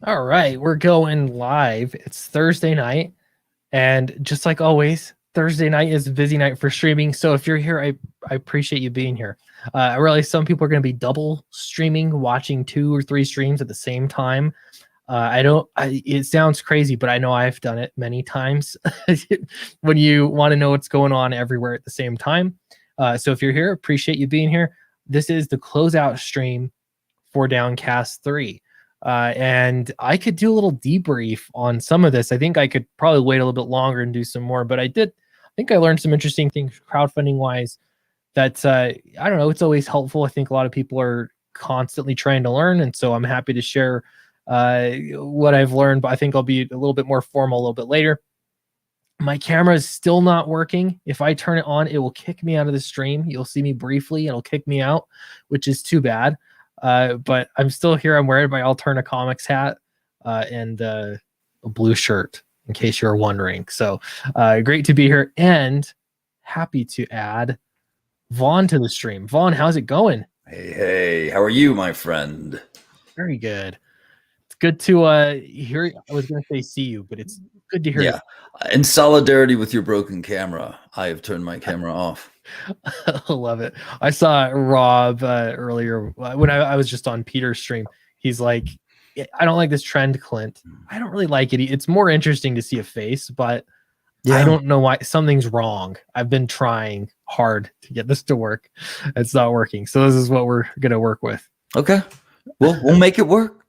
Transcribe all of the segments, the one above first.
All right, we're going live. It's Thursday night, and just like always, Thursday night is a busy night for streaming. So if you're here, I appreciate you being here. I realize some people are going to be double streaming, watching 2 or 3 streams at the same time. I don't. It sounds crazy, but I know I've done it many times. When you want to know what's going on everywhere at the same time. So if you're here, appreciate you being here. This is the closeout stream for Downcast 3. And I could do a little debrief on some of this. I think I could probably wait a little bit longer and do some more, but I think I learned some interesting things crowdfunding wise that I don't know, it's always helpful. I think a lot of people are constantly trying to learn. And so I'm happy to share what I've learned, but I think I'll be a little bit more formal a little bit later. My camera is still not working. If I turn it on, it will kick me out of the stream. You'll see me briefly, and it'll kick me out, which is too bad. But I'm still here. I'm wearing my Alterna Comics hat and a blue shirt, in case you're wondering. So great to be here, and happy to add Vaughn to the stream. Vaughn, how's it going? Hey, how are you, my friend? Very good. It's good to hear. I was going to say see you, but it's good to hear you. In solidarity with your broken camera, I have turned my camera off. I love it. I saw Rob earlier when I was just on Peter's stream. He's like, I don't like this trend, Clint. I don't really like it. It's more interesting to see a face, but I don't know why. Something's wrong. I've been trying hard to get this to work. It's not working. So this is what we're going to work with. Okay. We'll make it work.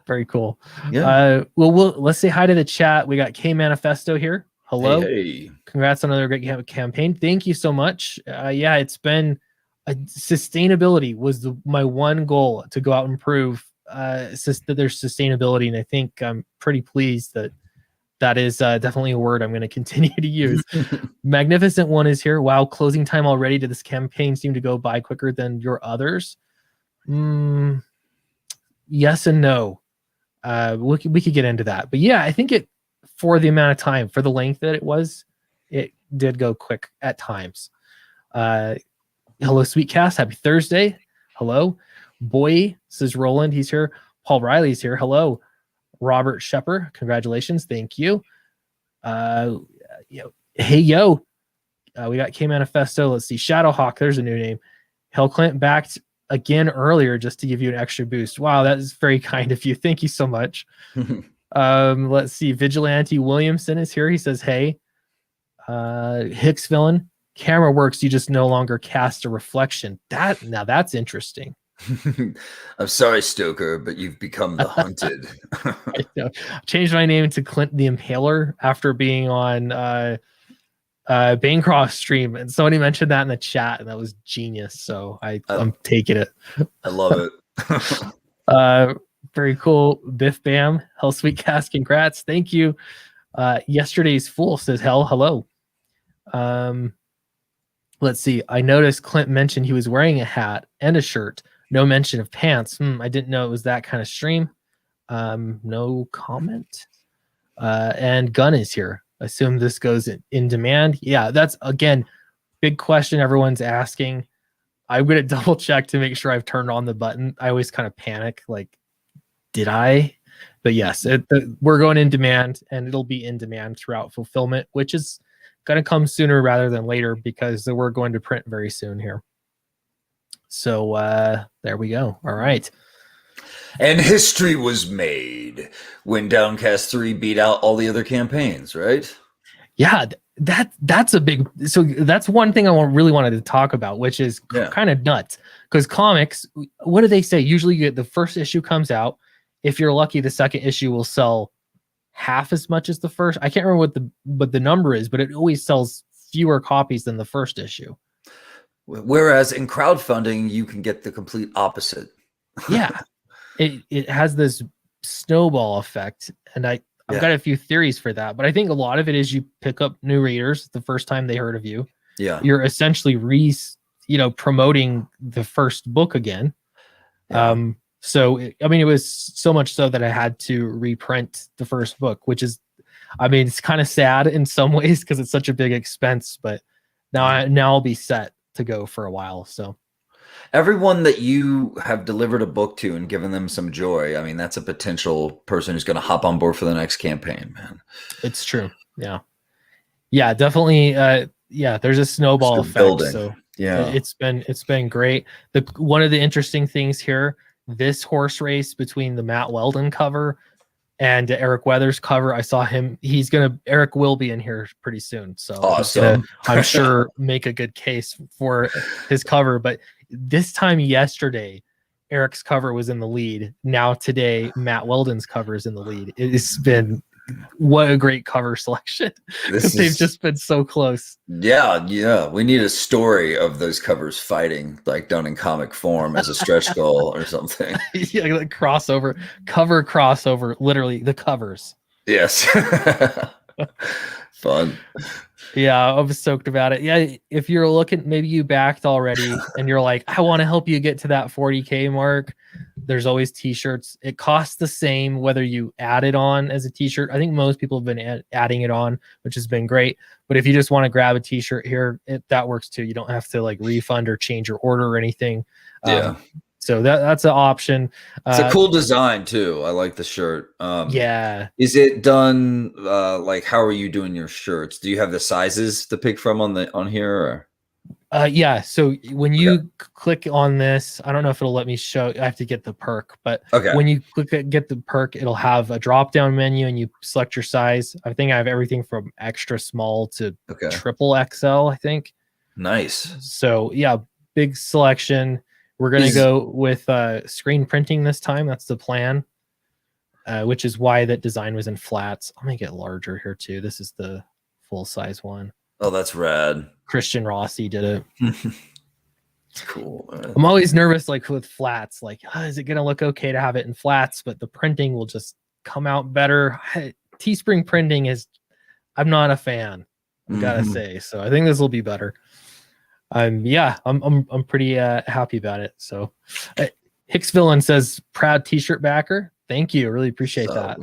Very cool. Yeah. Let's say hi to the chat. We got K Manifesto here. Hello. Hey. Congrats on another great campaign. Thank you so much. Yeah, it's been sustainability was my one goal, to go out and prove that there's sustainability. And I think I'm pretty pleased that is definitely a word I'm going to continue to use. Magnificent One is here. Wow, closing time already. Did this campaign seem to go by quicker than your others? Yes and no. We could get into that. But yeah, I think for the amount of time, for the length that it did go quick at times. Hello, Sweetcast. Happy Thursday. Hello. Boy, says Roland. He's here. Paul Riley's here. Hello. Robert Shepard. Congratulations. Thank you. Hey, yo. We got K Manifesto. Let's see. Shadowhawk. There's a new name. Hell Clint backed again earlier just to give you an extra boost. Wow, that is very kind of you. Thank you so much. Let's see. Vigilante Williamson is here. He says, hey. Hicks villain. Camera works. You just no longer cast a reflection. Now that's interesting. I'm sorry, Stoker, but you've become the hunted. I changed my name to Clint the Impaler after being on Bancroft's stream, and somebody mentioned that in the chat, and that was genius. So I'm taking it. I love it. Very cool. Biff Bam. Hell Sweet Cast. Congrats. Thank you. Yesterday's Fool says hello. Let's see. I noticed Clint mentioned he was wearing a hat and a shirt. No mention of pants. I didn't know it was that kind of stream. No comment. And Gun is here. Assume this goes in demand. Yeah, that's, again, big question everyone's asking. I'm going to double check to make sure I've turned on the button. I always kind of panic, like, did I? But yes, we're going in demand, and it'll be in demand throughout fulfillment, which is going to come sooner rather than later because we're going to print very soon here. So there we go. All right. And history was made when Downcast 3 beat out all the other campaigns, right? Yeah, that's a big. So that's one thing I really wanted to talk about, which is kind of nuts. Because comics, what do they say? Usually, the first issue comes out. If you're lucky, the second issue will sell half as much as the first. I can't remember what the number is, but it always sells fewer copies than the first issue. Whereas in crowdfunding, you can get the complete opposite. Yeah, it has this snowball effect, and I've got a few theories for that. But I think a lot of it is you pick up new readers the first time they heard of you. Yeah, you're essentially promoting the first book again. Yeah. So I mean, it was so much so that I had to reprint the first book, which is, I mean, it's kind of sad in some ways because it's such a big expense. But now I'll be set to go for a while. So Everyone that you have delivered a book to and given them some joy, I mean, that's a potential person who's going to hop on board for the next campaign, man. It's true. Yeah. Yeah, definitely. Yeah, there's a snowball effect. Building. So yeah, it's been great. One of the interesting things here, this horse race between the Matt Weldon cover and Eric Weathers cover, I saw him. Eric will be in here pretty soon. So he's gonna, I'm sure, make a good case for his cover. But this time yesterday, Eric's cover was in the lead. Now today, Matt Weldon's cover is in the lead. It's been, what a great cover selection, because they've just been so close. Yeah. We need a story of those covers fighting, like done in comic form as a stretch goal or something. Yeah, like cover crossover, literally the covers. Yes. Fun. Yeah, I was stoked about it. Yeah, if you're looking, maybe you backed already and you're like, I want to help you get to that 40K mark. There's always t-shirts. It costs the same whether you add it on as a t-shirt. I think most people have been adding it on, which has been great. But if you just want to grab a t-shirt here, that works too. You don't have to like refund or change your order or anything. Yeah. So that's an option. It's a cool design too. I like the shirt. Yeah. Is it done like, how are you doing your shirts? Do you have the sizes to pick from on here? Or? Yeah. So when you click on this, I don't know if it'll let me show. I have to get the perk, but when you get the perk, it'll have a drop-down menu and you select your size. I think I have everything from extra small to triple XL, I think. Nice. So yeah, big selection. We're going to go with screen printing this time. That's the plan, which is why that design was in flats. I'm going to get larger here too. This is the full size one. Oh, that's rad. Christian Rossi did it. It's cool, man. I'm always nervous, like with flats, like, is it going to look okay to have it in flats? But the printing will just come out better. Teespring printing I'm not a fan, I gotta say. So I think this will be better. I'm pretty happy about it. So Hicks Villain says, proud t-shirt backer. Thank you. Really appreciate that.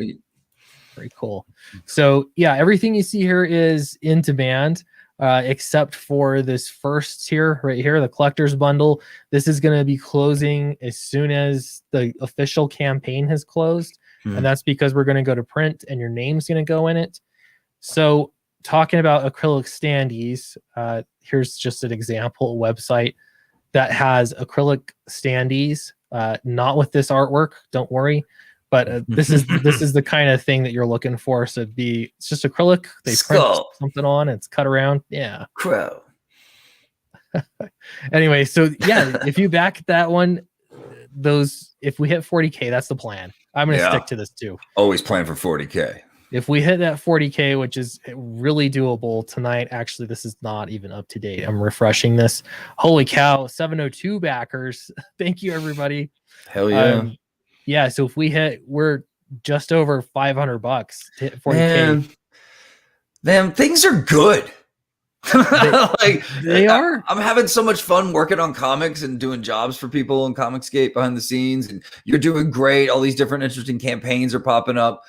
Very cool. So yeah, everything you see here is in demand, except for this first tier right here, the collector's bundle. This is going to be closing as soon as the official campaign has closed. And that's because we're going to go to print and your name's going to go in it. So talking about acrylic standees, here's just an example website that has acrylic standees, not with this artwork, don't worry, but this is the kind of thing that you're looking for. So it's just acrylic, they print something on, it's cut around. Yeah. Crow. Anyway, so yeah, if you back that one, if we hit 40K, that's the plan. I'm going to stick to this too. Always plan for 40K. If we hit that 40K, which is really doable tonight, actually, this is not even up to date. I'm refreshing this. Holy cow, 702 backers. Thank you, everybody. Hell yeah. Yeah, so if we're just over $500 to hit 40K. Man, things are good. They are. I'm having so much fun working on comics and doing jobs for people on Comicsgate behind the scenes, and you're doing great. All these different interesting campaigns are popping up.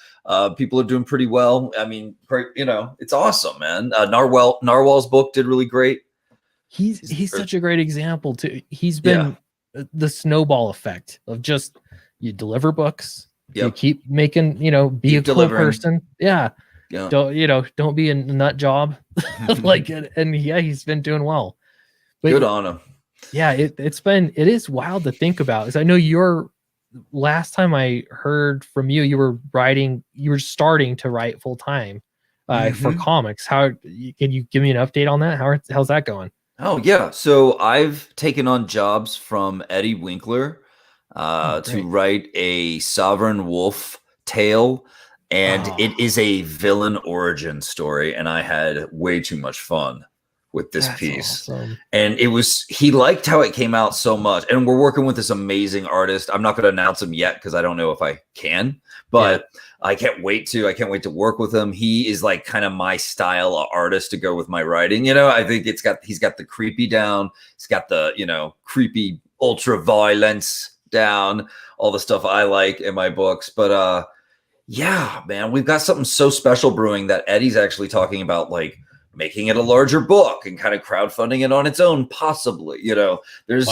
People are doing pretty well. I mean, it's awesome, man. Narwhal's book did really great. He's such a great example too. He's been the snowball effect of just, you deliver books, you keep making, be a cool person. Yeah. Don't be a nut job. He's been doing well. But good on him. Yeah, it is wild to think about. Because I know last time I heard from you, you were starting to write full time for comics. Can you give me an update on that? How's that going? Oh yeah. So I've taken on jobs from Eddie Winkler to write a Sovereign Wolf tale. And it is a villain origin story, and I had way too much fun with this piece. Awesome. And he liked how it came out so much. And we're working with this amazing artist. I'm not going to announce him yet because I don't know if I can, but I can't wait to work with him. He is like kind of my style of artist to go with my writing. I think he's got the creepy down. He's got the, creepy ultra violence down, all the stuff I like in my books. But, yeah, man, we've got something so special brewing that Eddie's actually talking about, like making it a larger book and kind of crowdfunding it on its own, possibly. There's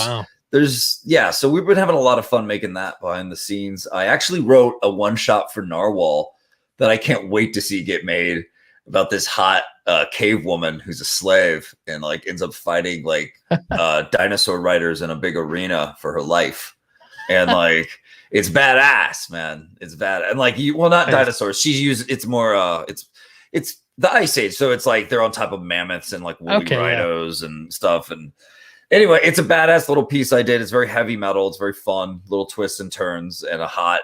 so we've been having a lot of fun making that behind the scenes. I actually wrote a one shot for Narwhal that I can't wait to see get made, about this hot cave woman who's a slave and like ends up fighting like dinosaur riders in a big arena for her life. And like, it's badass, man. It's bad. And like, not dinosaurs. It's more, it's the Ice Age. So it's like, they're on top of mammoths and like woolly rhinos and stuff. And anyway, it's a badass little piece I did. It's very heavy metal. It's very fun, little twists and turns, and a hot,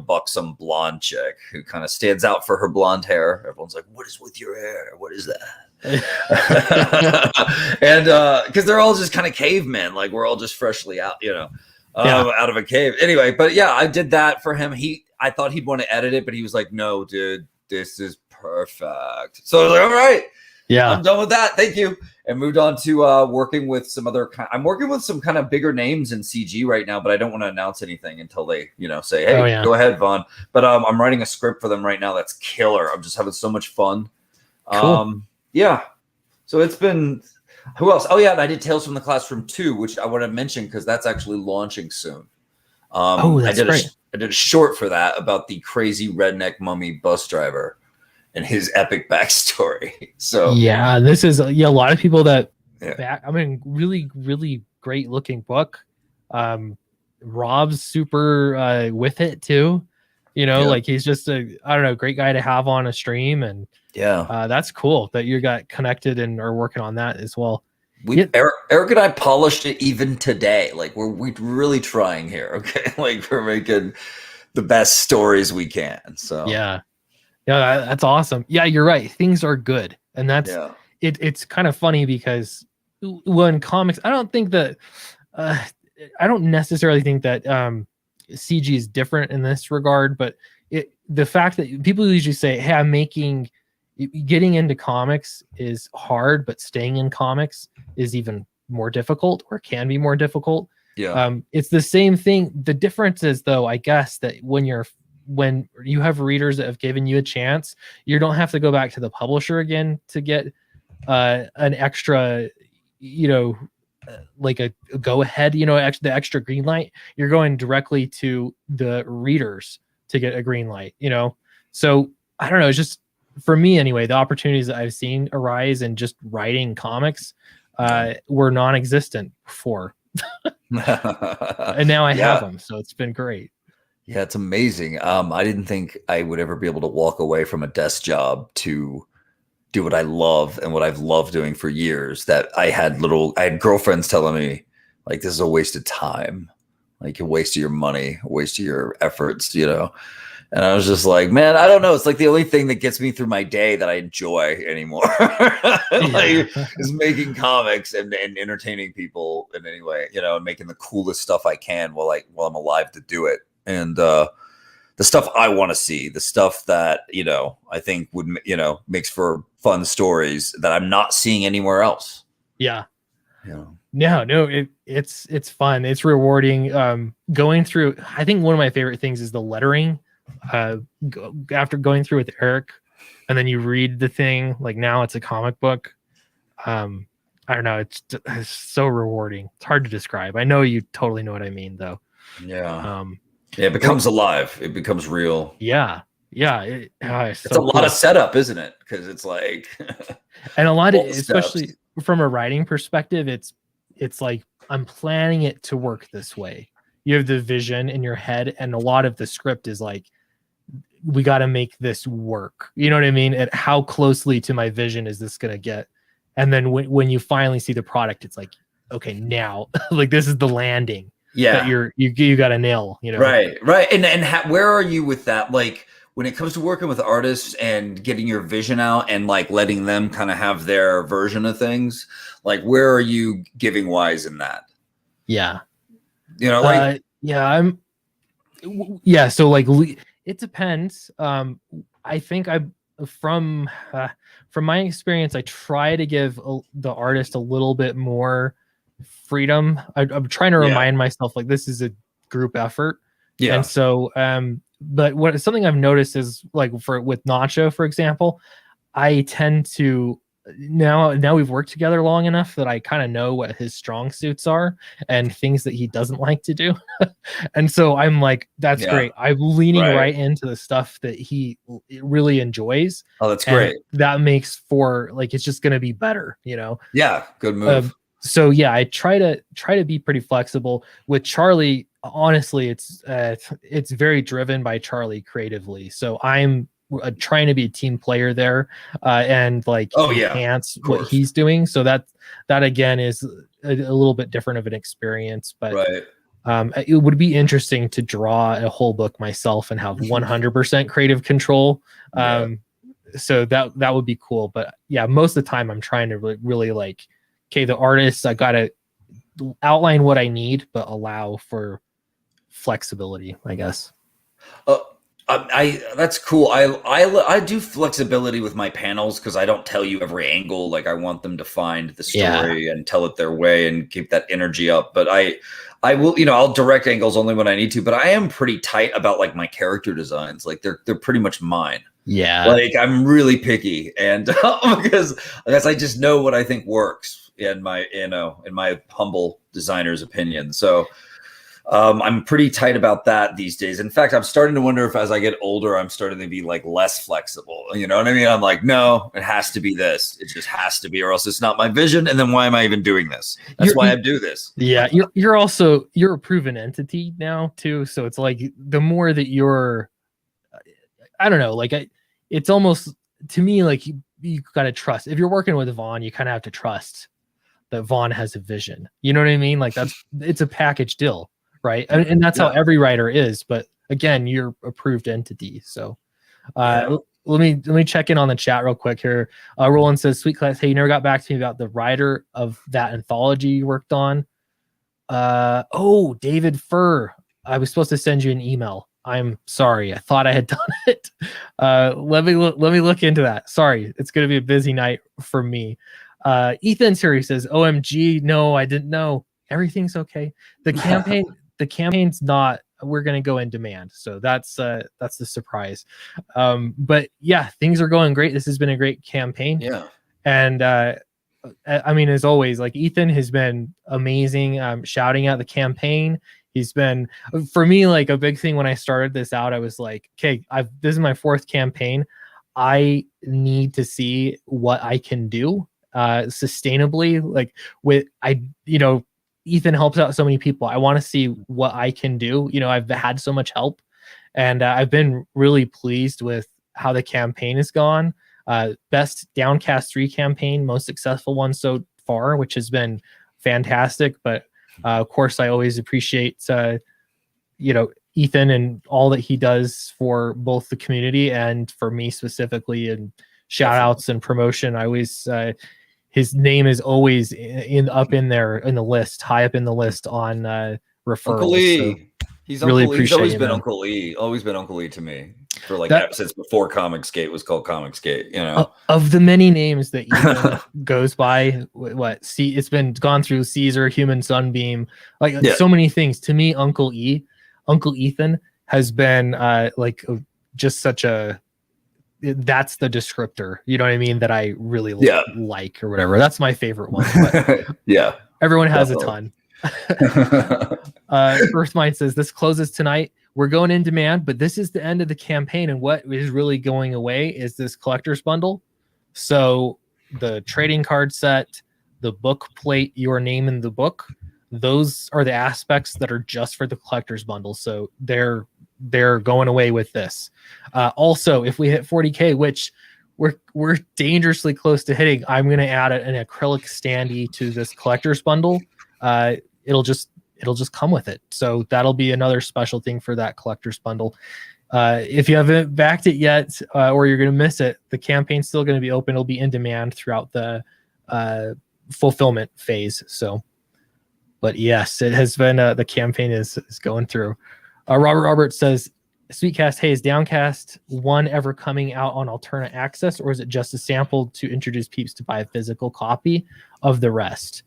buxom blonde chick who kind of stands out for her blonde hair. Everyone's like, what is with your hair? What is that? And because they're all just kind of cavemen. Like, we're all just freshly out, out of a cave. Anyway, but yeah, I did that for him. I thought he'd want to edit it, but he was like, no, dude, this is perfect. So I was like, all right. Yeah, I'm done with that. Thank you. And moved on to working with some other I'm working with some kind of bigger names in CG right now, but I don't want to announce anything until they, say, hey, go ahead, Vaughn. But I'm writing a script for them right now that's killer. I'm just having so much fun. Cool. Yeah. So it's been, who else? Oh yeah, and I did Tales from the Classroom 2, which I want to mention because that's actually launching soon. That's great. I did a short for that about the crazy redneck mummy bus driver and his epic backstory. So yeah, this is a lot of people that really, really great looking book. Rob's super with it too. Like he's just a great guy to have on a stream, and that's cool that you got connected and are working on that as well. Eric and I polished it even today. Like we're really trying here. Okay, like we're making the best stories we can. So yeah, that's awesome. Yeah, you're right. Things are good, and that's it's kind of funny because when comics, I don't necessarily think that CG is different in this regard, but the fact that people usually say, hey, getting into comics is hard, but staying in comics is even more difficult, or can be more difficult. It's the same thing. The difference is, though, I guess, that when you have readers that have given you a chance, you don't have to go back to the publisher again to get an extra, like a go ahead, the extra green light. You're going directly to the readers to get a green light, So I don't know. It's just, for me anyway, the opportunities that I've seen arise in just writing comics were non-existent before. And now I have them. So it's been great. Yeah, it's amazing. I didn't think I would ever be able to walk away from a desk job to do what I love and what I've loved doing for years. That I had girlfriends telling me, like, this is a waste of time, like a waste of your money, a waste of your efforts, And I was just like, man, I don't know. It's like the only thing that gets me through my day that I enjoy anymore, is making comics and entertaining people in any way, and making the coolest stuff I can while I'm alive to do it. And the stuff I want to see, the stuff that, I think would, makes for fun stories that I'm not seeing anywhere else. Yeah. No, it's fun. It's rewarding. Going through, I think one of my favorite things is the lettering. After going through with Eric, and then you read the thing, like now it's a comic book. I don't know. It's so rewarding. It's hard to describe. I know you totally know what I mean, though. Yeah. It becomes alive. It becomes real. Yeah. It's a lot of setup, isn't it? Because it's like, and a lot of, especially from a writing perspective, it's like I'm planning it to work this way. You have the vision in your head, and a lot of the script is like, we got to make this work. You know what I mean? And how closely to my vision is this going to get? And then when you finally see the product, it's like, okay, now like this is the landing. That you got to nail. Right. And where are you with that? Like when it comes to working with artists and getting your vision out and like letting them kind of have their version of things, like where are you giving wise in that? Yeah. So like it depends. I think from my experience, I try to give the artist a little bit more freedom. I'm trying to remind myself, like, this is a group effort. And so but something I've noticed is, like, with Nacho, for example, I tend to now we've worked together long enough that I kind of know what his strong suits are and things that he doesn't like to do. And so I'm like, that's great. I'm leaning right into the stuff that he really enjoys. Oh, that's great. That makes for like, it's just going to be better, you know? Yeah. Good move. So yeah, I try to be pretty flexible with Charlie. Honestly, it's very driven by Charlie creatively. So I'm trying to be a team player there, and like enhance what he's doing. So that again is a little bit different of an experience, but it would be interesting to draw a whole book myself and have 100% creative control. So that would be cool. But yeah, most of the time I'm trying to really like, okay, the artists, I gotta outline what I need, but allow for flexibility, I guess. That's cool. I do flexibility with my panels because I don't tell you every angle. Like I want them to find the story and tell it their way and keep that energy up. But I will, I'll direct angles only when I need to. But I am pretty tight about like my character designs. Like they're pretty much mine. Yeah. Like I'm really picky, and because I just know what I think works in my humble designer's opinion. So. I'm pretty tight about that these days. In fact, I'm starting to wonder if as I get older, I'm starting to be like less flexible. You know what I mean? I'm like, no, it has to be this. It just has to be, or else it's not my vision. And then why am I even doing this? That's why I do this. Yeah. You're a proven entity now too. So it's like the more that you're, I don't know, like it's almost to me, like you got to trust. If you're working with Vaughn, you kind of have to trust that Vaughn has a vision. You know what I mean? Like it's a package deal. Right. And that's how every writer is. But again, you're approved entity. So let me check in on the chat real quick here. Roland says, Sweet Class, hey, you never got back to me about the writer of that anthology you worked on. David Furr. I was supposed to send you an email. I'm sorry. I thought I had done it. Let me look into that. Sorry. It's going to be a busy night for me. Ethan's here. He says, OMG. No, I didn't know. Everything's okay. The campaign's not, we're going to go in demand. So that's the surprise. But yeah, things are going great. This has been a great campaign. Yeah. And I mean, as always, like Ethan has been amazing. Shouting out the campaign. He's been, for me, like a big thing when I started this out, I was like, okay, this is my 4th campaign. I need to see what I can do sustainably. Like Ethan helps out so many people. I want to see what I can do. I've had so much help, and I've been really pleased with how the campaign has gone. Best Downcast 3 campaign, most successful one so far, which has been fantastic. But of course, I always appreciate Ethan and all that he does for both the community and for me specifically, and shout outs and promotion. I always his name is always up in there in the list, high up in the list on referrals. Uncle E. So he's always been Uncle E. Always been Uncle E to me for like since before Comicsgate was called Comicsgate. Of the many names that Ethan goes by, it's been gone through Caesar, Human Sunbeam, so many things. To me, Uncle Ethan has been just such a. That's the descriptor, you know what I mean, that I really like or whatever. That's my favorite one. But yeah, everyone has a ton. Earthmind says this closes tonight. We're going in demand, but this is the end of the campaign, and what is really going away is this collector's bundle. So the trading card set, the book plate, your name in the book, those are the aspects that are just for the collector's bundle. So they're going away with this. Also, if we hit 40K, which we're dangerously close to hitting, I'm going to add an acrylic standee to this collector's bundle. It'll just come with it. So that'll be another special thing for that collector's bundle. If you haven't backed it yet, or you're going to miss it, the campaign's still going to be open. It'll be in demand throughout the fulfillment phase. So, but yes, it has been, the campaign is going through. Robert says, Sweetcast, hey, is Downcast 1 ever coming out on alternate access, or is it just a sample to introduce peeps to buy a physical copy of the rest?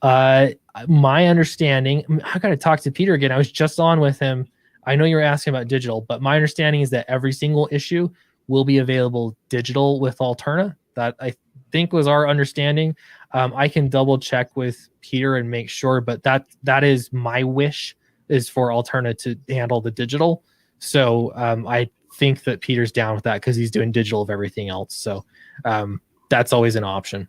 My understanding, I got to talk to Peter again. I was just on with him. I know you were asking about digital, but my understanding is that every single issue will be available digital with Alterna. think was our understanding. I can double check with Peter and make sure, but that is my wish, is for Alterna to handle the digital. So I think that Peter's down with that because he's doing digital of everything else. So that's always an option.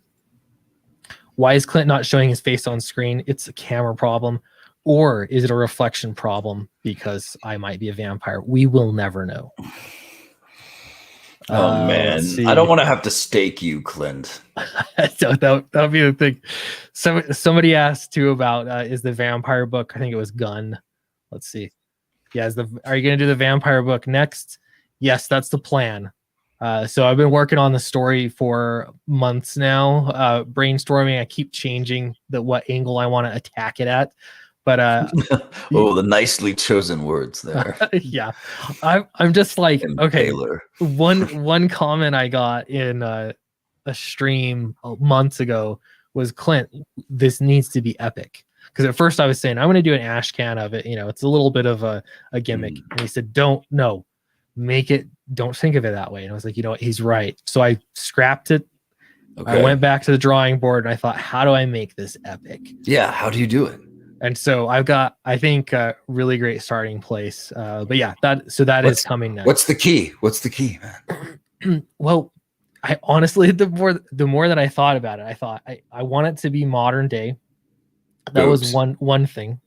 Why is Clint not showing his face on screen? It's a camera problem. Or is it a reflection problem because I might be a vampire? We will never know. Oh man, I don't want to have to stake you, Clint. that would be the thing. Somebody asked too about is the vampire book? I think it was Gun. Let's see. Yeah, are you going to do the vampire book next? Yes, that's the plan. So I've been working on the story for months now, brainstorming. I keep changing what angle I want to attack it at. But the nicely chosen words there. Yeah, I'm just like, okay. Taylor. One comment I got in a stream months ago was, Clint, this needs to be epic. Because at first I was saying I'm going to do an ash can of it. It's a little bit of a gimmick. And he said, don't think of it that way. And I was like, what? He's right. So I scrapped it. Okay. I went back to the drawing board and I thought, how do I make this epic? Yeah. How do you do it? And so I've got, I think, a really great starting place. But yeah, that is coming next. What's the key, man? Well, I honestly, the more that I thought about it, I thought I want it to be modern day. That was one thing.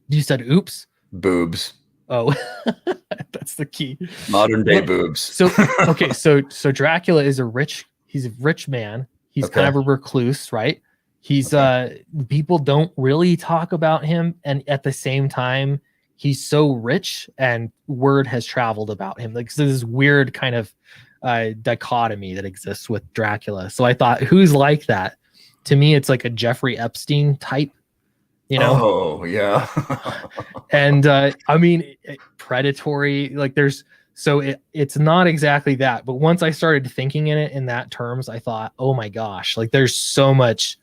You said oops? Boobs. Oh, that's the key. Modern day boobs. So okay, so Dracula is he's a rich man. He's kind of a recluse, right? He's people don't really talk about him, and at the same time, he's so rich, and word has traveled about him. Like, so this weird kind of dichotomy that exists with Dracula. So I thought, who's like that? To me, it's like a Jeffrey Epstein type. Oh yeah. And I mean, predatory. Like it's not exactly that. But once I started thinking in that terms, I thought, oh my gosh, like there's so much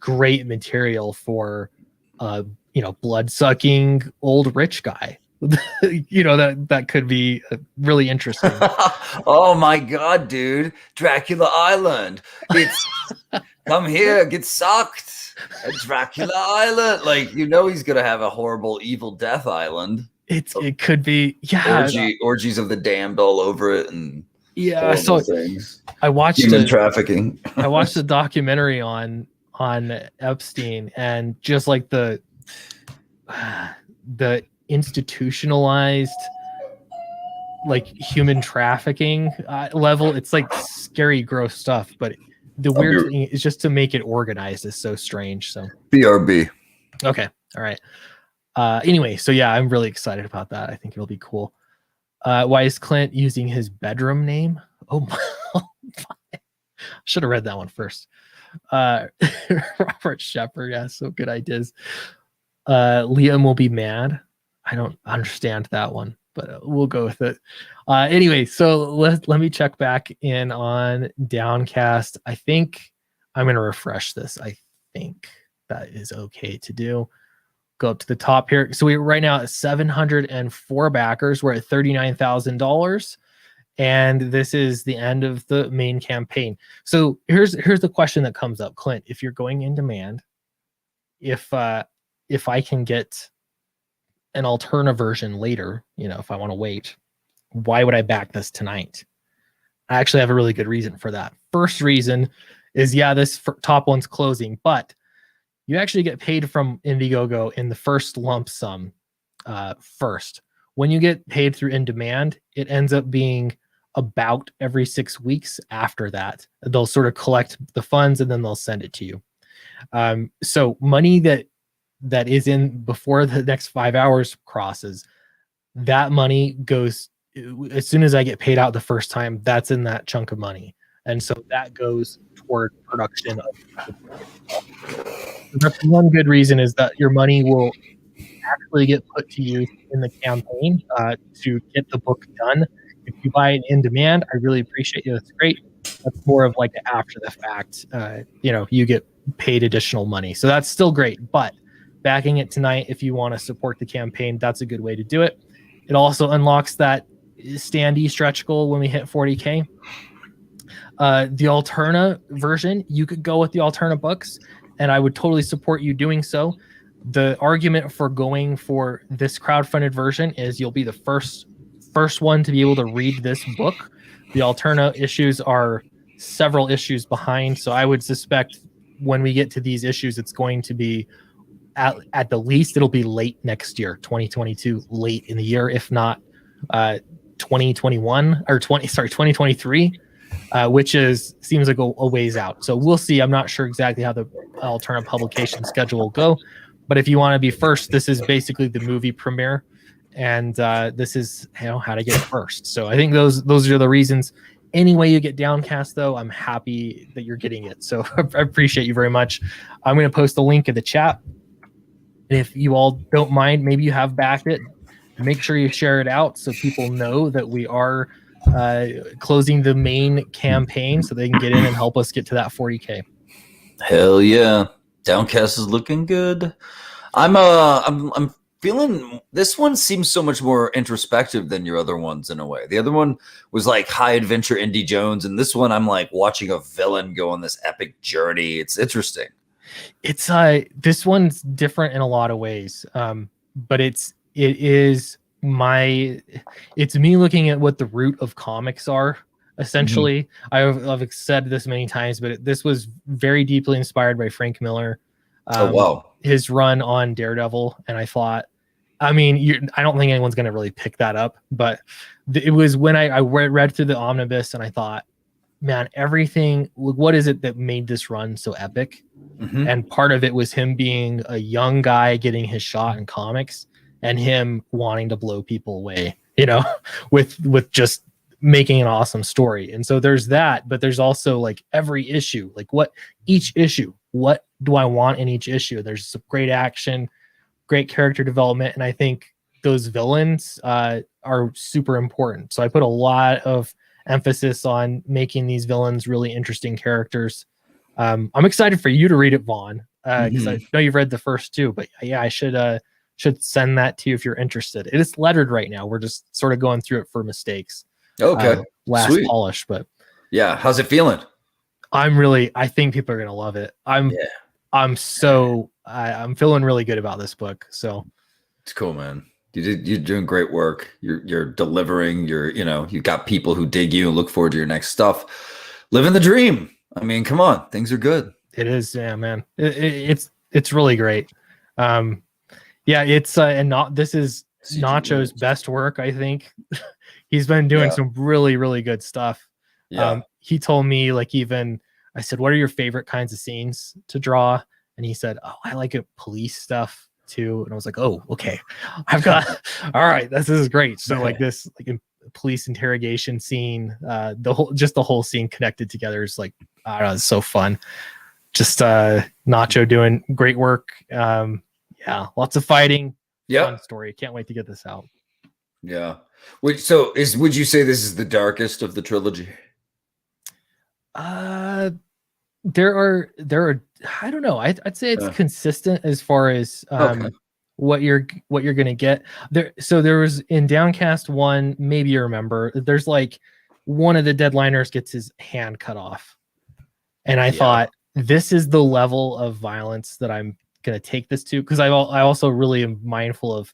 great material for blood-sucking old rich guy. That could be really interesting. Oh my god, dude. Dracula Island. It's come here, get sucked at Dracula Island. Like, he's gonna have a horrible evil death island. It could be, yeah. Orgies of the damned all over it, and so things. I watched human trafficking. I watched a documentary on Epstein, and just like the institutionalized like human trafficking level, it's like scary, gross stuff. But the weird thing is just to make it organized is so strange. So BRB. Okay, all right. Anyway, so yeah, I'm really excited about that. I think it'll be cool. Why is Clint using his bedroom name? Oh my. Should have read that one first. Robert Shepard, yeah, so good ideas. Liam will be mad. I don't understand that one, but we'll go with it. Anyway, so let me check back in on Downcast. I think I'm going to refresh this. I think that is okay to do. Go up to the top here. So we're right now at 704 backers. We're at $39,000. And this is the end of the main campaign. So here's the question that comes up, Clint. If you're going in demand, if I can get an Alterna version later, if I want to wait, why would I back this tonight? I actually have a really good reason for that. First reason is, this top one's closing, but you actually get paid from Indiegogo in the first lump sum first. When you get paid through in demand, it ends up being about every 6 weeks after that. They'll sort of collect the funds and then they'll send it to you. So money that is in before the next 5 hours crosses, that money goes as soon as I get paid out the first time. That's in that chunk of money, and so that goes toward production of. That's one good reason, is that your money will actually get put to use in the campaign to get the book done. If you buy it in demand, I really appreciate you. That's great. That's more of like after the fact. You get paid additional money, so that's still great. But backing it tonight, if you want to support the campaign, that's a good way to do it. It also unlocks that standee stretch goal when we hit 40K. The Alterna version, you could go with the Alterna books, and I would totally support you doing so. The argument for going for this crowdfunded version is you'll be the first one to be able to read this book. The Alterna issues are several issues behind, so I would suspect when we get to these issues, it's going to be at the least it'll be late next year, 2022, late in the year, if not 2021 or 2023, which seems like a ways out. So we'll see. I'm not sure exactly how the Alterna publication schedule will go, but if you want to be first, this is basically the movie premiere, and this is how to get it first. So I think those are the reasons. Any way you get Downcast, though, I'm happy that you're getting it. So I appreciate you very much. I'm going to post a link in the chat. If you all don't mind, maybe you have backed it, make sure you share it out so people know that we are closing the main campaign so they can get in and help us get to that 40K. Hell yeah. Downcast is looking good. I'm feeling this one seems so much more introspective than your other ones in a way. The other one was like high adventure Indie Jones, and this one I'm like watching a villain go on this epic journey. It's interesting. It's this one's different in a lot of ways, but it's me looking at what the root of comics are essentially. I've said this many times, but this was very deeply inspired by Frank Miller. His run on Daredevil, and I thought, I don't think anyone's going to really pick that up, but it was when I read through the omnibus and I thought, man, everything, what is it that made this run so epic? And part of it was him being a young guy getting his shot in comics and him wanting to blow people away, with just making an awesome story. And so there's that, but there's also like every issue, like what do I want in each issue? There's some great action, great character development, and I think those villains are super important. So I put a lot of emphasis on making these villains really interesting characters. I'm excited for you to read it, Vaughn, because I know you've read the first two, but yeah, I should send that to you if you're interested. It is lettered right now. We're just sort of going through it for mistakes. Okay. Last Sweet. polish, but yeah. How's it feeling? I think people are going to love it. I'm feeling really good about this book. So it's cool, man. You're doing great work. You're delivering. You got people who dig you and look forward to your next stuff. Living the dream. Come on, things are good. It is, yeah, man. It's really great. This is Nacho's best work, I think. He's been doing some really, really good stuff. Yeah. He told me, I said, what are your favorite kinds of scenes to draw? And he said, oh, I like police stuff too. And I was like, oh, okay. All right, this is great. So this a police interrogation scene, the whole scene connected together is I don't know, it's so fun. Just Nacho doing great work. Lots of fighting. Fun story. Can't wait to get this out. Yeah. Would you say this is the darkest of the trilogy? There are I don't know. I'd say it's consistent as far as what you're gonna get there. So there was in Downcast 1, maybe you remember, there's one of the deadliners gets his hand cut off, and I thought this is the level of violence that I'm gonna take this to, because I also really am mindful of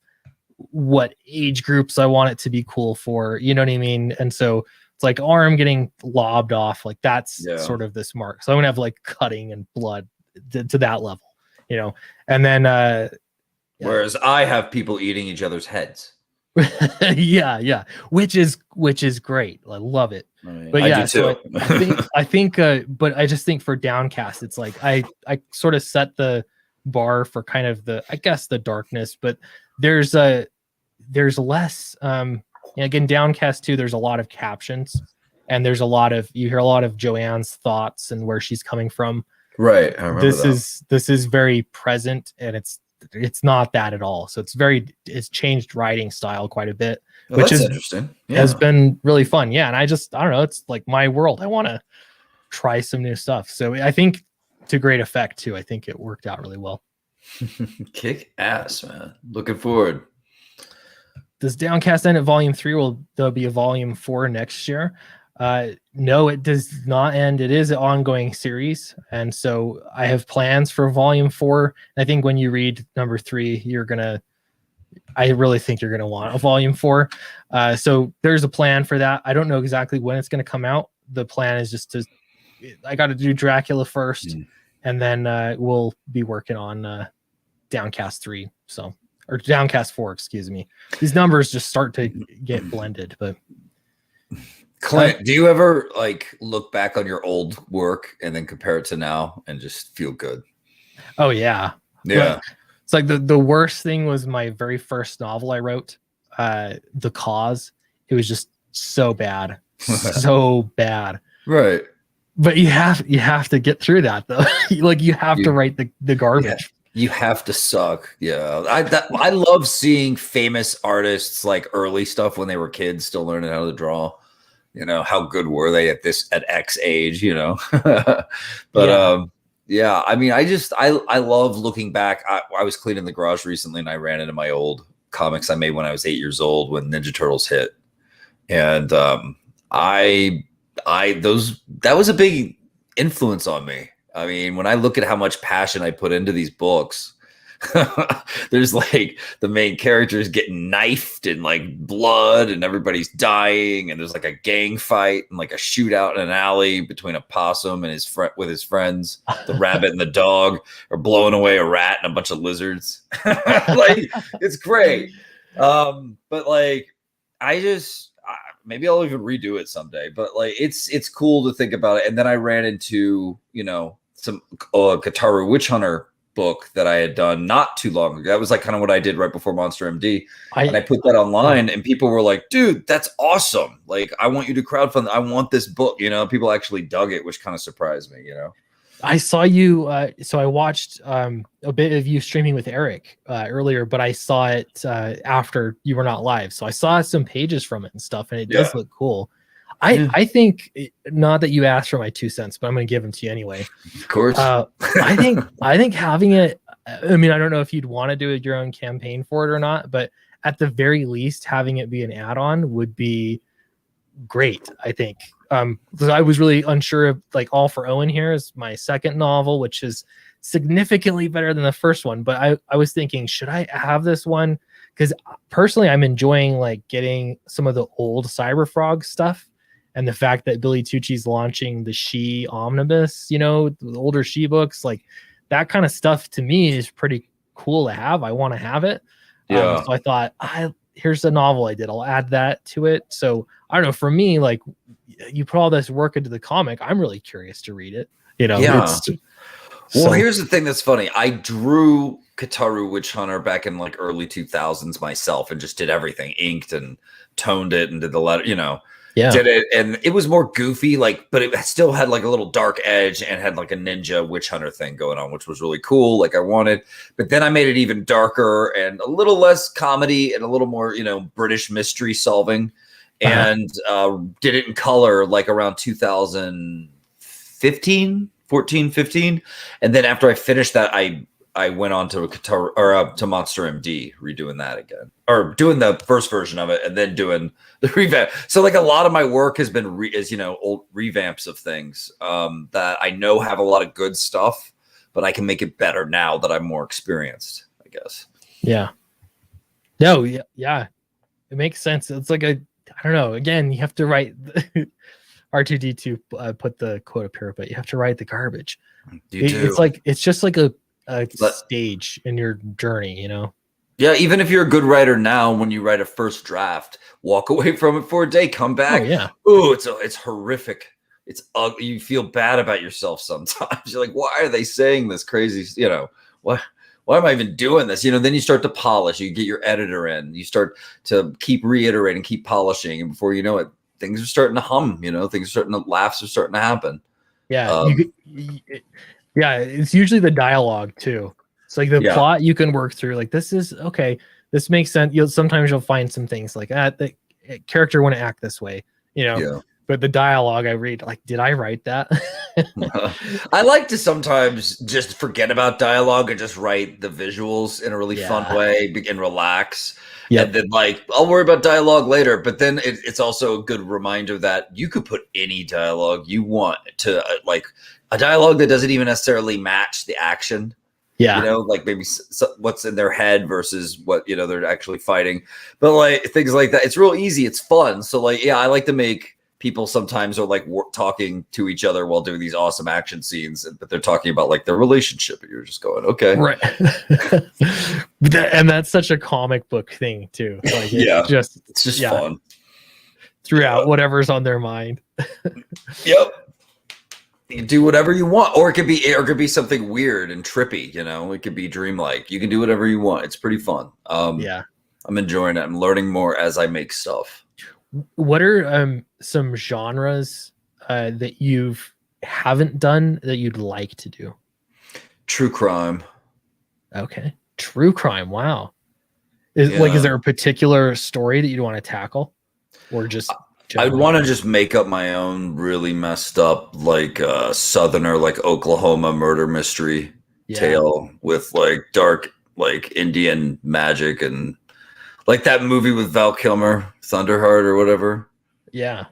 what age groups I want it to be cool for, you know what I mean? And so it's arm getting lobbed off, that's sort of this mark. So I'm gonna have cutting and blood to that level, and then whereas I have people eating each other's heads. yeah, which is great. I love it. But I do too. So I think but I just think for Downcast, it's I sort of set the bar for kind of the darkness, but there's less again, Downcast 2, there's a lot of captions, and there's you hear a lot of Joanne's thoughts and where she's coming from. Right. I remember this is very present, and it's not that at all. So it's changed writing style quite a bit, which is interesting. Has been really fun. Yeah. And I don't know, it's my world. I want to try some new stuff. So I think to great effect too. I think it worked out really well. Kick ass, man. Looking forward. Does Downcast end at volume 3? Will there be a volume 4 next year? No, it does not end. It is an ongoing series, and so I have plans for volume 4. I think when you read number 3, I really think you're gonna want a volume 4. So there's a plan for that. I don't know exactly when it's gonna come out. The plan is just I got to do Dracula first, and then we'll be working on Downcast 3. So, or Downcast 4, excuse me. These numbers just start to get blended, but. Clint, do you ever like look back on your old work and then compare it to now and just feel good? Oh yeah. Yeah. It's like the worst thing was my very first novel I wrote, The Cause. It was just so bad. So bad. Right. But you have to get through that though. Like you have to write the garbage. Yeah. You have to suck. Yeah. I love seeing famous artists like early stuff when they were kids still learning how to draw. You know, how good were they at X age, you know? But yeah, I mean, I love looking back. I was cleaning the garage recently and I ran into my old comics I made when I was 8 years old when Ninja Turtles hit. And that was a big influence on me. I mean, when I look at how much passion I put into these books, there's like the main characters getting knifed and like blood and everybody's dying and there's like a gang fight and like a shootout in an alley between a possum and his friends. The rabbit and the dog are blowing away a rat and a bunch of lizards. Like it's great. But like maybe I'll even redo it someday, but like it's cool to think about it. And then I ran into, you know, some Kataru Witch Hunter book that I had done not too long ago. That was like kind of what I did right before Monster MD. And I put that online and people were like, dude, that's awesome. Like, I want you to crowdfund. I want this book. You know, people actually dug it, which kind of surprised me, you know? I saw you. So I watched a bit of you streaming with Eric earlier, but I saw it after you were not live. So I saw some pages from it and stuff, and it does look cool. I think, not that you asked for my 2 cents, but I'm going to give them to you anyway. Of course. I think having it, I mean, I don't know if you'd want to do your own campaign for it or not, but at the very least, having it be an add-on would be great, I think. Because I was really unsure of, like, All for Owen here is my second novel, which is significantly better than the first one. But I was thinking, should I have this one? Because personally, I'm enjoying like getting some of the old Cyberfrog stuff. And the fact that Billy Tucci's launching the She Omnibus, you know, the older She books, like that kind of stuff to me is pretty cool to have. I want to have it. So I thought, here's a novel I did. I'll add that to it. So I don't know. For me, like you put all this work into the comic, I'm really curious to read it. You know, well, here's the thing that's funny. I drew Kataru Witch Hunter back in like early 2000s myself and just did everything, inked and toned it and did the letter, you know. Did it, and it was more goofy, like, but it still had like a little dark edge and had like a ninja witch hunter thing going on, which was really cool, like I wanted. But then I made it even darker and a little less comedy and a little more, you know, British mystery solving, and did it in color like around 2015, 14, 15. And then after I finished that, I went on to to Monster MD, redoing that again, or doing the first version of it, and then doing the revamp. So like a lot of my work has been old revamps of things that I know have a lot of good stuff, but I can make it better now that I'm more experienced, I guess. Yeah. No. Yeah. It makes sense. It's like I don't know. Again, you have to write R2D2 put the quote up here, but you have to write the garbage. It's just like a stage in your journey, you know? Yeah, even if you're a good writer now, when you write a first draft, walk away from it for a day, come back. Oh, yeah. Ooh, it's horrific. It's ugly. You feel bad about yourself sometimes. You're like, why are they saying this crazy? You know, why am I even doing this? You know, then you start to polish. You get your editor in. You start to keep reiterating, keep polishing, and before you know it, things are starting to hum. You know, laughs are starting to happen. Yeah. Yeah, it's usually the dialogue too. It's like the plot you can work through. Like, this is okay. This makes sense. Sometimes you'll find some things like the character wouldn't act this way, you know. Yeah. But the dialogue I read, like, did I write that? I like to sometimes just forget about dialogue and just write the visuals in a really fun way and relax. Yep. And then like, I'll worry about dialogue later. But then it's also a good reminder that you could put any dialogue you want to like a dialogue that doesn't even necessarily match the action. Yeah. You know, like maybe what's in their head versus what, you know, they're actually fighting. But like things like that, it's real easy. It's fun. So like, yeah, I like to make people sometimes are like talking to each other while doing these awesome action scenes, but they're talking about like their relationship. And you're just going, okay. Right. And that's such a comic book thing too. Like it's just fun throughout whatever's on their mind. Yep. You can do whatever you want, or it could be something weird and trippy. You know, it could be dreamlike. You can do whatever you want. It's pretty fun. Yeah, I'm enjoying it. I'm learning more as I make stuff. What are some genres that you haven't done that you'd like to do? True crime. Okay, true crime. Wow. Is there a particular story that you'd want to tackle, or just? I'd want to just make up my own really messed up, like Southerner, like Oklahoma murder mystery tale with like dark, like Indian magic and like that movie with Val Kilmer, Thunderheart or whatever. Yeah.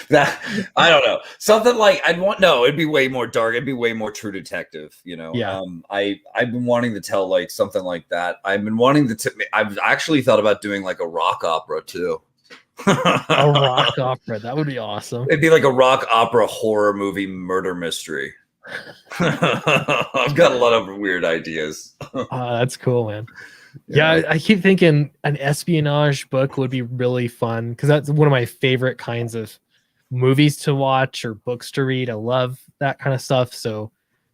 That I don't know. Something like it'd be way more dark. It'd be way more True Detective, you know. Yeah. I've been wanting to tell like something like that. I've actually thought about doing like a rock opera too. A rock opera, that would be awesome. It'd be like a rock opera horror movie murder mystery. I've got a lot of weird ideas. That's cool, man. Yeah, I keep thinking an espionage book would be really fun because that's one of my favorite kinds of movies to watch or books to read. I love that kind of stuff. So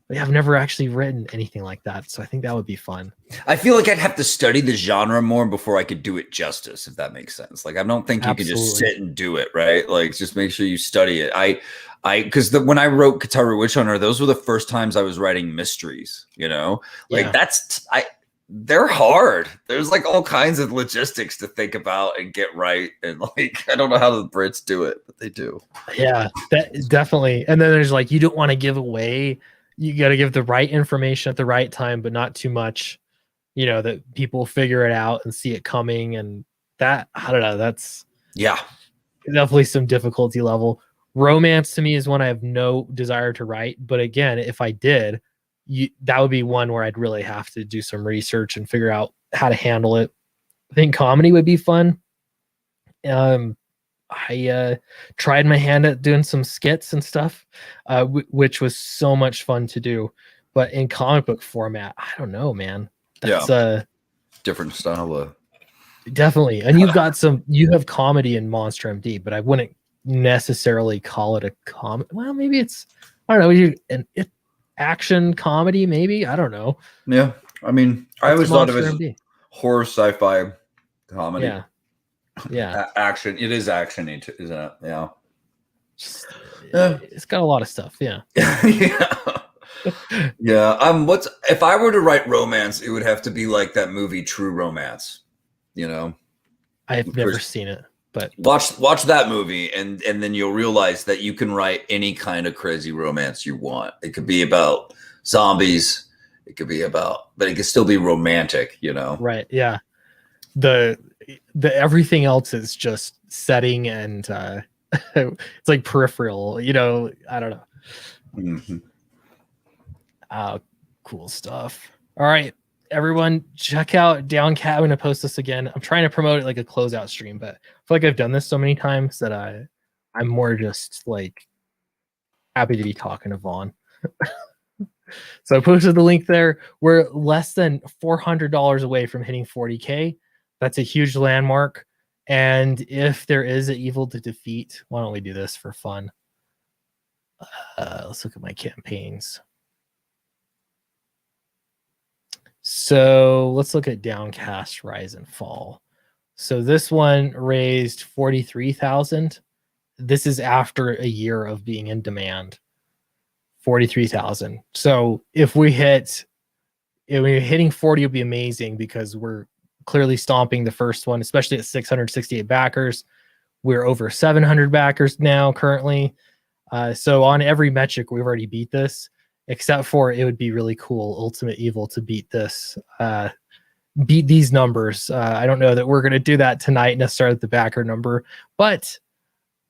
yeah, I've never actually written anything like that. So I think that would be fun. I feel like I'd have to study the genre more before I could do it justice, if that makes sense. Like, I don't think you can just sit and do it, right? Like, just make sure you study it. Because when I wrote Kataru Witch Hunter, those were the first times I was writing mysteries, you know? Like, they're hard. There's like all kinds of logistics to think about and get right. And like, I don't know how the Brits do it, but they do. Yeah, that definitely. And then there's like, you don't want to give away. You got to give the right information at the right time, but not too much, you know, that people figure it out and see it coming. And that, I don't know, that's definitely some difficulty level. Romance to me is one I have no desire to write. But again, if I did, that would be one where I'd really have to do some research and figure out how to handle it. I think comedy would be fun. I tried my hand at doing some skits and stuff, which was so much fun to do. But in comic book format, I don't know, man. That's a different style. Definitely. And you have comedy in Monster MD, but I wouldn't necessarily call it a comedy. Well, maybe it's, I don't know, an action comedy, maybe. I don't know. Yeah. I mean, I always thought of it as horror sci-fi comedy. Yeah. Action. It is action, isn't it? Yeah. It's got a lot of stuff. Yeah. What's if I were to write romance, it would have to be like that movie True Romance. You know, I've never seen it, but watch that movie, and then you'll realize that you can write any kind of crazy romance you want. It could be about zombies. It could be about, but it could still be romantic. You know, right? Yeah. The everything else is just setting and it's like peripheral, you know. I don't know. Cool stuff. All right, everyone, check out DOWNCAST. I'm gonna post this again. I'm trying to promote it like a closeout stream, but I feel like I've done this so many times that I'm more just like happy to be talking to Vaughn. So I posted the link there. We're less than $400 away from hitting 40K. That's a huge landmark. And if there is an evil to defeat, why don't we do this for fun? Let's look at my campaigns. So let's look at DOWNCAST Rise and Fall. So this one raised 43,000. This is after a year of being in demand. 43,000. So if we're hitting 40, it'll be amazing because we're clearly stomping the first one, especially at 668 backers. We're over 700 backers now currently. So on every metric, we've already beat this, except for it would be really cool, Ultimate Evil, to beat this beat these numbers. I don't know that we're going to do that tonight necessarily at the backer number, but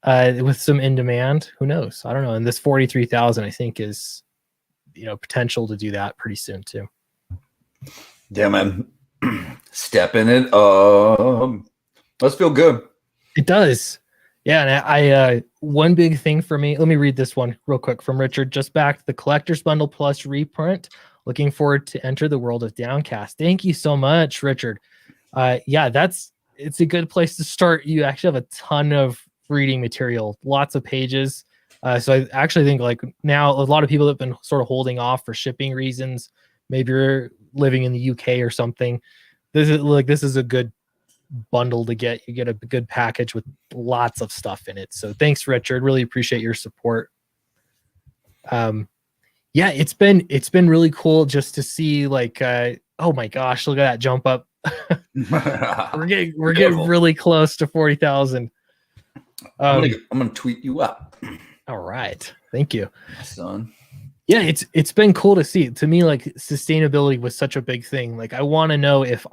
with some in demand, who knows? I don't know. And this 43,000, I think, is, potential to do that pretty soon too. Yeah, man. Stepping it. Let's feel good. It does. Yeah, and I one big thing for me, let me read this one real quick from Richard. Just back, the Collector's Bundle Plus reprint. Looking forward to enter the world of Downcast. Thank you so much, Richard. Yeah, it's a good place to start. You actually have a ton of reading material, lots of pages. So I actually think like now a lot of people have been sort of holding off for shipping reasons. Maybe you're living in the UK or something. This is a good bundle to get. You get a good package with lots of stuff in it. So thanks, Richard. Really appreciate your support. Yeah, it's been really cool just to see like oh my gosh, look at that jump up. we're getting really close to 40,000. I'm gonna tweet you up. All right, thank you, son. Yeah, it's been cool to see. To me, like sustainability was such a big thing. Like I want to know if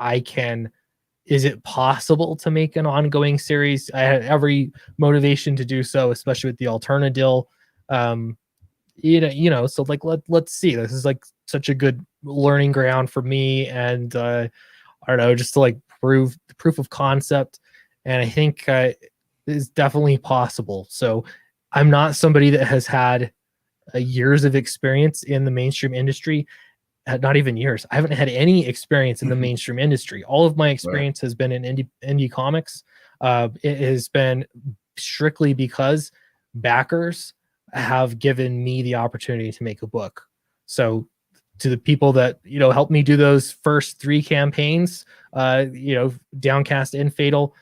is it possible to make an ongoing series? I had every motivation to do so, especially with the Alternadil. So like let's see. This is like such a good learning ground for me, and I don't know, just to like prove the proof of concept. And I think it's definitely possible. So I'm not somebody that has had years of experience in the mainstream industry. Not even years. I haven't had any experience in the mainstream industry. All of my experience has been in indie comics. It has been strictly because backers have given me the opportunity to make a book. So to the people that, helped me do those first 3 campaigns, Downcast and Fatal,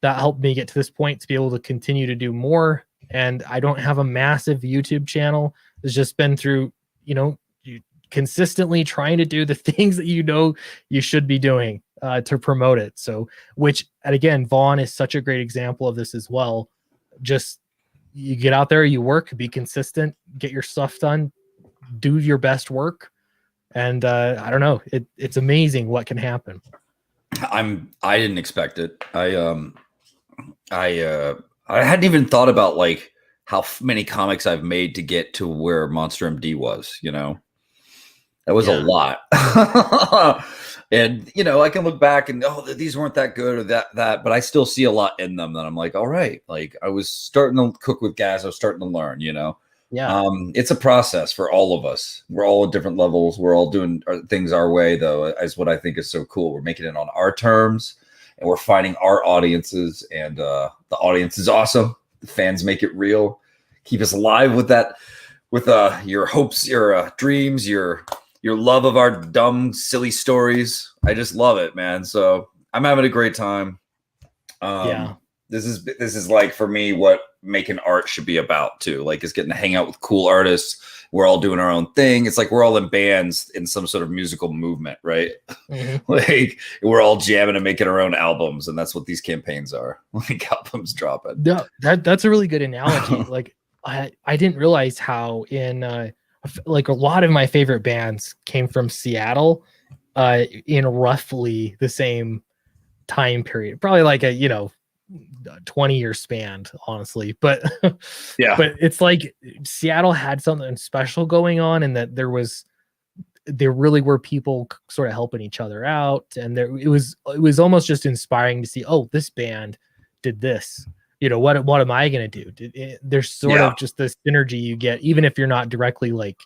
that helped me get to this point to be able to continue to do more. And I don't have a massive YouTube channel. It's just been through, consistently trying to do the things that you should be doing to promote it. So, and again, Vaughn is such a great example of this as well. Just you get out there, you work, be consistent, get your stuff done, do your best work. And I don't know, it's amazing what can happen. I didn't expect it. I hadn't even thought about like how many comics I've made to get to where Monster MD was, That was a lot. And, I can look back and, these weren't that good or that, but I still see a lot in them that I'm like, all right, like I was starting to cook with gas. I was starting to learn, Yeah. It's a process for all of us. We're all at different levels. We're all doing things our way, though, is what I think is so cool. We're making it on our terms and we're finding our audiences, and the audience is awesome. The fans make it real. Keep us alive with that, with your hopes, your dreams, your love of our dumb, silly stories. I just love it, man. So I'm having a great time. This is like for me what making art should be about too. Like it's getting to hang out with cool artists. We're all doing our own thing. It's like we're all in bands in some sort of musical movement, right? Mm-hmm. Like we're all jamming and making our own albums, and that's what these campaigns are. Like albums dropping. No, that's a really good analogy. Like I didn't realize how in like a lot of my favorite bands came from Seattle in roughly the same time period, probably like a 20-year span, honestly, but yeah, but it's like Seattle had something special going on, and that there really were people sort of helping each other out, and it was almost just inspiring to see, oh, this band did this, what am I going to do? There's sort of just this synergy you get, even if you're not directly like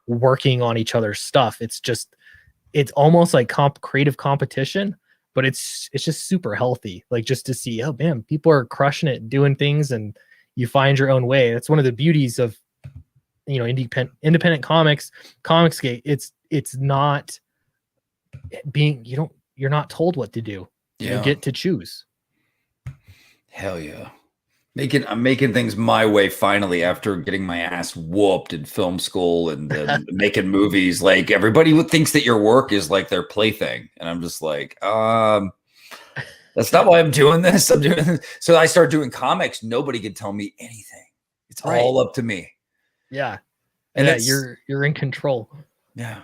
working on each other's stuff. It's almost like creative competition, but it's just super healthy. Like just to see, oh man, people are crushing it, doing things, and you find your own way. That's one of the beauties of independent Comicsgate. It's not being, you're not told what to do. You get to choose. Hell yeah. I'm making things my way finally after getting my ass whooped in film school and making movies. Like everybody thinks that your work is like their plaything. And I'm just like, that's not why I'm doing this. I'm doing this. So I start doing comics. Nobody can tell me anything. It's all up to me. Yeah. And you're in control. Yeah.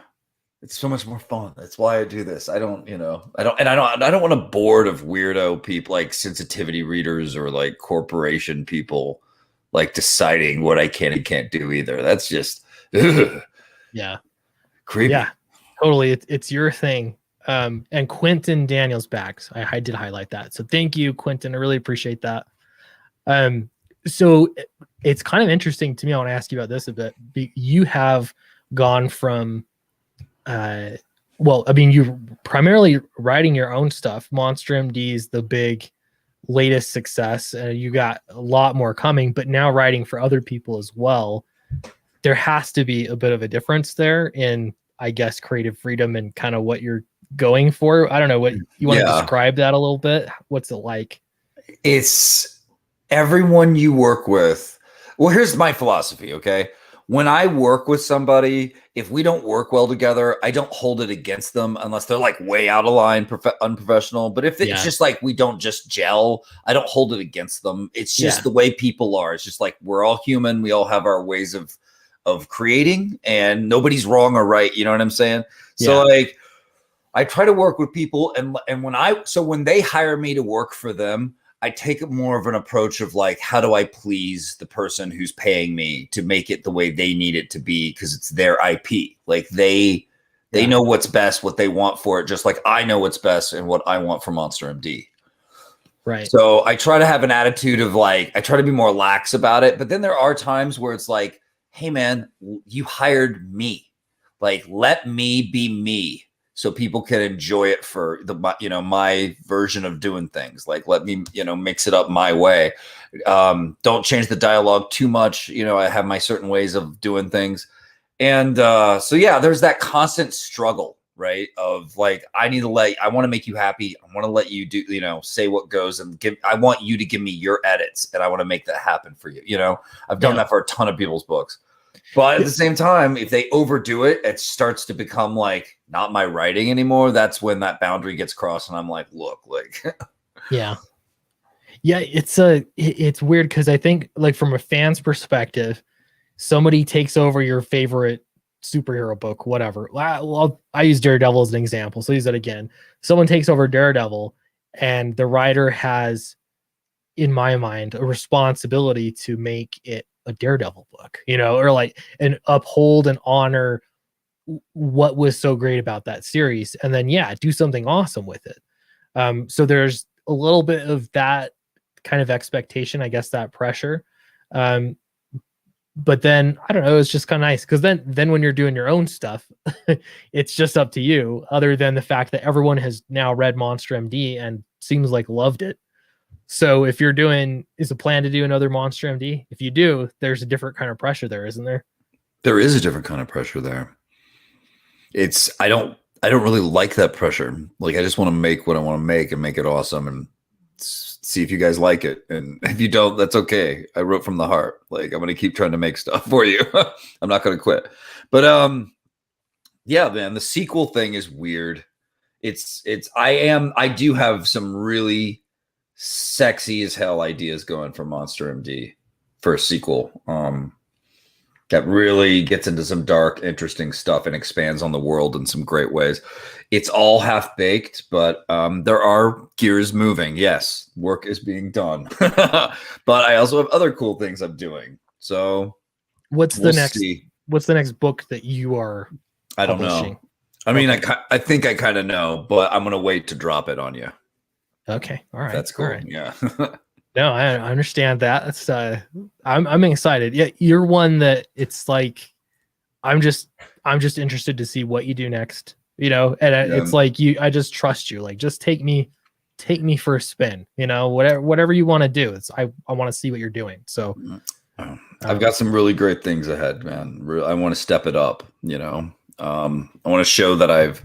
It's so much more fun. That's why I do this. I don't want a board of weirdo people like sensitivity readers or like corporation people like deciding what I can and can't do either. That's just ugh, Yeah. creepy. Yeah, totally. It's your thing. And Quentin Daniels backs. I did highlight that. So thank you, Quentin. I really appreciate that. So it's kind of interesting to me. I want to ask you about this a bit. You have gone from, well, I mean, you're primarily writing your own stuff. Monster MD is the big latest success. You got a lot more coming, but now writing for other people as well. There has to be a bit of a difference there in, I guess, creative freedom and kind of what you're going for. I don't know what you want to describe that a little bit. What's it like? It's everyone you work with. Well, here's my philosophy. Okay. When I work with somebody, if we don't work well together, I don't hold it against them unless they're like way out of line, unprofessional. But if it's just like we don't just gel, I don't hold it against them. It's just the way people are. It's just like we're all human. We all have our ways of creating, and nobody's wrong or right. You know what I'm saying? So like I try to work with people, and when they hire me to work for them, I take more of an approach of like, how do I please the person who's paying me to make it the way they need it to be? Because it's their IP. Like they know what's best, what they want for it, just like I know what's best and what I want for Monster MD. Right. So I try to have an attitude of like, I try to be more lax about it. But then there are times where it's like, hey man, you hired me. Like, let me be me, so people can enjoy it for my version of doing things. Like, let me, mix it up my way. Don't change the dialogue too much. I have my certain ways of doing things. And there's that constant struggle, right? Of like, I want to make you happy. I want to let you do, say what goes, and I want you to give me your edits, and I want to make that happen for you. I've done that for a ton of people's books. But at the same time, if they overdo it, it starts to become like not my writing anymore. That's when that boundary gets crossed, and I'm like, look, like, yeah, it's weird because I think like from a fan's perspective, somebody takes over your favorite superhero book, whatever. Well, I use Daredevil as an example, so use that again. Someone takes over Daredevil, and the writer has, in my mind, a responsibility to make it a Daredevil book, or like and uphold and honor what was so great about that series, and then do something awesome with it. So there's a little bit of that kind of expectation, I guess, that pressure. But then I don't know, it's just kind of nice because then when you're doing your own stuff, it's just up to you, other than the fact that everyone has now read Monster MD and seems like loved it. So if you're is a plan to do another Monster MD? If you do, there's a different kind of pressure there, isn't there? There is a different kind of pressure there. I don't really like that pressure. Like, I just want to make what I want to make and make it awesome and see if you guys like it. And if you don't, that's okay. I wrote from the heart. Like, I'm going to keep trying to make stuff for you. I'm not going to quit. But man, the sequel thing is weird. I do have some really sexy as hell ideas going for Monster MD for a sequel. That really gets into some dark, interesting stuff and expands on the world in some great ways. It's all half baked, but there are gears moving. Yes, work is being done. But I also have other cool things I'm doing. So what's the next book that you are I don't publishing? know. I mean, I think I kind of know, but I'm going to wait to drop it on you. Okay. All right. That's cool. All right. Yeah. No, I understand that. It's I'm excited. Yeah, you're one that it's like I'm just interested to see what you do next. It's like I just trust you. Like, just take me for a spin. Whatever you want to do. I want to see what you're doing. So I've got some really great things ahead, man. I want to step it up. I want to show that I've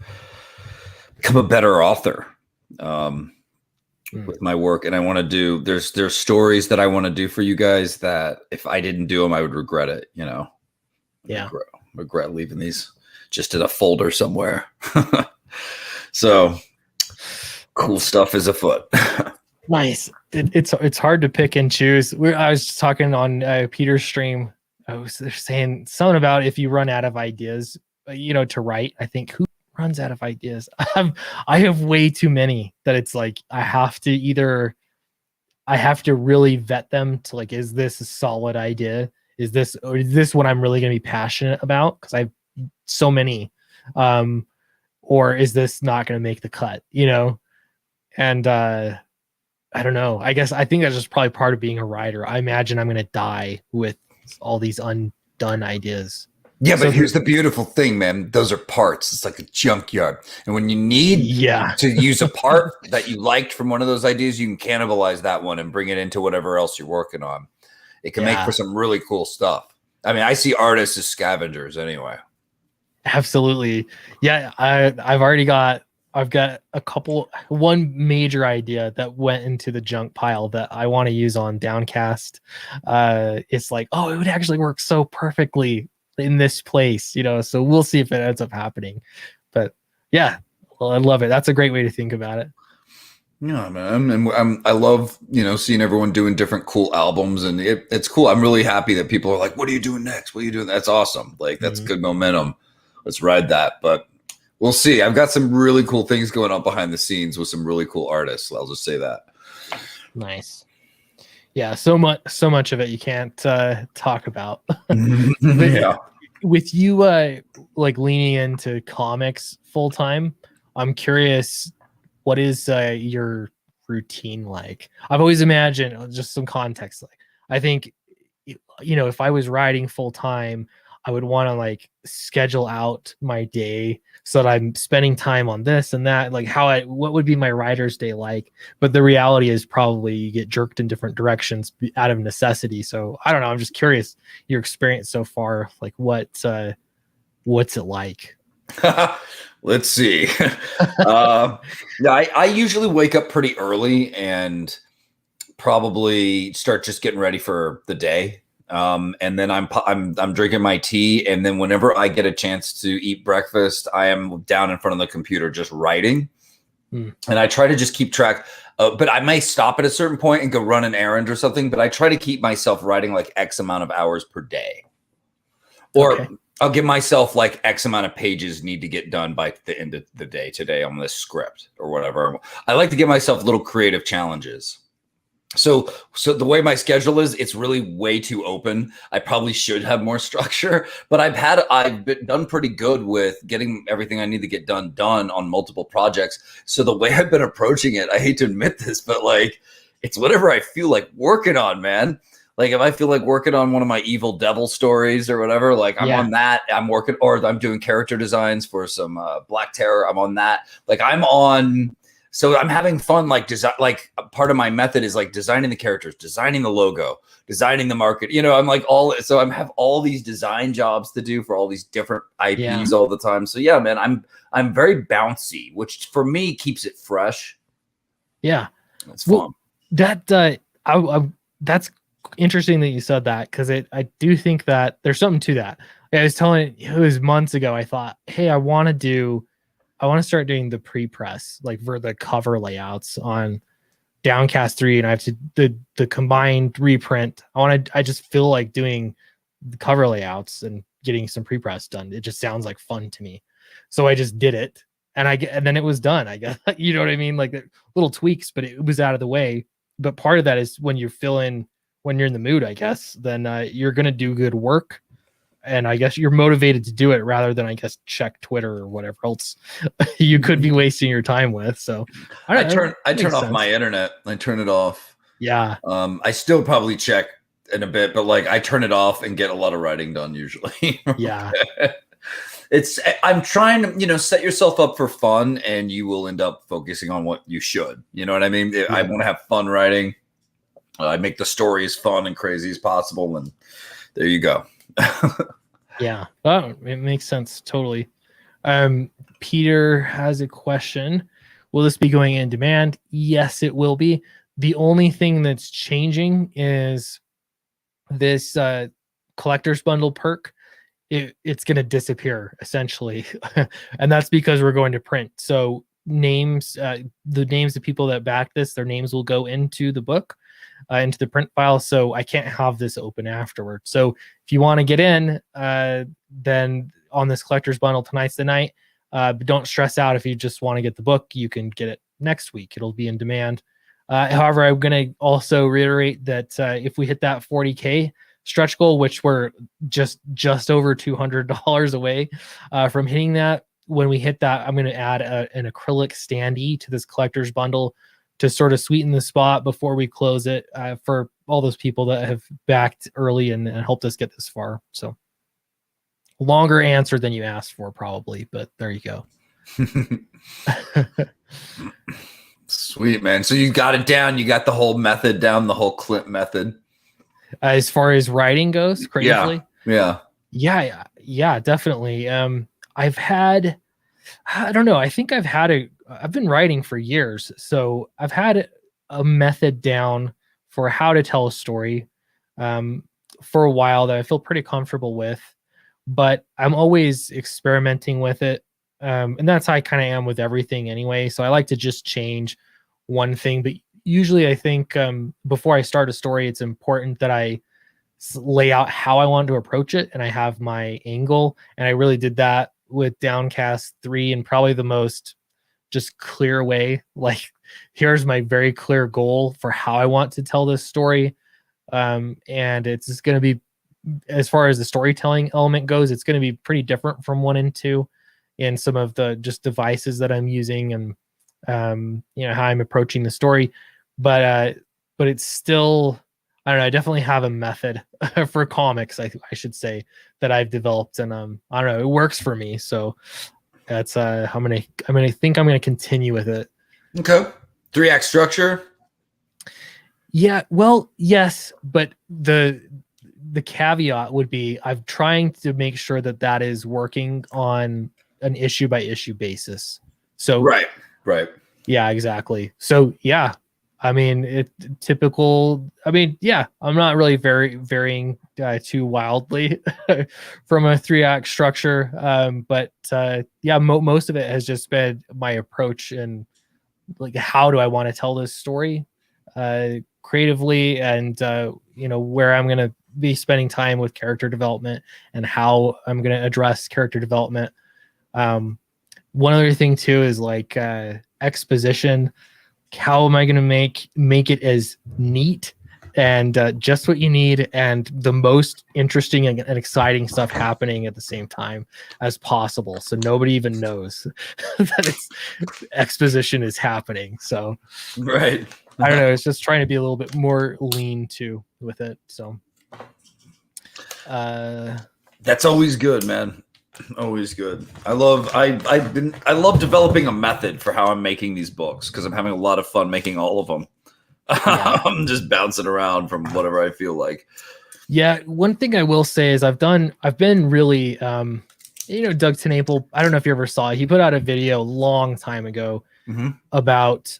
become a better author. With my work, and I want to do there's stories that I want to do for you guys that if I didn't do them, I would regret it. Regret leaving these just in a folder somewhere. So cool stuff is afoot. Nice. It's hard to pick and choose. I was just talking on Peter's stream. They're saying something about if you run out of ideas, to write. I think who runs out of ideas? I have way too many that it's like I have to really vet them to like, is this a solid idea? Is this what I'm really going to be passionate about? Because I have so many. Or is this not going to make the cut? And I don't know. I think that's just probably part of being a writer. I imagine I'm going to die with all these undone ideas. Yeah, but here's the beautiful thing, man. Those are parts. It's like a junkyard. And when you need to use a part that you liked from one of those ideas, you can cannibalize that one and bring it into whatever else you're working on. It can make for some really cool stuff. I mean, I see artists as scavengers anyway. Absolutely. Yeah, I've got one major idea that went into the junk pile that I want to use on Downcast. It's like, oh, it would actually work so perfectly in this place, so we'll see if it ends up happening. But yeah, well, I love it. That's a great way to think about it. Yeah, man. And I love, seeing everyone doing different cool albums, and it's cool. I'm really happy that people are like, what are you doing next? What are you doing? That's awesome. Like, that's good momentum. Let's ride that. But we'll see. I've got some really cool things going on behind the scenes with some really cool artists. I'll just say that. Nice. Yeah, so much of it you can't talk about. Yeah. With you like leaning into comics full time, I'm curious, what is your routine like? I've always imagined, just some context, like I think if I was writing full time, I would want to like schedule out my day so that I'm spending time on this and that, like what would be my writer's day like? But the reality is probably you get jerked in different directions out of necessity. So I don't know. I'm just curious your experience so far. Like what's it like? Let's see. I usually wake up pretty early and probably start just getting ready for the day. And then I'm drinking my tea, and then whenever I get a chance to eat breakfast, I am down in front of the computer just writing. And I try to just keep track. But I may stop at a certain point and go run an errand or something. But I try to keep myself writing like X amount of hours per day, or I'll give myself like X amount of pages need to get done by the end of the day today on this script or whatever. I like to give myself little creative challenges. So the way my schedule is, it's really way too open. I probably should have more structure, but I've been done pretty good with getting everything I need to get done on multiple projects. So the way I've been approaching it, I hate to admit this, but like, it's whatever I feel like working on, man. Like if I feel like working on one of my Evil Devil stories or whatever, like I'm on that, I'm working, or I'm doing character designs for some Black Terror. I'm on that. Like so I'm having fun, like like part of my method is like designing the characters, designing the logo, designing the market. I'm like so I have all these design jobs to do for all these different IPs all the time. So yeah, man, I'm very bouncy, which for me keeps it fresh. Yeah, it's fun. Well, that's interesting that you said that, because I do think that there's something to that. I was telling it was months ago. I thought, hey, I want to start doing the pre-press, like for the cover layouts on Downcast 3, and I have to the combined reprint. I just feel like doing the cover layouts and getting some pre-press done. It just sounds like fun to me. So I just did it, and then it was done, I guess. You know what I mean? Like little tweaks, but it was out of the way. But part of that is when you're in the mood, I guess, then you're going to do good work. And I guess you're motivated to do it rather than, I guess, check Twitter or whatever else you could be wasting your time with. So I turn off my internet. I turn it off. Yeah. I still probably check in a bit, but like I turn it off and get a lot of writing done usually. Yeah. I'm trying to, set yourself up for fun, and you will end up focusing on what you should. You know what I mean? Yeah. I want to have fun writing. I make the story as fun and crazy as possible, and there you go. Yeah, it makes sense totally. Peter has a question. Will this be going in demand? Yes, it will be. The only thing that's changing is this collector's bundle perk. It's going to disappear essentially, and that's because we're going to print. So the names of people that back this, their names will go into the book, into the print file. So I can't have this open afterward. So if you want to get in, then on this collector's bundle. Tonight's the night. But don't stress out if you just want to get the book. You can get it next week. It'll be in demand. However, I'm going to also reiterate that if we hit that 40K stretch goal, which we're just over $200 away from hitting that, when we hit that, I'm going to add an acrylic standee to this collector's bundle to sort of sweeten the spot before we close it for all those people that have backed early and helped us get this far. So longer answer than you asked for probably, but there you go. Sweet, man. So you got it down. You got the whole method down, the whole Clint method. As far as writing goes, creatively? Yeah, definitely. I've had, I don't know, I think I've been writing for years. So I've had a method down for how to tell a story for a while that I feel pretty comfortable with, but I'm always experimenting with it. And that's how I kind of am with everything anyway. So I like to just change one thing, but usually I think before I start a story, it's important that I lay out how I want to approach it and I have my angle. And I really did that with Downcast 3 in probably the most just clear way. Like, here's my very clear goal for how I want to tell this story. And it's just going to be, as far as the storytelling element goes, it's going to be pretty different from 1 and 2 in some of the just devices that I'm using and how I'm approaching the story. But it's still, I don't know, I definitely have a method for comics, I should say, that I've developed, and I don't know, it works for me. So that's I'm gonna continue with it. Okay. 3-act structure. Yeah, well, yes, but the caveat would be I'm trying to make sure that is working on an issue by issue basis. So right. Yeah, exactly. So yeah, I mean, I'm not really varying too wildly from a 3-act structure. But most of it has just been my approach and like, how do I want to tell this story creatively, and where I'm going to be spending time with character development and how I'm going to address character development. One other thing too is like exposition. How am I going to make it as neat and just what you need and the most interesting and exciting stuff happening at the same time as possible, so nobody even knows that exposition is happening. So right. I don't know, it's just trying to be a little bit more lean too with it. So that's always good, man. Always good. I love developing a method for how I'm making these books because I'm having a lot of fun making all of them. Yeah. I'm just bouncing around from whatever I feel like. Yeah, one thing I will say is I've been really Doug Tenaple, I don't know if you ever saw it. He put out a video a long time ago about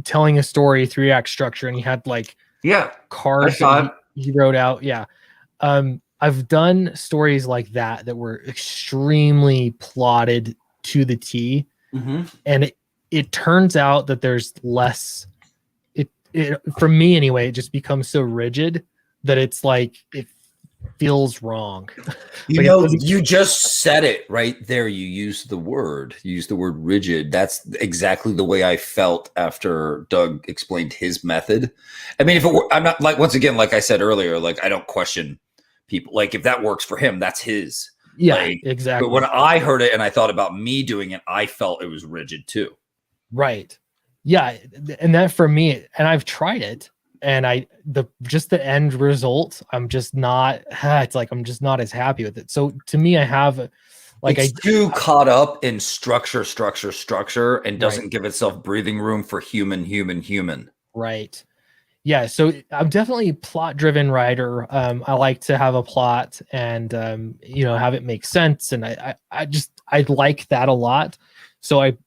telling a story, 3-act structure, and he had like cards he wrote out. Yeah. I've done stories like that were extremely plotted to the T, and it turns out that there's less. It for me anyway, it just becomes so rigid that it's like it feels wrong. You just said it right there. You used the word rigid. That's exactly the way I felt after Doug explained his method. I mean, I'm not like, once again, like I said earlier, like I don't question people. Like if that works for him, that's his. Yeah, like, exactly. But when I heard it and I thought about me doing it, I felt it was rigid too. Right. Yeah. And that for me, and I've tried it, and the end result, I'm just not, it's like, I'm just not as happy with it. So to me, I have like, it's too caught up in structure and doesn't give itself breathing room for human. Right. Yeah. So I'm definitely a plot driven writer. I like to have a plot and, have it make sense. And I like that a lot. So I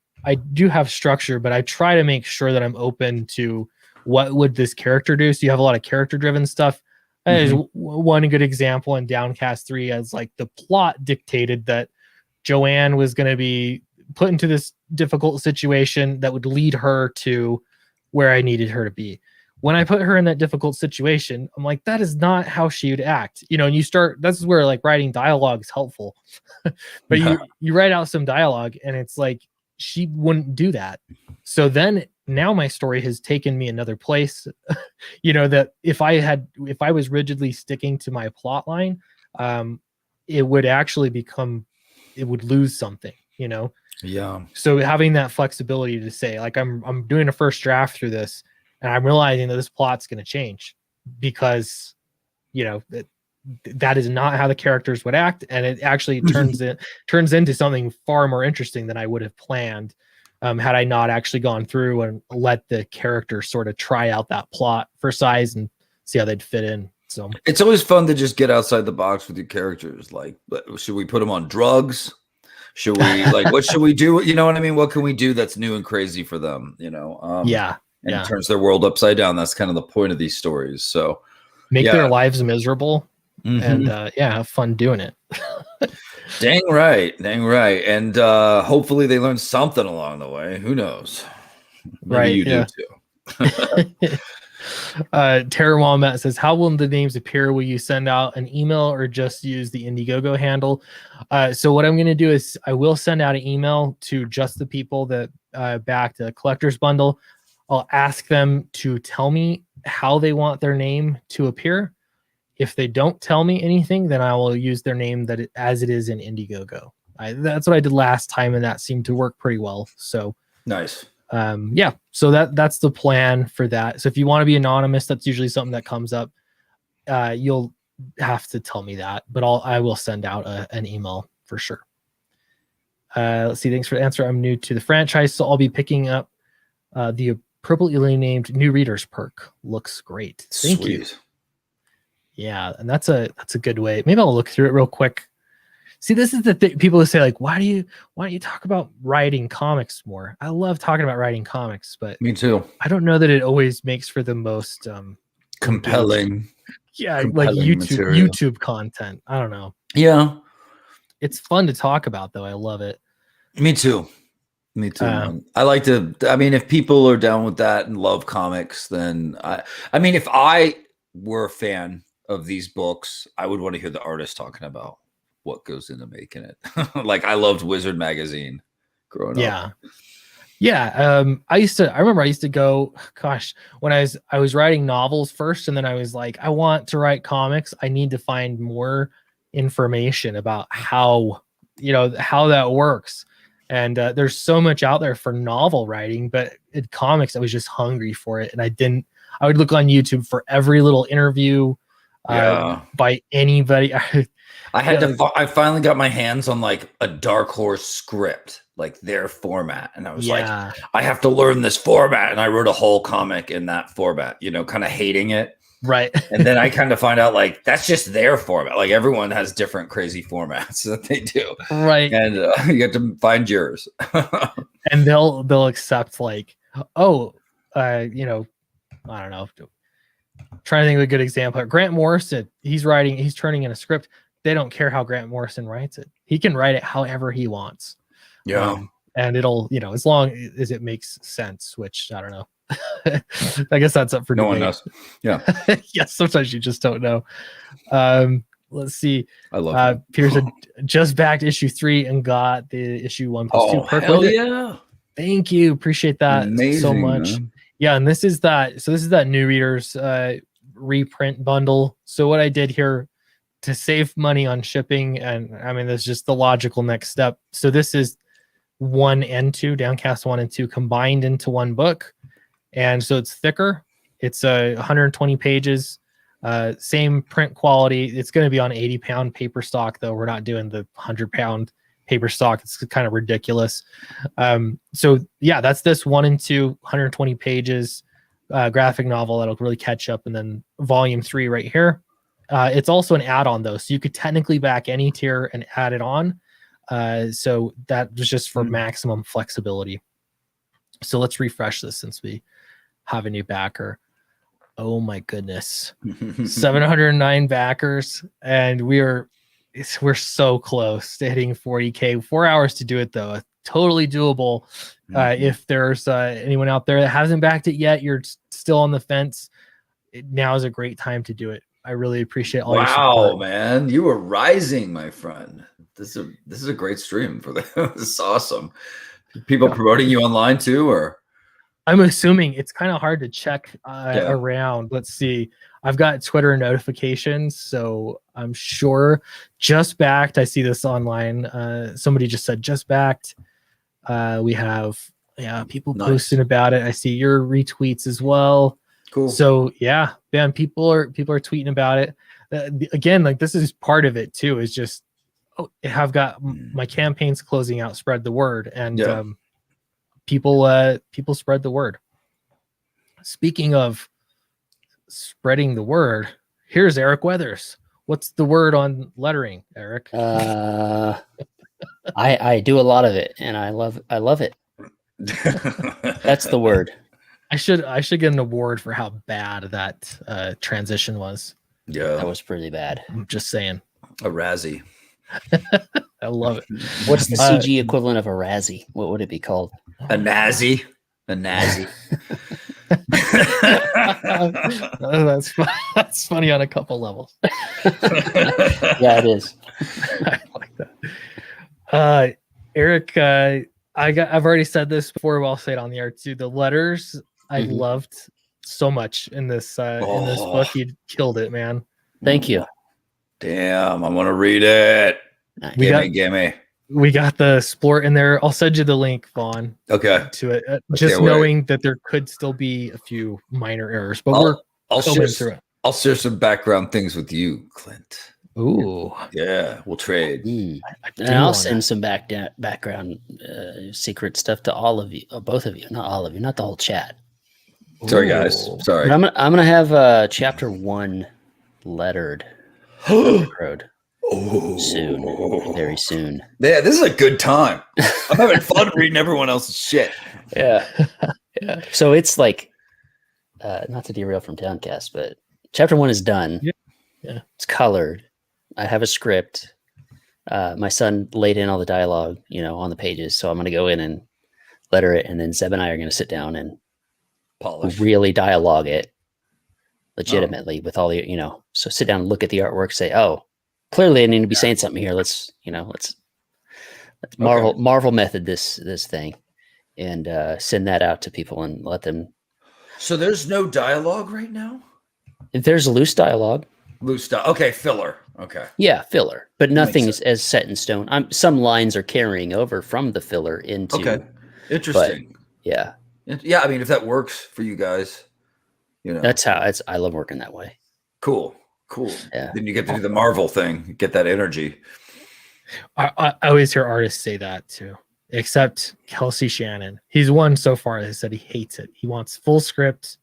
do have structure, but I try to make sure that I'm open to what would this character do. So you have a lot of character driven stuff. There's one good example in Downcast 3 as like the plot dictated that Joanne was going to be put into this difficult situation that would lead her to where I needed her to be. when I put her in that difficult situation, I'm like, that is not how she would act. You know, and you start, that's where like writing dialogue is helpful. But you write out some dialogue and it's like, she wouldn't do that. So then now my story has taken me another place. You know, that if I was rigidly sticking to my plot line, it would actually it would lose something, you know? Yeah. So having that flexibility to say, like, I'm doing a first draft through this, and I'm realizing that this plot's going to change because, you know, that is not how the characters would act, and it actually turns into something far more interesting than I would have planned, had I not actually gone through and let the characters sort of try out that plot for size and see how they'd fit in. So it's always fun to just get outside the box with your characters. Like, should we put them on drugs? Should we like, what should we do? You know what I mean? What can we do that's new and crazy for them? You know? And it turns their world upside down. That's kind of the point of these stories. So make their lives miserable and have fun doing it. Dang right. And hopefully they learn something along the way. Who knows? Maybe you do too. Terra Wombat says, how will the names appear? Will you send out an email or just use the Indiegogo handle? So what I'm going to do is I will send out an email to just the people that backed the collector's bundle. I'll ask them to tell me how they want their name to appear. If they don't tell me anything, then I will use their name as it is in Indiegogo. That's what I did last time, and that seemed to work pretty well. So nice. So that's the plan for that. So if you want to be anonymous, that's usually something that comes up. You'll have to tell me that, but I will send out an email for sure. Let's see. Thanks for the answer. I'm new to the franchise, so I'll be picking up the appropriately named new readers perk. Looks great. Thank you. Yeah, and that's a good way. Maybe I'll look through it real quick. See, this is the thing. People who say, like, why don't you talk about writing comics more? I love talking about writing comics, but me too. I don't know that it always makes for the most compelling. Yeah, like YouTube content. I don't know. Yeah, it's fun to talk about, though. I love it. Me too. Man. I like to. I mean, if people are down with that and love comics, then I mean, if I were a fan of these books, I would want to hear the artist talking about what goes into making it. Like, I loved Wizard magazine growing up. I remember I used to go, gosh, when I was writing novels first, and then I was like, I want to write comics. I need to find more information about how that works. And there's so much out there for novel writing, but in comics, I was just hungry for it. And I would look on YouTube for every little interview by anybody. I finally got my hands on like a Dark Horse script, like their format. And I was like, I have to learn this format. And I wrote a whole comic in that format, kind of hating it. Right. And then I kind of find out, like, that's just their format. Like, everyone has different crazy formats that they do. Right. And you have to find yours. And they'll accept, like, I don't know. I'm trying to think of a good example. Grant Morrison, he's turning in a script. They don't care how Grant Morrison writes it. He can write it however he wants. Yeah. And it'll, as long as it makes sense, which I don't know. I guess that's up for no debate. one knows. Yeah. Yeah. Sometimes you just don't know. Let's see. I love Pearson just backed issue 3 and got the issue 1+2 perk with it. Yeah. Thank you. Appreciate that so much. Man. Yeah, and this is that new readers reprint bundle. So what I did here to save money on shipping, and I mean, that's just the logical next step. So this is 1 and 2, Downcast 1 and 2 combined into one book. And so it's thicker. It's 120 pages, same print quality. It's going to be on 80-pound paper stock, though. We're not doing the 100-pound paper stock. It's kind of ridiculous. So yeah, that's this 1 and 2, 120 pages graphic novel that'll really catch up. And then volume 3 right here. It's also an add-on, though. So you could technically back any tier and add it on. So that was just for maximum flexibility. So let's refresh this since we have a new backer. Oh my goodness. 709 backers. And we're so close to hitting 40K. 4 hours to do it, though. totally doable. If there's anyone out there that hasn't backed it yet, you're still on the fence, now is a great time to do it. I really appreciate all your support. Wow, man, you are rising, my friend. This is a great stream for them. This is awesome. People promoting you online too, or I'm assuming it's kind of hard to check around. Let's see. I've got Twitter notifications, so I'm sure just backed. I see this online. Somebody just said just backed. We have people posting about it. I see your retweets as well. Cool. So yeah, man, people are tweeting about it. Again, like this is part of it too. Is just I've got my campaigns closing out. Spread the word, and people spread the word. Speaking of spreading the word, here's Eric Weathers. What's the word on lettering, Eric? I do a lot of it, and I love it. That's the word. I should get an award for how bad that transition was. Yeah, that was pretty bad. I'm just saying. A Razzie. I love it. What's the CG equivalent of a Razzie? What would it be called? A Nazi. A Nazi. That's funny on a couple levels. Yeah, it is. I like that. Eric, I've already said this before, but I'll say it on the air too. The letters I loved so much in this book. You killed it, man. Thank you. Damn, I want to read it. Nice. Gimme. We got the splort in there. I'll send you the link, Vaughn. Okay. To it, just knowing that there could still be a few minor errors, but I'll share through it. I'll share some background things with you, Clint. Ooh, yeah, we'll trade. And I'll send some background secret stuff to all of you, both of you, not all of you, not the whole chat. Sorry, guys. Sorry. But I'm gonna have chapter 1 lettered. Road. Soon, very soon. Yeah, this is a good time. I'm having fun reading everyone else's shit. Yeah. So it's like, not to derail from Downcast, but chapter 1 is done. Yeah. It's colored. I have a script. My son laid in all the dialogue, on the pages. So I'm going to go in and letter it, and then Zeb and I are going to sit down and polish, really dialogue it legitimately with all the, So sit down and look at the artwork. Say, oh, clearly I need to be saying something here. Let's Marvel method this thing, and send that out to people and let them. So there's no dialogue right now? If there's a loose dialogue. Okay, filler. Okay. Yeah, filler, but nothing is as set in stone. Some lines are carrying over from the filler into. Okay, interesting. Yeah. Yeah, I mean, if that works for you guys, that's how I love working that way. Cool. Yeah. Then you get to do the Marvel thing, get that energy. I always hear artists say that too, except Kelsey Shannon. He's one so far that said he hates it. He wants full script,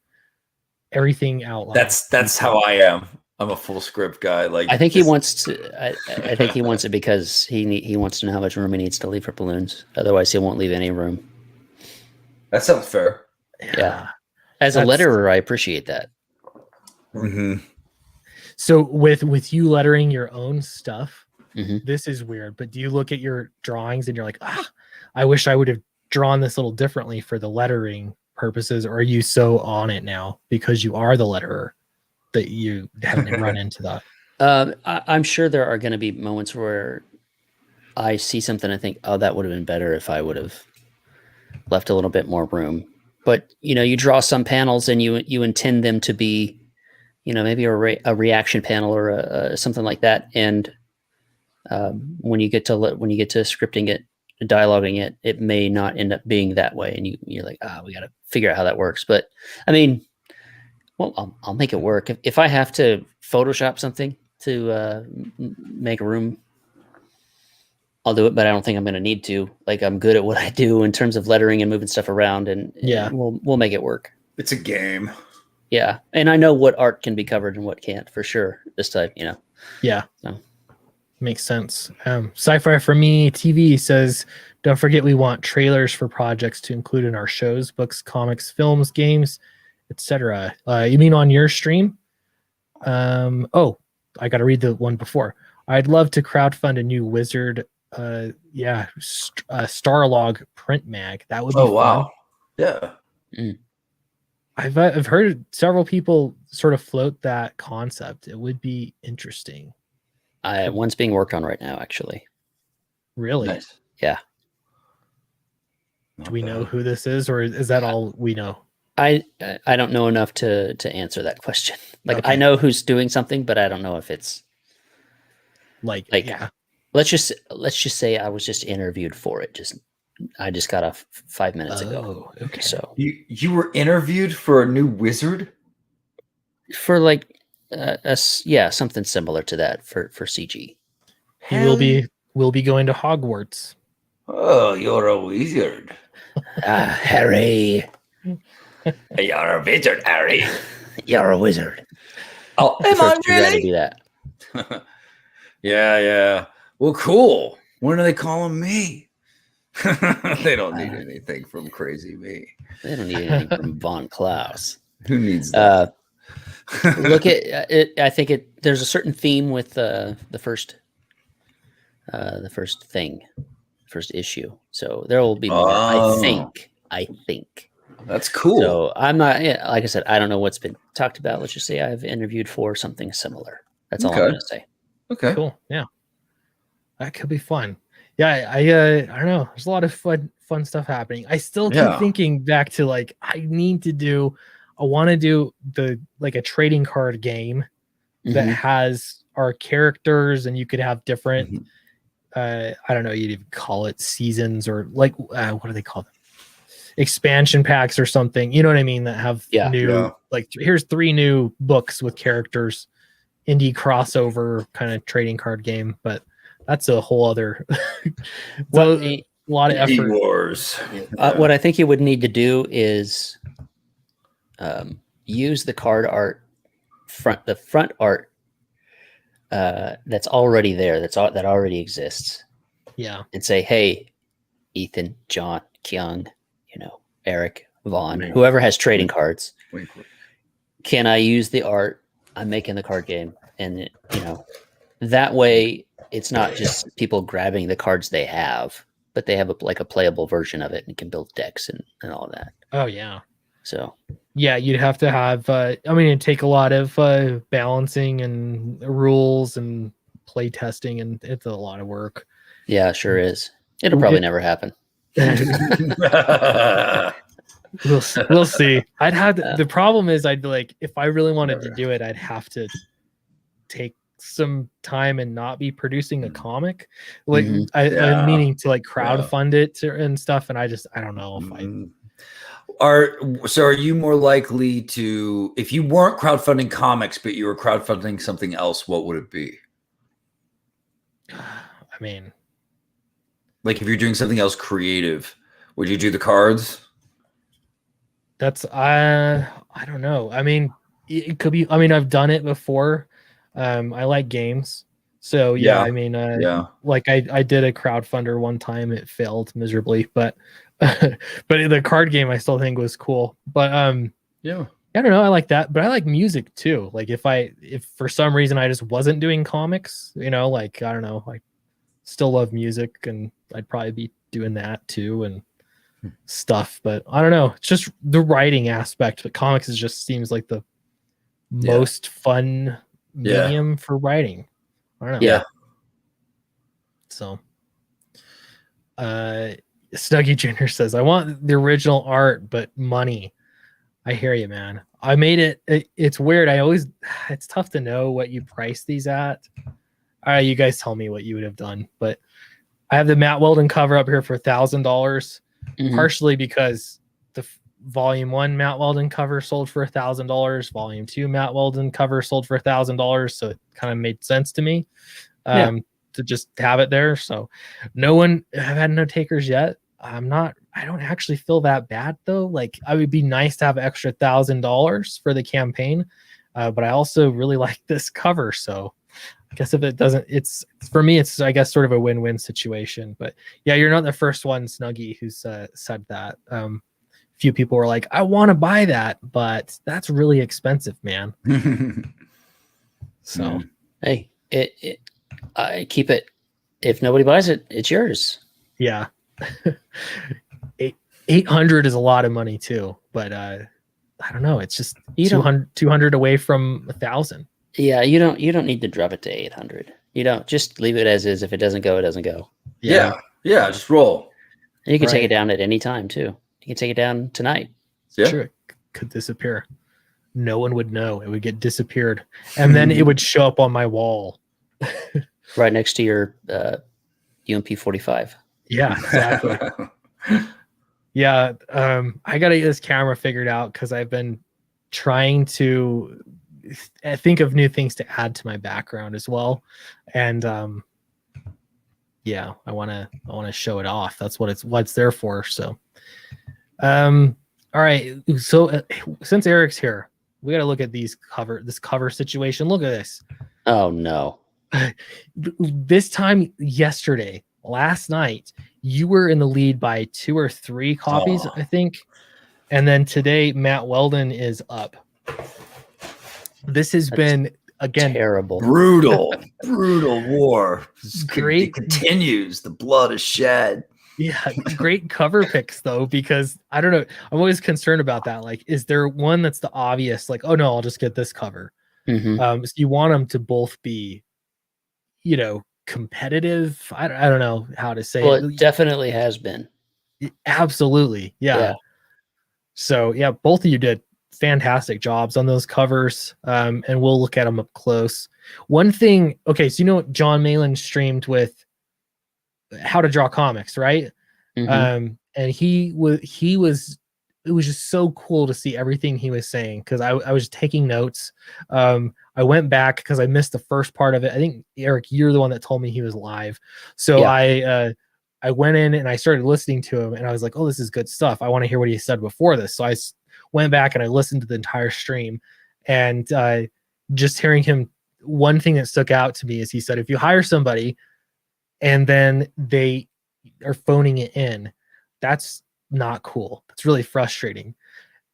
everything out loud. That's how I am. I'm a full script guy. Like I think he wants to. I think he wants it because he wants to know how much room he needs to leave for balloons. Otherwise, he won't leave any room. That sounds fair. Yeah. As a letterer, I appreciate that. Mm-hmm. So with you lettering your own stuff, this is weird. But do you look at your drawings and you're like, I wish I would have drawn this a little differently for the lettering purposes? Or are you so on it now because you are the letterer that you haven't run into that? I'm sure there are going to be moments where I see something and think, oh, that would have been better if I would have left a little bit more room. But, you draw some panels and you intend them to be, maybe a reaction panel or something like that. And when you get to scripting it, dialoguing it, it may not end up being that way. And you're like, we got to figure out how that works. But I mean, well, I'll make it work. If I have to Photoshop something to make a room, I'll do it, but I don't think I'm going to need to. Like, I'm good at what I do in terms of lettering and moving stuff around, and we'll make it work. It's a game. Yeah, and I know what art can be covered and what can't for sure. This type, Yeah, so. Makes sense. Sci-fi for me TV says, don't forget we want trailers for projects to include in our shows, books, comics, films, games, etc. You mean on your stream? I got to read the one before. I'd love to crowdfund a new Wizard Starlog print mag. That would be Oh, fun. wow. Yeah. I've heard several people sort of float that concept. It would be interesting. One's being worked on right now, actually. Really? Nice. Yeah. Do we know who this is, or is that all we know? I don't know enough to answer that question. Like, Okay. I know who's doing something, but I don't know if it's Like yeah. Let's just say I was just interviewed for it. I just got off 5 minutes ago. Okay. So You were interviewed for a new wizard? for like something similar to that for CG. He will be going to Hogwarts. Oh, you're a wizard. Harry, You're a wizard, Harry. you're a wizard. Oh, The am I first two guys to really? do that. Yeah. Well, cool. When are they calling me? They don't need anything from crazy me. They don't need anything from Von Klaus. Who needs that? Look at it. I think there's a certain theme with the first issue. So there will be more. Oh. I think. That's cool. So I'm not. Yeah, like I said, I don't know what's been talked about. Let's just say I've interviewed for something similar. That's all I'm Okay. going to say. Okay. Cool. Yeah. That could be fun. Yeah, I don't know. There's a lot of fun stuff happening. I still keep thinking back to like I want to do a trading card game that has our characters, and you could have different I don't know, you'd even call it seasons or like what do they call them? Expansion packs or something. You know what I mean? That have like here's 3 new books with characters, indie crossover kind of trading card game, but that's a whole other a lot of effort. Wars. What I think you would need to do is use the card art the front art that's already there, that already exists. Yeah. And say, hey, Ethan, John, Kyung, Eric, Vaughn, whoever has trading cards, can I use the art? I'm making the card game. And, that way it's not just people grabbing the cards they have, but they have a playable version of it and can build decks and all that. Oh, yeah. So, yeah, you'd have to have, it'd take a lot of balancing and rules and play testing, and it's a lot of work. Yeah, sure is. It'll probably never happen. We'll see. The problem is I'd like, if I really wanted to do it, I'd have to take some time and not be producing a comic. Like I'm meaning to like crowdfund it and stuff. And I don't know if are you more likely to, if you weren't crowdfunding comics, but you were crowdfunding something else, what would it be? I mean, like if you're doing something else creative, would you do the cards? That's I don't know. I mean, it could be. I mean, I've done it before. I like games, so yeah. I mean, like I did a crowdfunder one time. It failed miserably, but but the card game I still think was cool. But I don't know. I like that, but I like music too. Like if for some reason I just wasn't doing comics, like I don't know, I still love music, and I'd probably be doing that too and stuff. But I don't know. It's just the writing aspect. But comics just seems like the most fun medium for writing. I don't know. Yeah. So, Snuggy Jr. says, "I want the original art, but money." I hear you, man. I made it. It's weird. It's tough to know what you price these at. All right, you guys tell me what you would have done. But I have the Matt Weldon cover up here for $1,000, partially because the Volume 1 Matt Weldon cover sold for $1,000. Volume 2 Matt Weldon cover sold for $1,000. So it kind of made sense to me to just have it there. So I've had no takers yet. I don't actually feel that bad though. Like I would be nice to have extra $1,000 for the campaign. But I also really like this cover. So I guess if it doesn't, for me, it's, I guess, sort of a win-win situation. But yeah, you're not the first one, Snuggy, who's said that. A few people were like, I want to buy that, but that's really expensive, man. So hey, I keep it if nobody buys it, it's yours. Yeah. 800 is a lot of money too, but I don't know. It's just 200 away from 1,000. Yeah, you don't need to drop it to 800. You don't, just leave it as is. If it doesn't go, it doesn't go. Yeah. Just roll. And you can take it down at any time too. You can take it down tonight. It's true. It could disappear. No one would know. It would get disappeared, and then it would show up on my wall, right next to your UMP 45. Yeah, exactly. Yeah, I gotta get this camera figured out because I've been trying to think of new things to add to my background as well, and yeah, I want to show it off. That's what it's there for. So, all right. So since Eric's here, we got to look at this cover situation. Look at this. Oh no! This time last night, you were in the lead by 2 or 3 copies, I think, and then today Matt Weldon is up. This has been again terrible, brutal war. Great. It continues. The blood is shed. Yeah, great cover picks though, because I don't know. I'm always concerned about that. Like, is there one that's the obvious? Like, oh no, I'll just get this cover. So you want them to both be, competitive. I don't know how to say it. It definitely has been. Absolutely, yeah. So yeah, both of you did fantastic jobs on those covers, and we'll look at them up close. One thing, okay, so John Malin streamed with How to Draw Comics, right? And it was just so cool to see everything he was saying, because I was taking notes. I went back because I missed the first part of it. I think, Eric, you're the one that told me he was live. So yeah. I went in and I started listening to him, and I was like, oh, this is good stuff. I want to hear what he said before this. So I went back and I listened to the entire stream, and just hearing him, one thing that stuck out to me is he said, if you hire somebody and then they are phoning it in, that's not cool. That's really frustrating.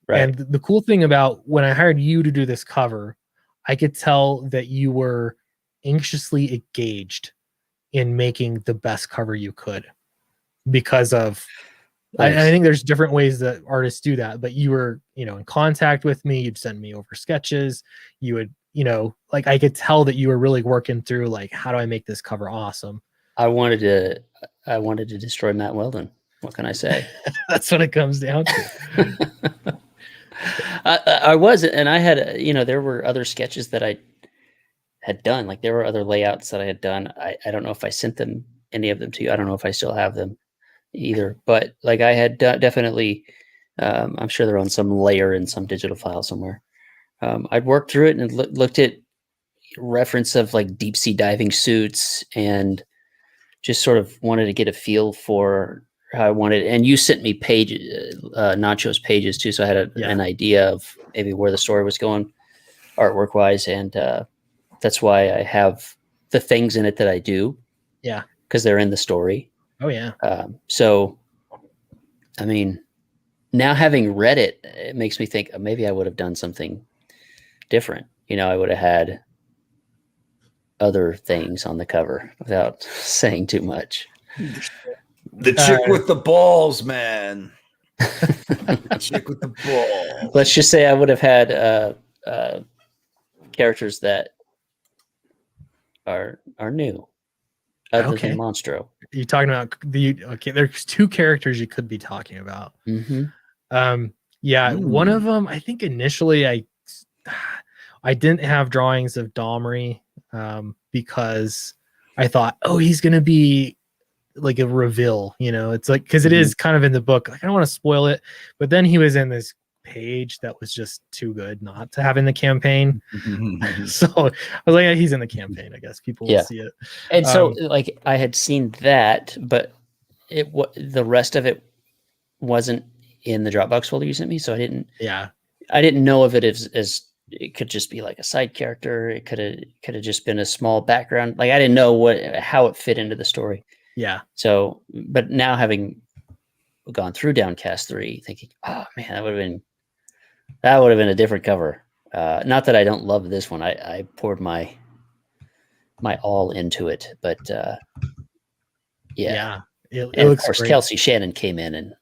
Right. And the cool thing about when I hired you to do this cover, I could tell that you were anxiously engaged in making the best cover you could, because of I think there's different ways that artists do that, but you were, in contact with me. You'd send me over sketches. You would, like, I could tell that you were really working through, like, how do I make this cover awesome? I wanted to destroy Matt Weldon. What can I say? That's what it comes down to. I was, and I had, there were other sketches that I had done. Like, there were other layouts that I had done. I don't know if I sent them, any of them to you. I don't know if I still have them either, but like, I had definitely, I'm sure they're on some layer in some digital file somewhere. I'd worked through it and looked at reference of like deep sea diving suits, and just sort of wanted to get a feel for how I wanted. And you sent me pages, Nacho's pages too, so I had an idea of maybe where the story was going, artwork wise, and that's why I have the things in it that I do. Yeah, because they're in the story. Oh yeah. So, I mean, now having read it, it makes me think maybe I would have done something different. I would have had other things on the cover without saying too much. The chick with the balls, man. The chick with the balls. Let's just say I would have had characters that are new, other than Monstro. You're talking about there's 2 characters you could be talking about. One of them, I think initially I didn't have drawings of Domri, because I thought, oh, he's gonna be like a reveal, it's like, because it is kind of in the book, like, I don't want to spoil it, but then he was in this page that was just too good not to have in the campaign. So I was like, yeah, he's in the campaign, I guess people will see it. And so like, I had seen that, but the rest of it wasn't in the Dropbox folder you sent me, so I didn't know of it as it could just be like a side character. It could have just been a small background. Like, I didn't know how it fit into the story. Yeah. So, but now having gone through Downcast 3, thinking, oh man, that would have been a different cover. Not that I don't love this one. I poured my all into it, but Yeah. It And of looks course, great. Kelsey Shannon came in and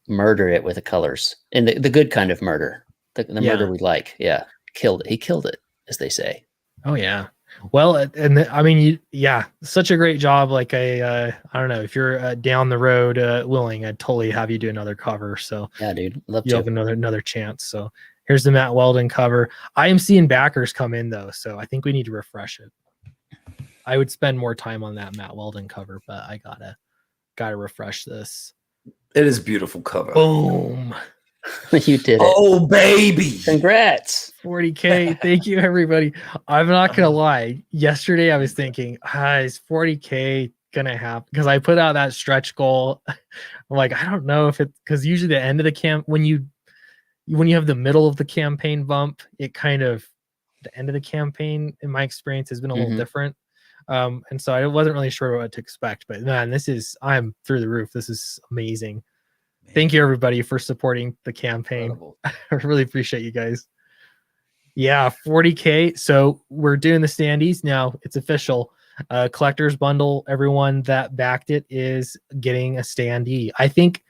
murdered it with the colors, and the good kind of murder, the murder we like. Yeah, killed it. He killed it, as they say. Oh yeah. Well, I mean, yeah, such a great job. Like I don't know if you're down the road willing, I'd totally have you do another cover. So Yeah, dude, love you'll to. have another chance. So here's the Matt Weldon cover. I am seeing backers come in though, so I think we need to refresh it. I would spend more time on that Matt Weldon cover, but I gotta refresh this. It is a beautiful cover. Boom. You did it. Oh, baby. Congrats. 40K. Thank you, everybody. I'm not gonna lie. Yesterday I was thinking, is 40K gonna happen? Because I put out that stretch goal. I'm like, I don't know if it, because usually the end of the camp, when you have the middle of the campaign bump, it kind of, the end of the campaign in my experience has been a little different. And so I wasn't really sure what to expect, but man, I'm through the roof. This is amazing. Thank you, everybody, for supporting the campaign. Incredible. I really appreciate you guys. Yeah, 40K. So we're doing the standees now. It's official. Collector's bundle. Everyone that backed it is getting a standee. I think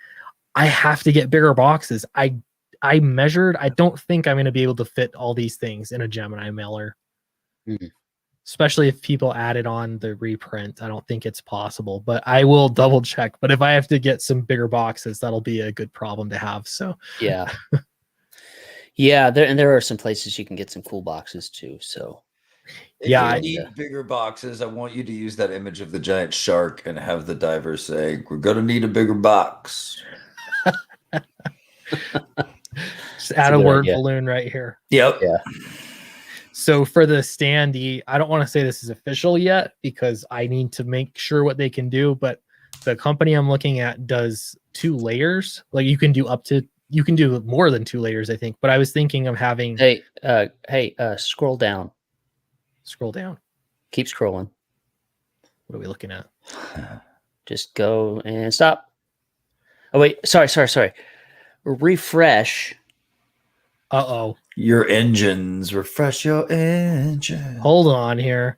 I have to get bigger boxes. I measured. I don't think I'm going to be able to fit all these things in a Gemini mailer. Especially if people added on the reprint. I don't think it's possible, but I will double check. But if I have to get some bigger boxes, that'll be a good problem to have. So yeah. Yeah, there are some places you can get some cool boxes too. So If yeah, you need bigger boxes, I want you to use that image of the giant shark and have the diver say, "We're gonna need a bigger box." just add a word idea. balloon right here. Yep. Yeah. So for the standee, I don't want to say this is official yet because I need to make sure what they can do, but the company I'm looking at does 2 layers. Like you can do more than 2 layers, I think. But I was thinking of having Hey, scroll down. Scroll down. Keep scrolling. What are we looking at? Just go and stop. Oh wait, sorry. Refresh. Uh-oh. Your engines, refresh your engine. Hold on here.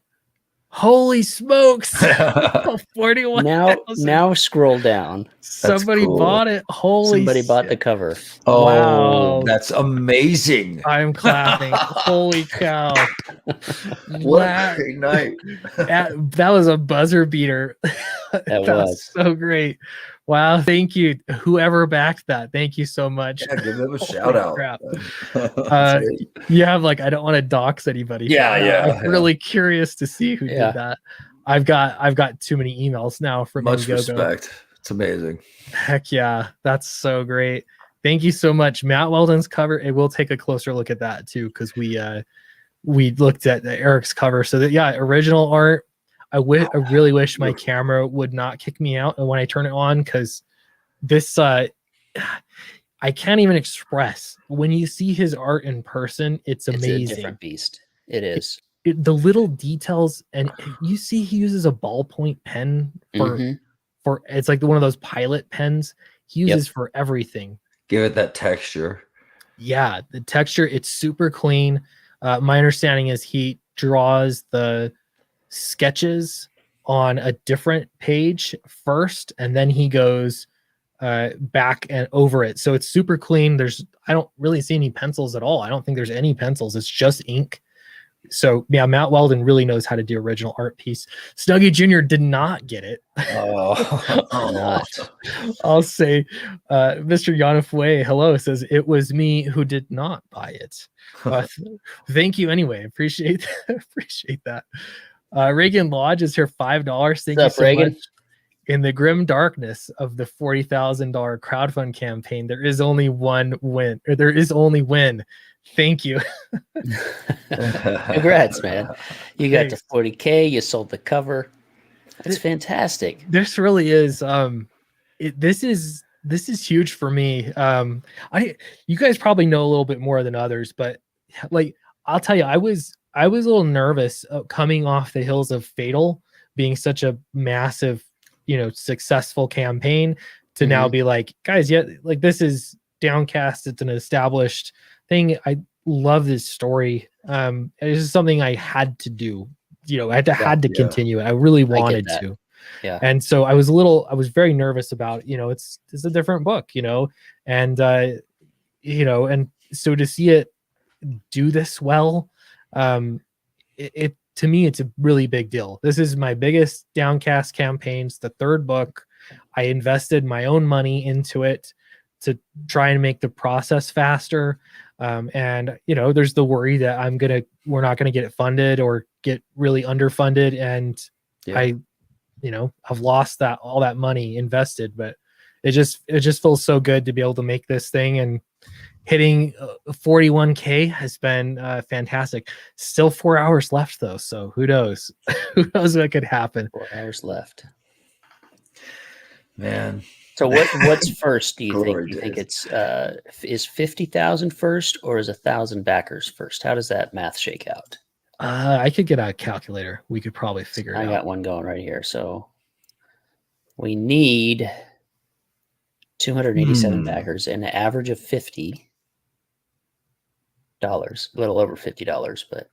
Holy smokes. 41. Now scroll down. Somebody cool. bought it. Somebody bought the cover. Oh, Wow. that's amazing. I'm clapping. Holy cow. What a great night. That was a buzzer beater. That was so great. Wow. Thank you. Whoever backed that. Thank you so much. Yeah, give them a shout out. Crap. You have I don't want to dox anybody. I'm really curious to see who did that. I've got too many emails now from much Indiegogo. respect. It's amazing. Heck yeah. That's so great. Thank you so much. Matt Weldon's cover. It will take a closer look at that too, because we looked at Eric's cover. So that original art. I really wish my camera would not kick me out when I turn it on, because this I can't even express. When you see his art in person, it's amazing. It's a different beast. It is. The little details, and you see he uses a ballpoint pen for it's like one of those pilot pens he uses for everything. Give it that texture. Yeah, the texture, it's super clean. My understanding is he draws the sketches on a different page first, and then he goes back and over it. So it's super clean. I don't really see any pencils at all. I don't think there's any pencils. It's just ink. So yeah, Matt Weldon really knows how to do original art piece. Snuggie Jr. did not get it. Not. I'll say, Mr. Yanafue, hello, says it was me who did not buy it. Thank you anyway. Appreciate that. Reagan Lodge is here, $5. Thank you so Reagan? much. In the grim darkness of the $40,000 crowdfund campaign, there is only one win. Or there is only win. Thank you. Congrats, man. You got the 40K. You sold the cover. That's fantastic. This really is. This is huge for me. You guys probably know a little bit more than others, but I'll tell you, I was a little nervous coming off the hills of Fatal being such a massive, successful campaign to now be like, guys, this is Downcast. It's an established thing. I love this story. This is something I had to do. I had to continue it. I really wanted to. Yeah. And so I was very nervous about, it's a different book, and, and so to see it do this well, it to me, it's a really big deal. This is my biggest Downcast campaigns, the third book. I invested my own money into it to try and make the process faster. And there's the worry that we're not gonna get it funded or get really underfunded, and I've lost all that money invested. But it just feels so good to be able to make this thing, and hitting 41K has been fantastic. Still 4 hours left though, so who knows? Who knows what could happen? 4 hours left, Man. So what's first? Do you think? Glory Do you think days. it's is 50,000 first, or is 1,000 backers first? How does that math shake out? I could get a calculator. We could probably figure it I out. got one going right here. So we need 287 backers and an average of $50, a little over $50, but I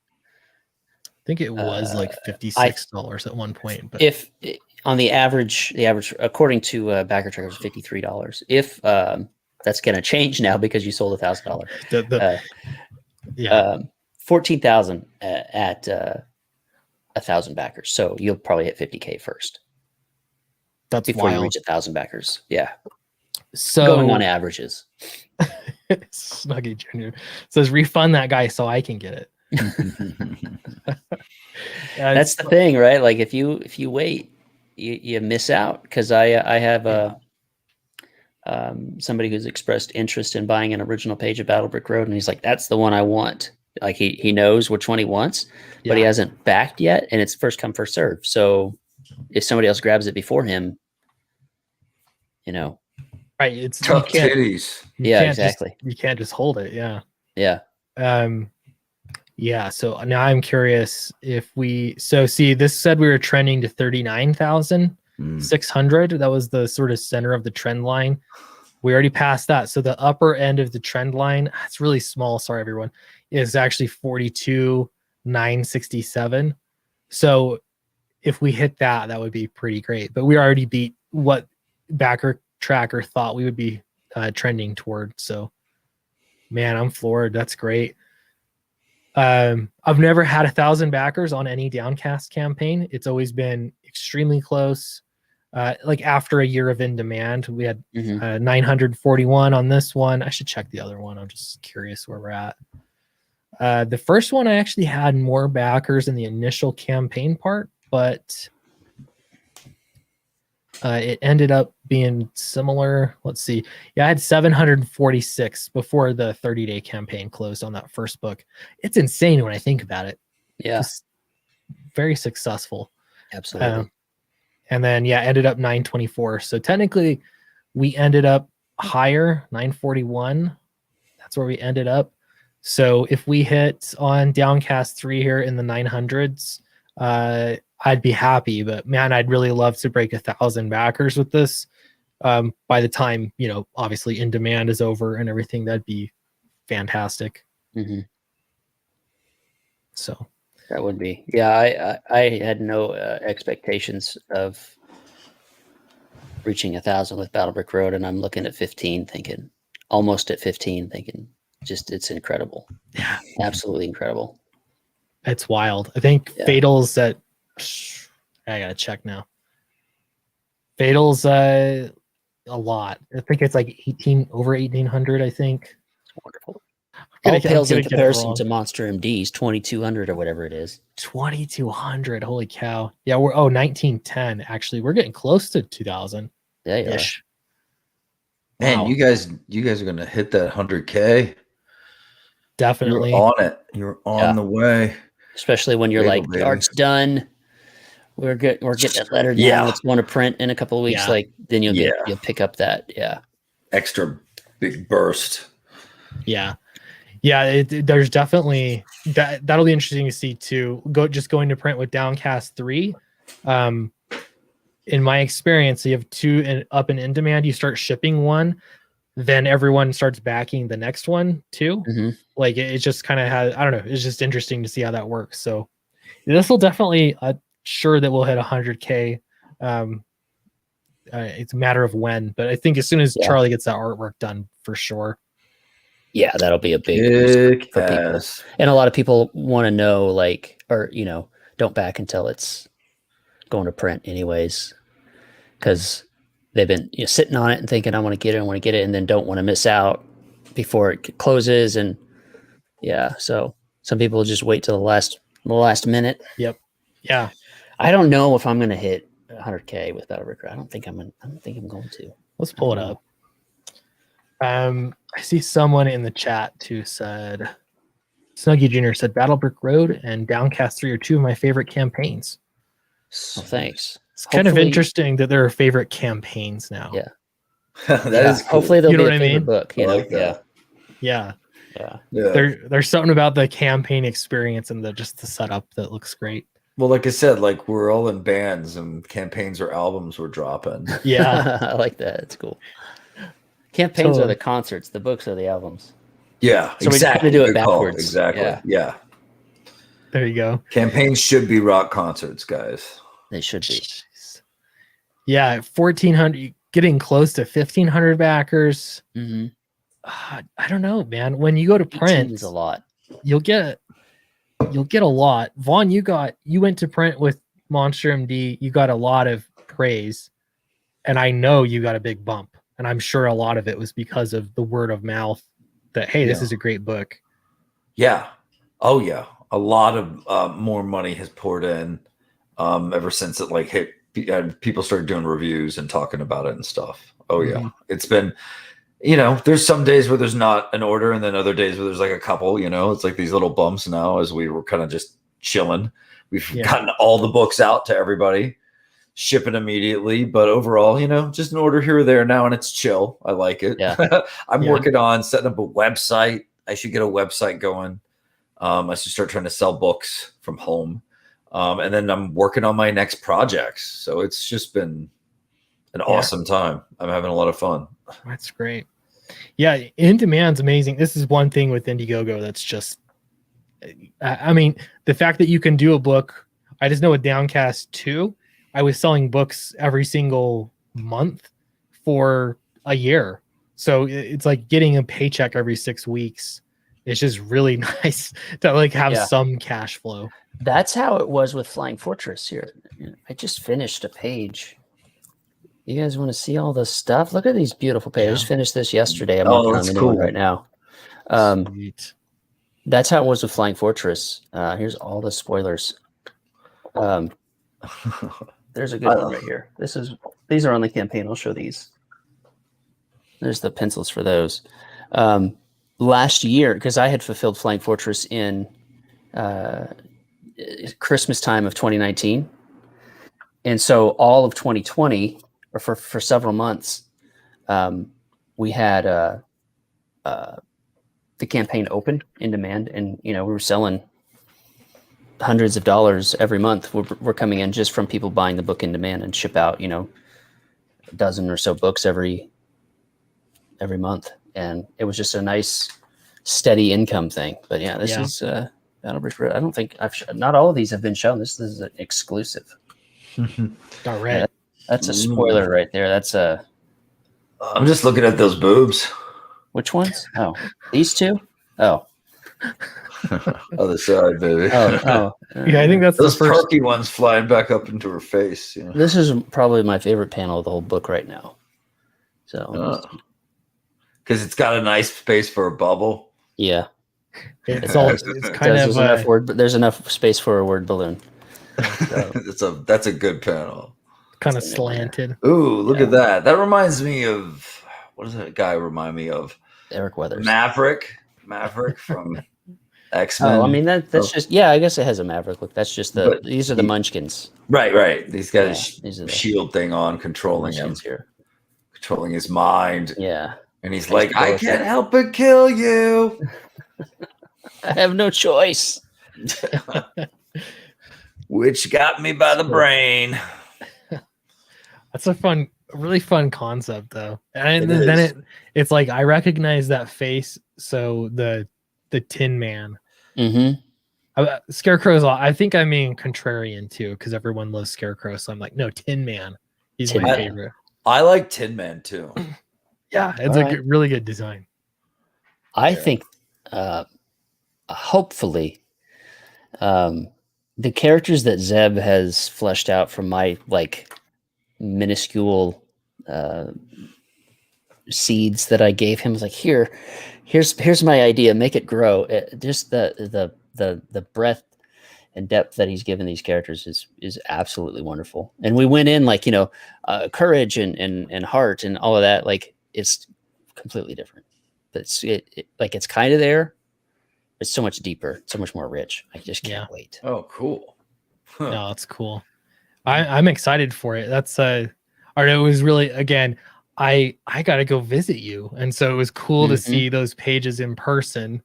think it was like $56 at one point. But if on the average according to backer trackers, $53. If that's going to change now because you sold $1,000. yeah, 14,000 at 1,000 backers. So you'll probably hit 50K first. That's before wild. you reach 1,000 backers. Yeah. So going on averages. Snuggy Jr. says refund that guy so I can get it. That's the thing, right? Like if you wait, you miss out. Because I have somebody who's expressed interest in buying an original page of Battle Brick Road, and he's like, "That's the one I want." Like he knows which one he wants, but he hasn't backed yet, and it's first come first serve. So if somebody else grabs it before him, right? It's tough titties. Yeah, exactly. You can't just hold it. Yeah. Yeah. Yeah. So now I'm curious if see, this said we were trending to 39,600. That was the sort of center of the trend line. We already passed that. So the upper end of the trend line, it's really small. Sorry, everyone, is actually 42,967. So if we hit that, that would be pretty great. But we already beat what backer tracker thought we would be trending toward. So, man, I'm floored. That's great. I've never had 1,000 backers on any Downcast campaign. It's always been extremely close. Like after a year of in demand, we had 941 on this one. I should check the other one. I'm just curious where we're at. The first one I actually had more backers in the initial campaign part, but it ended up being similar. Let's see. Yeah, I had 746 before the 30-day campaign closed on that first book. It's insane when I think about it. Yeah. Just very successful. Absolutely. And then, ended up 924. So technically, we ended up higher, 941. That's where we ended up. So if we hit on Downcast 3 here in the 900s, I'd be happy. But man, I'd really love to break 1,000 backers with this. By the time, obviously in demand is over and everything, that'd be fantastic. So that would be. Yeah, I had no expectations of reaching 1,000 with Battle Brick Road, and I'm looking at 15, thinking almost at 15, thinking just it's incredible. Yeah, absolutely incredible. It's wild. I think Fatal's at. I gotta check now. Fatal's a lot. I think it's like over 1,800. I think. It's wonderful. All pales in comparison to Monster MD's 2,200 or whatever it is. 2,200. Holy cow! Yeah, we're 1910. Actually, we're getting close to 2,000. Yeah. Man, wow. you guys are gonna hit that 100K. Definitely. You're on it. You're on the way. Especially when you're like, the art's done. We're getting that letter down. Let's want to print in a couple of weeks. Like then you'll pick up that extra big burst. Yeah. There's definitely that'll be interesting to see too. Going to print with Downcast 3. In my experience, you have 2 up and in demand. You start shipping one, then everyone starts backing the next one too. Like it just kind of has. I don't know. It's just interesting to see how that works. So this will definitely sure that we'll hit 100K It's a matter of when, but I think as soon as Yeah. Charlie gets that artwork done, for sure. Yeah, that'll be a big boost Kick for people. ass. And a lot of people want to know, like, or, don't back until it's going to print anyways, because they've been sitting on it and thinking, I want to get it, and then don't want to miss out before it closes. And yeah, so some people just wait till the last minute. Yep. Yeah. I don't know if I'm going to hit 100K with Battle Breaker. I don't think I'm going to. Let's pull it up. I see someone in the chat who said, Snuggy Jr. said, Battlebrick Road and Downcast 3 are two of my favorite campaigns. Well, thanks. It's kind of Hopefully- interesting that there are favorite campaigns now. Yeah. That Yeah, is cool. hopefully there'll You know be what a I favorite mean? book. I like that. Yeah. Yeah. Yeah. There's something about the campaign experience and just the setup that looks great. Well, like I said, like we're all in bands and campaigns or albums we're dropping. Yeah. I like that. It's cool. Campaigns So- are the concerts. The books are the albums. Yeah, So we have to do it Good call. backwards. Exactly. Yeah. Yeah. There you go. Campaigns should be rock concerts, guys. They should be. Yeah, 1,400, getting close to 1,500 backers. Mm-hmm. I don't know, man. When you go to print, is a lot. you'll get a lot. Vaughn, you went to print with Monster MD. You got a lot of praise, and I know you got a big bump. And I'm sure a lot of it was because of the word of mouth that, hey, this Yeah. is a great book. Yeah. Oh yeah. A lot of more money has poured in ever since it like hit. People started doing reviews and talking about it and stuff. Oh yeah. Mhm. It's been, there's some days where there's not an order, and then other days where there's like a couple. It's like these little bumps now as we were kind of just chilling. We've Yeah. gotten all the books out to everybody, shipping immediately. But overall, just an order here or there now, and it's chill. I like it. Yeah. I'm Yeah. working on setting up a website. I should get a website going. I should start trying to sell books from home. And then I'm working on my next projects. So it's just been an awesome time. I'm having a lot of fun. That's great. Yeah, in demand's amazing. This is one thing with Indiegogo that's just, I mean, the fact that you can do a book. I just know with Downcast 2, I was selling books every single month for a year. So it's like getting a paycheck every 6 weeks. It's just really nice to like have Yeah. some cash flow. That's how it was with Flying Fortress here. I just finished a page. You guys want to see all the stuff? Look at these beautiful pages. I just finished this yesterday. I'm Oh, working on that's the new one cool. right now. Sweet. That's how it was with Flying Fortress. Here's all the spoilers. There's a good one right here. These are on the campaign. I'll show these. There's the pencils for those. Last year, because I had fulfilled Flying Fortress in Christmas time of 2019, and so all of 2020, or for several months, we had the campaign open in demand, and we were selling hundreds of dollars every month were coming in just from people buying the book in demand, and ship out a dozen or so books every month, and it was just a nice steady income thing. But yeah, this is Battlebrick Road. I don't think not all of these have been shown. This is an exclusive. All right. That's a spoiler right there. That's a I'm just looking at those boobs. which ones? Oh, these two. Oh, Other side, baby. oh. Yeah, I think that's Those the first. perky ones flying back up into her face. This is probably my favorite panel of the whole book right now. So Because it's got a nice space for a bubble. yeah, It's kind there's of enough word. There's enough space for a word balloon. That's a good panel. kind of slanted. Ooh, look at that. That reminds me of, what does that guy remind me of? Eric Weathers. Maverick from X-Men. Oh, I mean that's just I guess it has a Maverick look. That's just But these are the Munchkins. Right. He's got Yeah, his these are the shield thing on, controlling him, Munchkins here. controlling his mind. Yeah, And he's Nice like, to go I with can't that. help but kill you. I have no choice. Which got me by the brain. That's a really fun concept though. And It then is. it's like I recognize that face. So the Tin Man, Mm-hmm. Scarecrow's. I think I'm being contrarian too, because everyone loves Scarecrow. So I'm like, no, Tin Man. He's Tin my Man. favorite. I like Tin Man too. Yeah, it's really good design. I think, hopefully, the characters that Zeb has fleshed out from my like minuscule seeds that I gave him, was like, here's my idea, make it grow. Just the breadth and depth that he's given these characters is absolutely wonderful. And we went in like, courage and heart and all of that, like it's completely different. But it's kind of there. It's so much deeper, so much more rich. I just can't wait. Oh, cool. Huh. No, it's cool. I'm excited for it. That's it was really, again, I got to go visit you, and so it was cool to see those pages in person.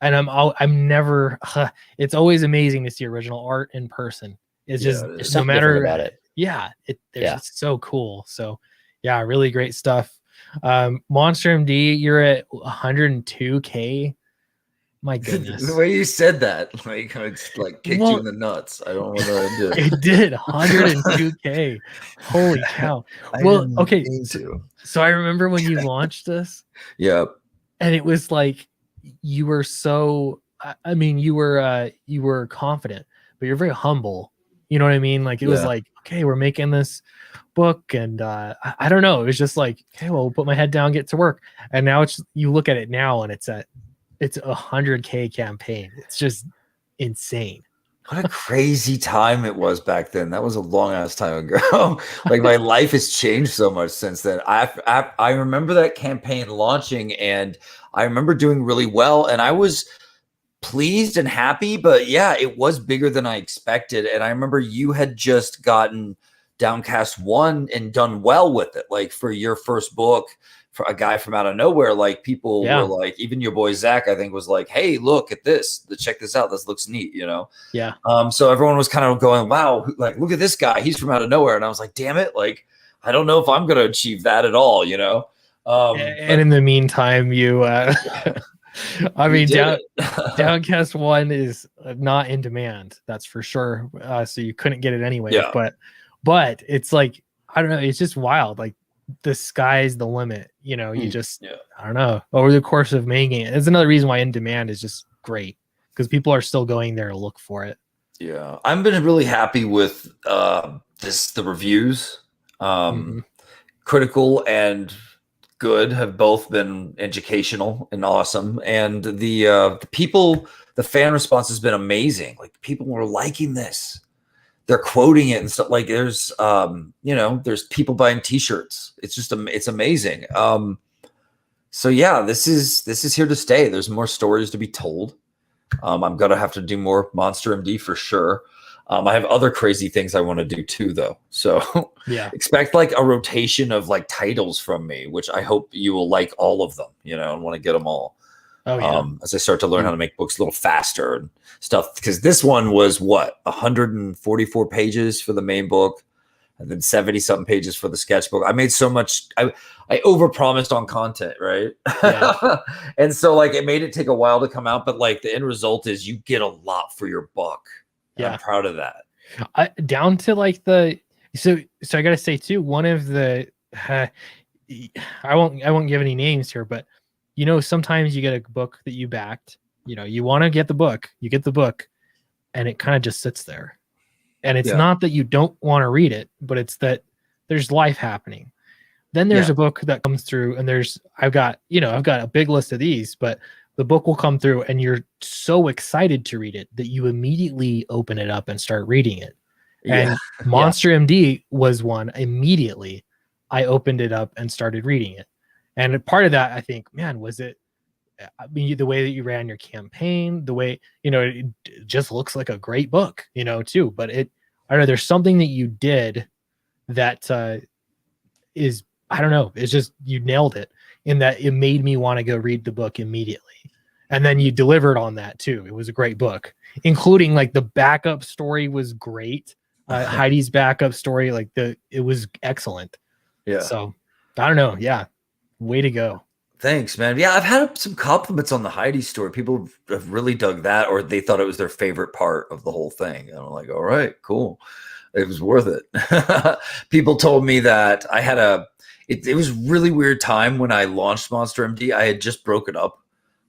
And I'm never. It's always amazing to see original art in person. It's just There's no something matter different about it. Yeah, it's so cool. So yeah, really great stuff. Monster MD, you're at 102K. My goodness. The way you said that, like it's like kicked you in the nuts. I don't know what I did. It did 102K. Holy cow. Well, okay. So I remember when you launched this. Yep. And it was like you were so, I mean, you were confident, but you're very humble. You know what I mean? Like it was like, okay, we're making this book, and I don't know. It was just like, okay, well, we'll put my head down, get to work. And now you look at it now, and it's a 100K campaign. It's just insane. What a crazy time it was back then. That was a long ass time ago. Like my life has changed so much since then. I remember that campaign launching, and I remember doing really well, and I was pleased and happy, but yeah, it was bigger than I expected. And I remember you had just gotten Downcast 1 and done well with it. Like for your first book, for a guy from out of nowhere, like people were like, even your boy Zach, I think, was like, hey, look at this, check this out, this looks neat, Yeah. So everyone was kind of going, wow, like look at this guy, he's from out of nowhere. And I was like, damn it, like I don't know if I'm gonna achieve that at all, and in the meantime, you I mean, Downcast 1 is not in demand, that's for sure. So you couldn't get it anyway. But it's like, I don't know, it's just wild. Like the sky's the limit, you just I don't know, over the course of making it. It's another reason why in demand is just great, because people are still going there to look for it. I've been really happy with the reviews. Critical and good have both been educational and awesome, and the people, the fan response has been amazing. Like people were liking this, they're quoting it and stuff. Like there's there's people buying t-shirts. It's just it's amazing. So yeah, this is here to stay. There's more stories to be told. I'm gonna have to do more Monster MD for sure. I have other crazy things I want to do too, though. So expect like a rotation of like titles from me, which I hope you will like all of them, and want to get them all. As I start to learn how to make books a little faster and stuff, because this one was 144 pages for the main book, and then 70 something pages for the sketchbook. I made so much. I overpromised on content, right? And so like it made it take a while to come out, but like the end result is you get a lot for your buck. I'm proud of that. Down to like so I gotta say too, one of the I won't give any names here, but sometimes you get a book that you backed, you want to get the book, you get the book, and it kind of just sits there. And it's not that you don't want to read it, but it's that there's life happening. Then there's a book that comes through, and I've got a big list of these, but the book will come through and you're so excited to read it that you immediately open it up and start reading it. And Monster MD was one. Immediately I opened it up and started reading it. And part of that, I think, man, was it, the way that you ran your campaign, the way, it just looks like a great book, too. But I don't know, there's something that you did that is, I don't know, it's just, you nailed it, in that it made me want to go read the book immediately. And then you delivered on that too. It was a great book, including like the backup story was great. Heidi's backup story, like it was excellent. So I don't know. Yeah. Way to go. Thanks, man. Yeah, I've had some compliments on the Heidi story. People have really dug that, or they thought it was their favorite part of the whole thing. And I'm like, all right, cool. It was worth it. People told me that I had it was a really weird time when I launched Monster MD. I had just broken up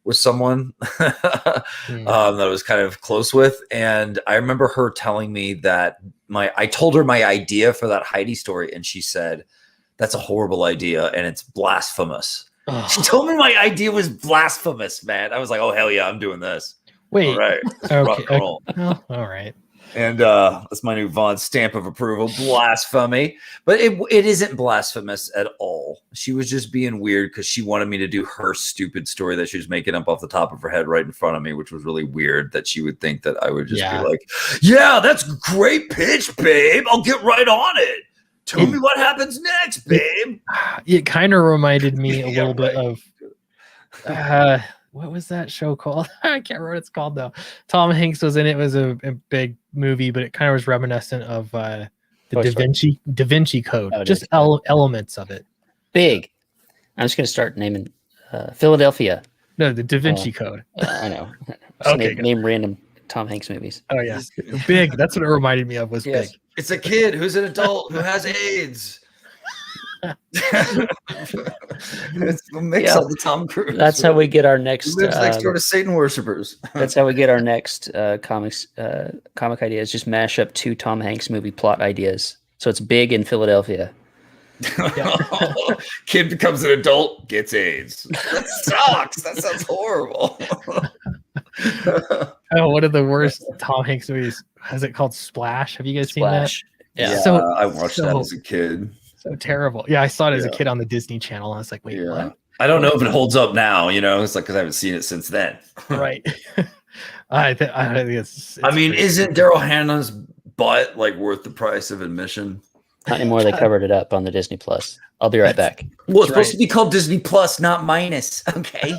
with someone that I was kind of close with. And I remember her telling me that I told her my idea for that Heidi story. And she said, that's a horrible idea. And it's blasphemous. Oh. She told me my idea was blasphemous, man. I was like, oh, hell yeah, I'm doing this. Wait. All right. Okay. Rock and roll. Oh, all right. And that's my new Vaughn stamp of approval. Blasphemy. But it isn't blasphemous at all. She was just being weird because she wanted me to do her stupid story that she was making up off the top of her head right in front of me, which was really weird that she would think that I would just be like, yeah, that's a great pitch, babe. I'll get right on it. Tell me what happens next, babe. It kind of reminded me a little bit of what was that show called? I can't remember what it's called though. Tom Hanks was in it. It was a big movie, but it kind of was reminiscent of the Da Vinci Code. Just elements of it. Big. I'm just going to start naming Philadelphia. No, the Da Vinci Code. I know. Okay, name random Tom Hanks movies. Oh yeah, Big. That's what it reminded me of. Was Big. It's a kid who's an adult who has AIDS. It's a mix of the Tom Cruise. That's how we get our next. He lives next door to Satan worshippers. That's how we get our next comic ideas. Just mash up 2 Tom Hanks movie plot ideas. So it's Big in Philadelphia. Kid becomes an adult, gets AIDS. That sucks. That sounds horrible. Oh, one of the worst Tom Hanks movies. Is it called Splash? Have you guys seen that? Yeah, I watched that as a kid. So terrible. Yeah, I saw it as a kid on the Disney Channel. I was like, wait, what? I don't know if it holds up now. It's like because I haven't seen it since then. Right. I think it's I mean, isn't Daryl Hannah's butt like worth the price of admission? Not anymore. They covered it up on the Disney Plus. I'll be right back. Well, it's supposed to be called Disney Plus, not minus. Okay.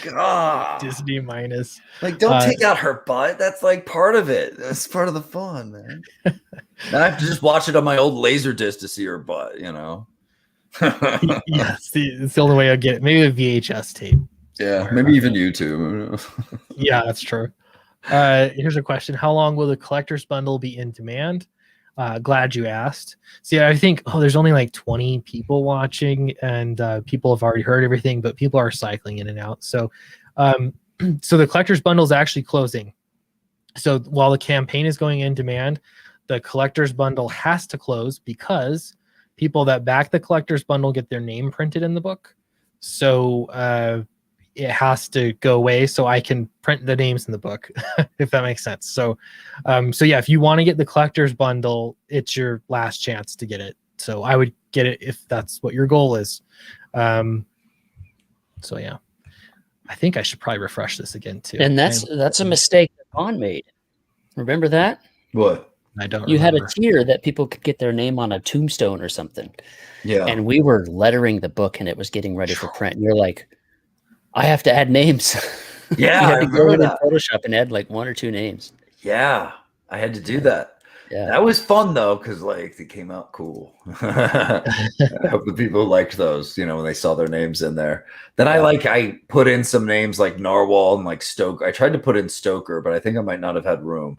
God. Disney minus. Like, don't take out her butt. That's like part of it. That's part of the fun, man. I have to just watch it on my old laser disc to see her butt, Yes, it's the only way I'll get it. Maybe a VHS tape. Yeah, maybe even YouTube. Yeah, that's true. Here's a question. How long will the collector's bundle be in demand? Glad you asked. See, I think, there's only like 20 people watching and people have already heard everything, but people are cycling in and out. So, so the collector's bundle is actually closing. So while the campaign is going in demand, the collector's bundle has to close because people that back the collector's bundle get their name printed in the book. So, it has to go away so I can print the names in the book, if that makes sense. So, yeah, if you want to get the collector's bundle, it's your last chance to get it. So I would get it if that's what your goal is. So yeah, I think I should probably refresh this again too. And that's a mistake that Vaughn made. Remember that? What? I don't. You had a tier that people could get their name on a tombstone or something. Yeah. And we were lettering the book and it was getting ready for print. And you're like, I have to add names. Yeah, you had to go in Photoshop and add like 1 or 2 names. Yeah, I had to do that. Yeah, that was fun though, because like it came out cool. I hope the people liked those, when they saw their names in there. Then I put in some names like Narwhal and like Stoker. I tried to put in Stoker, but I think I might not have had room.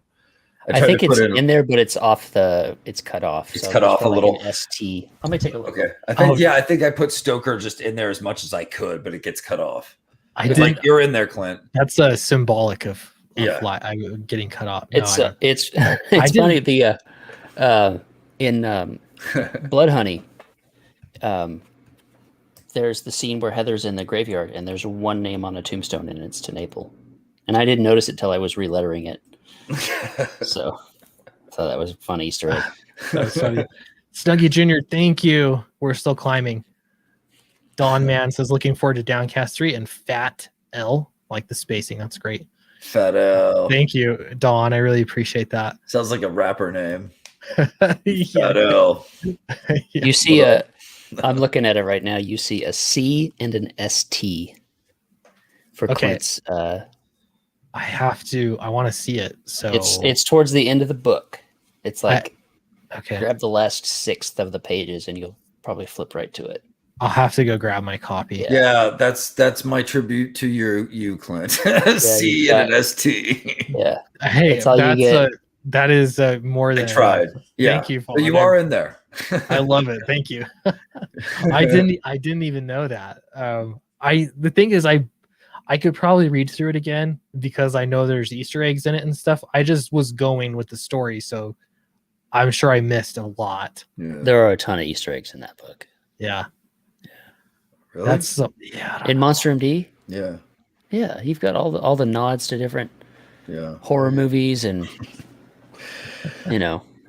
I think it's in there, but it's cut off. It's cut off a little. ST. Let me take a look. Okay. I think I put Stoker just in there as much as I could, but it gets cut off. Like you're in there, Clint. That's symbolic of I'm getting cut off. No, it's funny. The in Blood Honey, there's the scene where Heather's in the graveyard and there's one name on a tombstone and it's to Naple, and I didn't notice it till I was relettering it. So I thought that was a fun Easter egg. That was funny. Snuggie Jr., thank you. We're still climbing. Dawn Man says, looking forward to Downcast 3 and Fat L. Like the spacing. That's great. Fat L. Thank you, Dawn. I really appreciate that. Sounds like a rapper name. Fat L. You see I'm looking at it right now. You see a C and an ST for Clint's. I want to see it. So it's towards the end of the book. It's like, okay. Grab the last 1/6 of the pages and you'll probably flip right to it. I'll have to go grab my copy. Yeah, that's my tribute to you, Clint. C and an ST. Yeah. Hey, That's all you get. that is more than I tried. enough. Yeah. Thank you, But you Fawn. are in there. I love it. Thank you. I didn't even know that. The thing is I could probably read through it again because I know there's Easter eggs in it and stuff. I just was going with the story, so I'm sure I missed a lot. Yeah. There are a ton of Easter eggs in that book. Yeah. Really? That's yeah. In Monster MD, Yeah. yeah, you've got all the nods to different horror movies and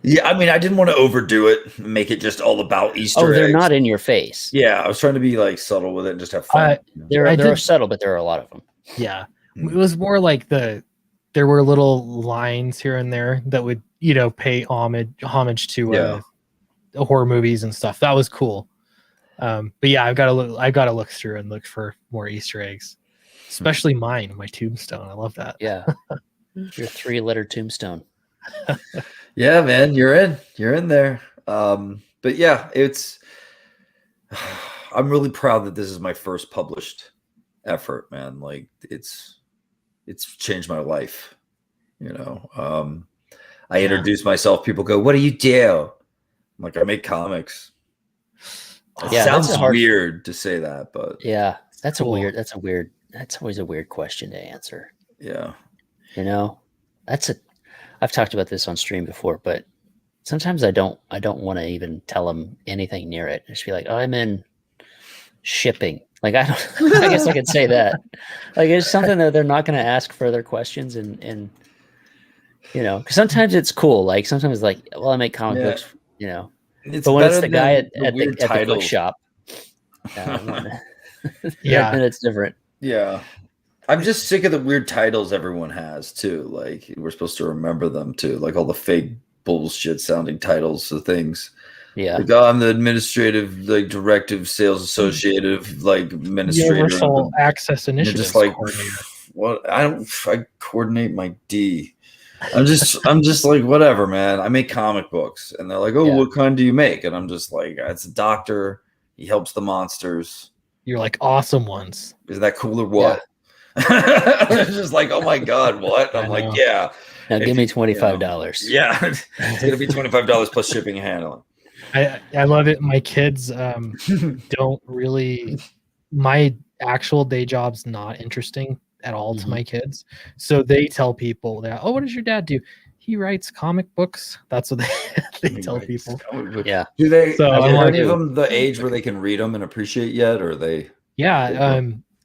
Yeah, I mean, I didn't want to overdo it, make it just all about Easter eggs. they're not in your face. Yeah, I was trying to be like subtle with it and just have fun. They're subtle, but there are a lot of them. Yeah. It was more like there were little lines here and there that would, pay homage to horror movies and stuff. That was cool. But yeah, I've got to look through and look for more Easter eggs, especially my tombstone. I love that. Yeah. Your 3-letter tombstone. Yeah, man, you're in there. But yeah, I'm really proud that this is my first published effort, man. Like it's changed my life. I introduce myself, people go, "What do you do?" I'm like, "I make comics." It sounds weird to say that, but yeah, that's always a weird question to answer. Yeah. I've talked about this on stream before, but sometimes I don't want to even tell them anything near it. Just be like, "Oh, I'm in shipping." Like, I guess I could say that. Like, it's something that they're not going to ask further questions and because sometimes it's cool. Like sometimes like, well, I make comic books, It's but when it's the guy at the the book shop, then it's different. Yeah. I'm just sick of the weird titles everyone has too. Like we're supposed to remember them too. Like all the fake bullshit sounding titles of things. Yeah. Like, I'm the administrative, like directive sales associative, like administrator. Universal Access Initiative. Just like what? I coordinate my D. I'm just like, whatever, man. I make comic books. And they're like, "Oh, what kind do you make?" And I'm just like, "It's a doctor. He helps the monsters." You're like, "Awesome ones." Is that cool or what? It's just like, "Oh my God, what?" I'm like, "Yeah." Now give me $25. Yeah. It's going to be $25 plus shipping and handling. I love it. My kids don't really, my actual day job's not interesting at all to my kids. So they tell people that, "Oh, what does your dad do?" "He writes comic books." That's what they tell people. Yeah. Do they, So are any of them the age where they can read them and appreciate yet? Or are they? Yeah.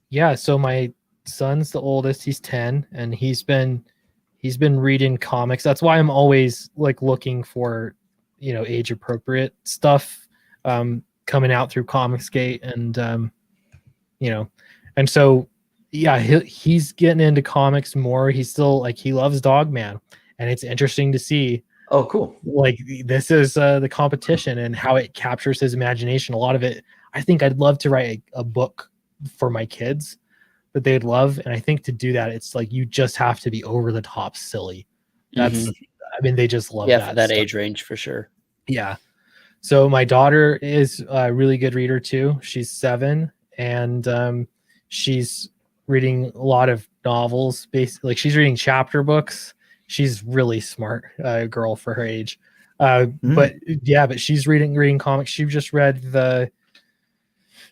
Yeah. So my son's the oldest, he's 10, and he's been reading comics. That's why I'm always like looking for, age appropriate stuff coming out through Comicsgate and and so yeah, he's getting into comics more. He's still like, he loves Dogman, and it's interesting to see. Oh, cool. Like this is the competition and how it captures his imagination. A lot of it, I think I'd love to write a book for my kids that they'd love. And I think to do that, it's like, you just have to be over the top silly. That's, I mean, they just love that. For that stuff. age range for sure. Yeah. So my daughter is a really good reader too. She's 7, and she's reading a lot of novels. Basically, like she's reading chapter books. She's really smart girl for her age. But she's reading comics. She just read the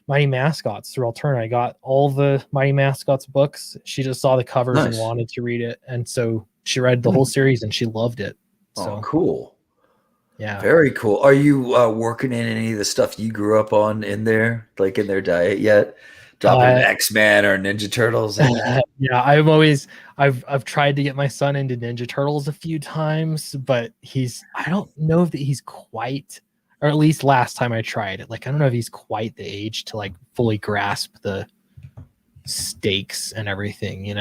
Mighty Mascots through Alterna. I got all the Mighty Mascots books. She just saw the covers and wanted to read it, and so she read the whole series and she loved it. So cool. Yeah, very cool. Are you working in any of the stuff you grew up on in their diet yet? Dropping X-Men or Ninja Turtles? Yeah, I've tried to get my son into Ninja Turtles a few times, but I don't know if he's quite, or at least last time I tried it, like I don't know if he's quite the age to like fully grasp the stakes and everything,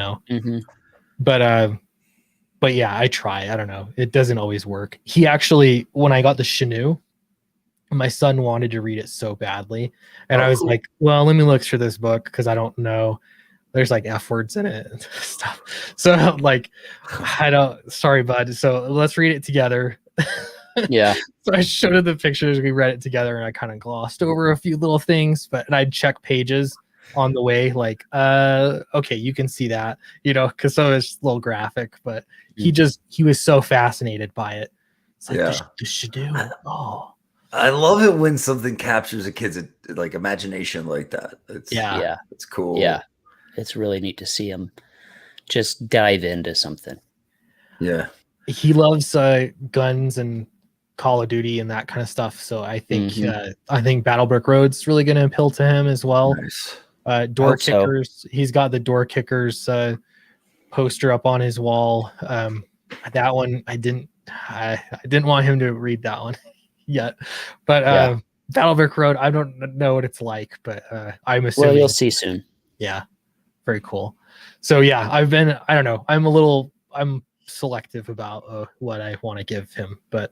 But yeah, I try. I don't know. It doesn't always work. He actually, when I got the Shinu, my son wanted to read it so badly. And I was like, well, let me look through this book because I don't know. There's like F words in it and stuff. So I'm like, sorry, bud. So let's read it together. Yeah. So I showed her the pictures. We read it together, and I kind of glossed over a few little things, and I'd check pages on the way, like, okay, you can see that, because so it's a little graphic, but he was so fascinated by it. It's like the Shadoo. Oh, I love it when something captures a kid's like imagination like that. It's cool. Yeah, it's really neat to see him just dive into something. Yeah, he loves guns and Call of Duty and that kind of stuff. So I think Battle Brick Road's really going to appeal to him as well. nice. Door kickers. He's got the door kickers poster up on his wall. That one I didn't want him to read that one yet, but Battle Brick Road, I don't know what it's like, but I'm assuming. Well, you'll see soon. Yeah, very cool. So yeah, I don't know. I'm selective about what I want to give him, but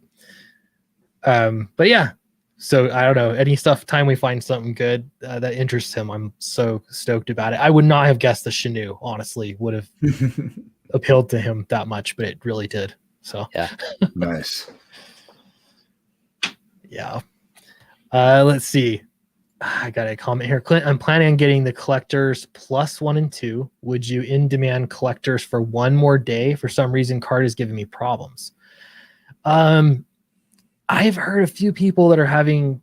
yeah. So I don't know, time we find something good that interests him, I'm so stoked about it. I would not have guessed the Shanu, honestly, would have appealed to him that much, but it really did. So yeah. Nice. Yeah. Let's see. I got a comment here. Clint, I'm planning on getting the collectors plus 1 and 2. Would you in-demand collectors for one more day? For some reason, card is giving me problems. I've heard a few people that are having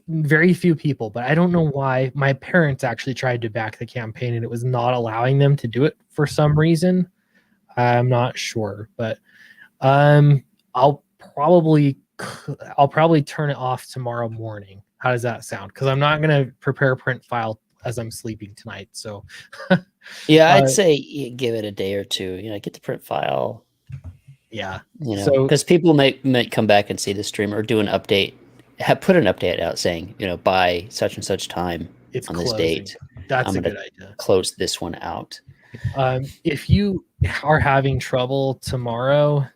very few people, but I don't know why. My parents actually tried to back the campaign and it was not allowing them to do it for some reason. I'm not sure, but I'll probably turn it off tomorrow morning. How does that sound? Because I'm not going to prepare a print file as I'm sleeping tonight. So yeah, I'd say give it a day or two. Get the print file. Yeah. So because people might come back and see the stream or do an update, put an update out saying, by such and such time it's on closing. this date. That's a good idea. Close this one out. If you are having trouble tomorrow,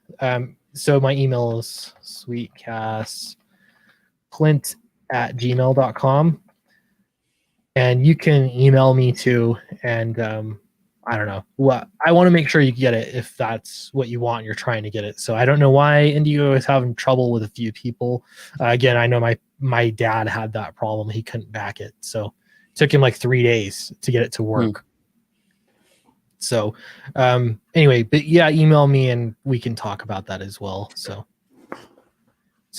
so my email is sweetcastclint@gmail.com, and you can email me too. And I don't know what I want to make sure you get it if that's what you want. You're trying to get it. So I don't know why Indigo is having trouble with a few people. Again, I know my dad had that problem. He couldn't back it, so it took him like 3 days to get it to work. So anyway, but yeah, email me and we can talk about that as well. So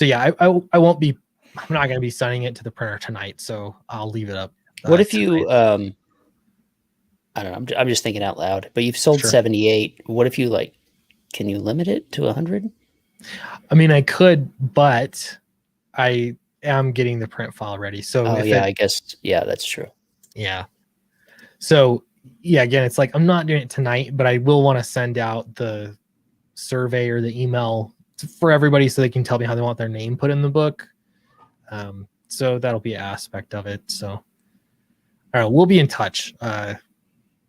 yeah, I won't be. I'm not going to be sending it to the printer tonight, so I'll leave it up. What if you? I don't know. I'm just thinking out loud. But you've sold 78. What if you can you limit it to 100? I mean, I could, but I am getting the print file ready. So I guess that's true. Yeah. So yeah, again, it's I'm not doing it tonight, but I will want to send out the survey or the email for everybody so they can tell me how they want their name put in the book. So that'll be an aspect of it. So all right, we'll be in touch.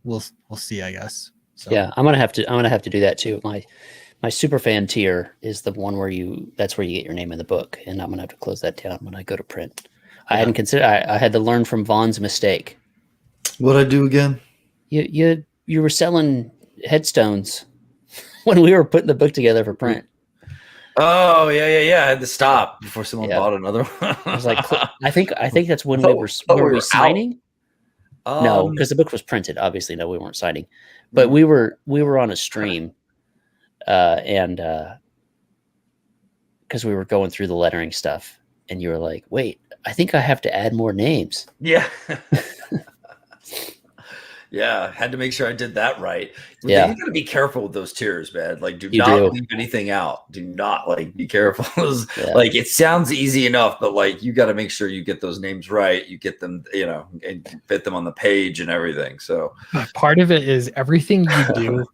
We'll see, I guess. So. Yeah, I'm gonna have to do that too. My super fan tier is the one that's where you get your name in the book, and I'm gonna have to close that down when I go to print. I hadn't considered. I had to learn from Vaughn's mistake. What'd I do again? You were selling headstones when we were putting the book together for print. Oh yeah. I had to stop before someone bought another one. I was like, I think that's when we were signing. No, because the book was printed. Obviously, no, we weren't signing, but we were on a stream, and because we were going through the lettering stuff, and you were like, "Wait, I think I have to add more names." Yeah. Yeah, had to make sure I did that right. Yeah, you got to be careful with those tiers, man. Do not leave anything out. Do not be careful. It sounds easy enough, but you got to make sure you get those names right. You get them, and fit them on the page and everything. So part of it is everything you do.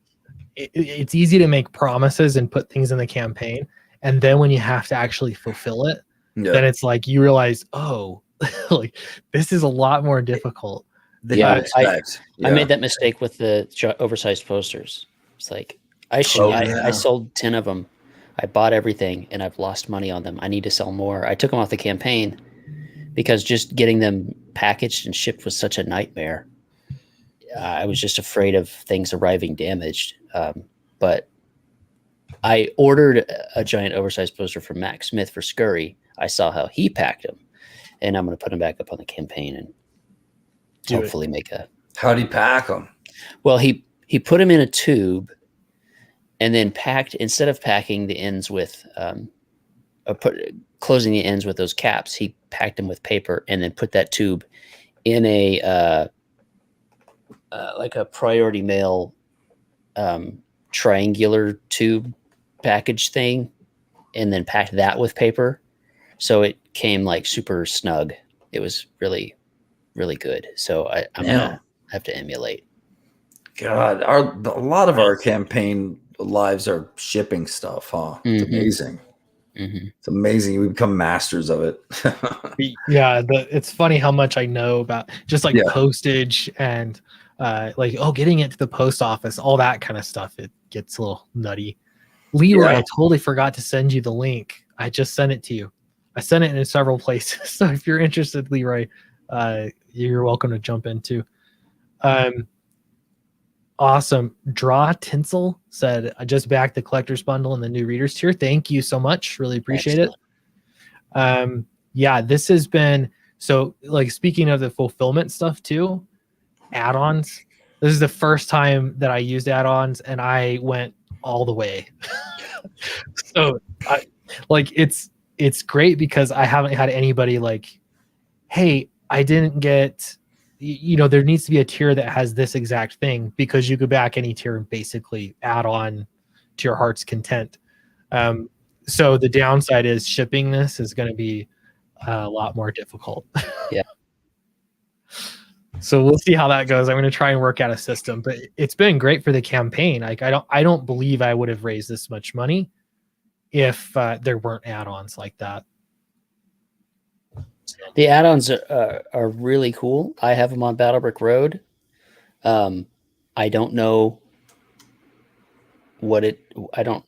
It's easy to make promises and put things in the campaign, and then when you have to actually fulfill it, then it's you realize, oh, this is a lot more difficult. I made that mistake with the oversized posters. It's I sold 10 of them. I bought everything and I've lost money on them. I need to sell more. I took them off the campaign because just getting them packaged and shipped was such a nightmare. I was just afraid of things arriving damaged. But I ordered a giant oversized poster from Mac Smith for Scurry. I saw how he packed them, and I'm going to put them back up on the campaign and hopefully make a. How'd he pack them? Well, he put them in a tube, and then packed, instead of packing the ends with closing the ends with those caps, he packed them with paper and then put that tube in a like a priority mail triangular tube package thing, and then packed that with paper, so it came like super snug. It was really, really good. So I'm gonna have to emulate. God, a lot of our campaign lives are shipping stuff, huh? It's amazing. It's amazing. We become masters of it. Yeah, it's funny how much I know about just like postage and getting it to the post office, all that kind of stuff. It gets a little nutty. Leroy, I totally forgot to send you the link. I just sent it to you. I sent it in several places. So if you're interested, Leroy, you're welcome to jump in too. Awesome. Draw Tinsel said, I just backed the collector's bundle and the new readers tier. Thank you so much. Really appreciate it. Yeah, this has been, so like speaking of the fulfillment stuff too, add-ons. This is the first time that I used add-ons and I went all the way. So it's great because I haven't had anybody like, hey, I didn't get, there needs to be a tier that has this exact thing, because you could back any tier and basically add on to your heart's content. So the downside is shipping this is going to be a lot more difficult. Yeah. So we'll see how that goes. I'm going to try and work out a system, but it's been great for the campaign. Like I don't believe I would have raised this much money if there weren't add-ons like that. The add-ons are really cool. I have them on Battlebrick Road. I don't know I don't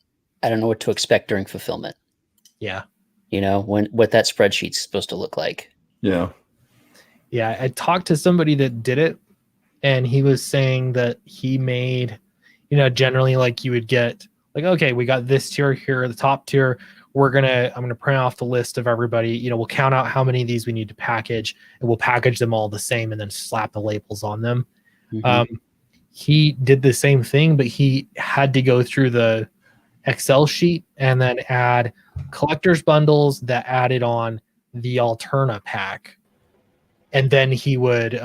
know what to expect during fulfillment. Yeah. What that spreadsheet's supposed to look like. Yeah. Yeah. I talked to somebody that did it, and he was saying that he made, generally like you would get like, okay, we got this tier here, the top tier. I'm gonna print off the list of everybody. We'll count out how many of these we need to package, and we'll package them all the same, and then slap the labels on them. He did the same thing, but he had to go through the Excel sheet and then add collector's bundles that added on the Alterna pack, and then he would,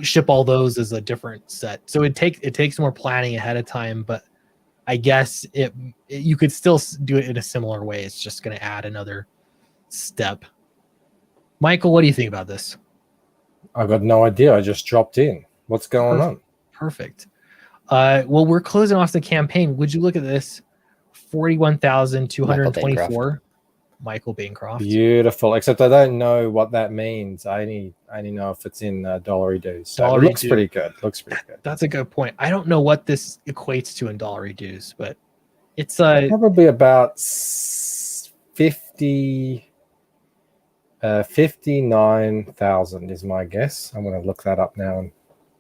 ship all those as a different set. So it takes more planning ahead of time, but I guess you could still do it in a similar way. It's just going to add another step. Michael, what do you think about this? I've got no idea. I just dropped in. What's going on? Perfect. Well, we're closing off the campaign. Would you look at this? 41,224. Michael Bancroft. Beautiful. Except I don't know what that means. I only know if it's in dollary dues. So it looks pretty good. That's a good point. I don't know what this equates to in dollary dues, but it's probably about 59,000 is my guess. I'm going to look that up now and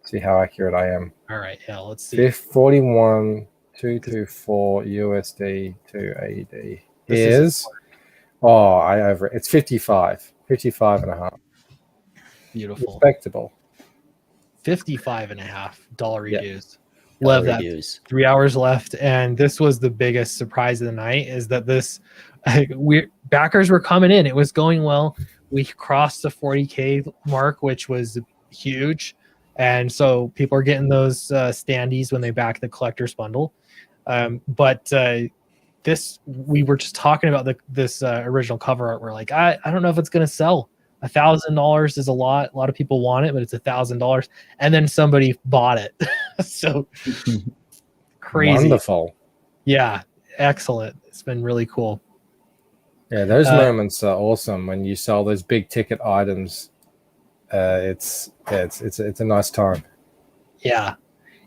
see how accurate I am. All right. Yeah. Let's see. 41,224 USD to AED is. It's 55 and a half. Beautiful. Respectable. 55 and a half dollary dues. Love that. Dues. 3 hours left. And this was the biggest surprise of the night, is that backers were coming in. It was going well. We crossed the 40K mark, which was huge. And so people are getting those standees when they back the collector's bundle. But we were just talking about this original cover art. We're like, I don't know if it's going to sell. $1,000 is a lot. A lot of people want it, but it's $1,000. And then somebody bought it. So crazy. Wonderful. Yeah. Excellent. It's been really cool. Yeah. Those moments are awesome when you sell those big ticket items. It's a nice time. Yeah.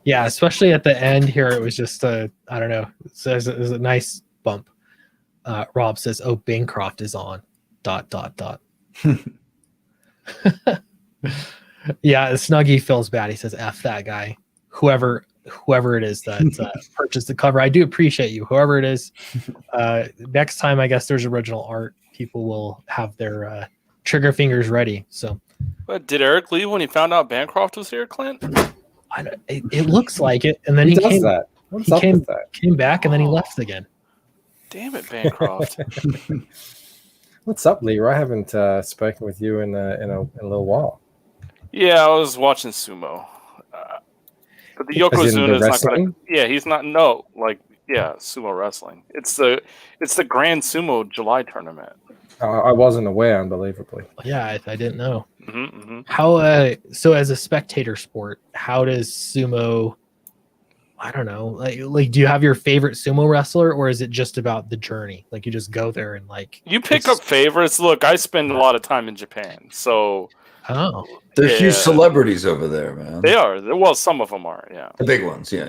Yeah. Especially at the end here. It was just I don't know. It was a nice bump. Rob says, "Oh, Bancroft is on." ... Yeah, Snuggie feels bad. He says, "F that guy." Whoever whoever it is that purchased the cover. I do appreciate you, whoever it is. Next time, I guess there's original art, people will have their trigger fingers ready. So, But did Eric leave when he found out Bancroft was here, Clint? it looks like it, and then He he does came. that. What's He up came with that? came back, and then he left again. Damn it, Bancroft. What's up, Leroy? I haven't spoken with you in a little while. Yeah, I was watching sumo. But the As in the Yokozuna is not going wrestling? to. Yeah, he's not. No, like sumo wrestling. It's the Grand Sumo July tournament. I wasn't aware, unbelievably. Yeah, I didn't know. Mm-hmm. How so as a spectator sport, how does sumo, I don't know, like do you have your favorite sumo wrestler, or is it just about the journey? Like you just go there and like You pick up favorites. Look, I spend a lot of time in Japan, so They're Yeah. huge celebrities over there, man. they are. Well, some of them are. Yeah. The big ones, yeah.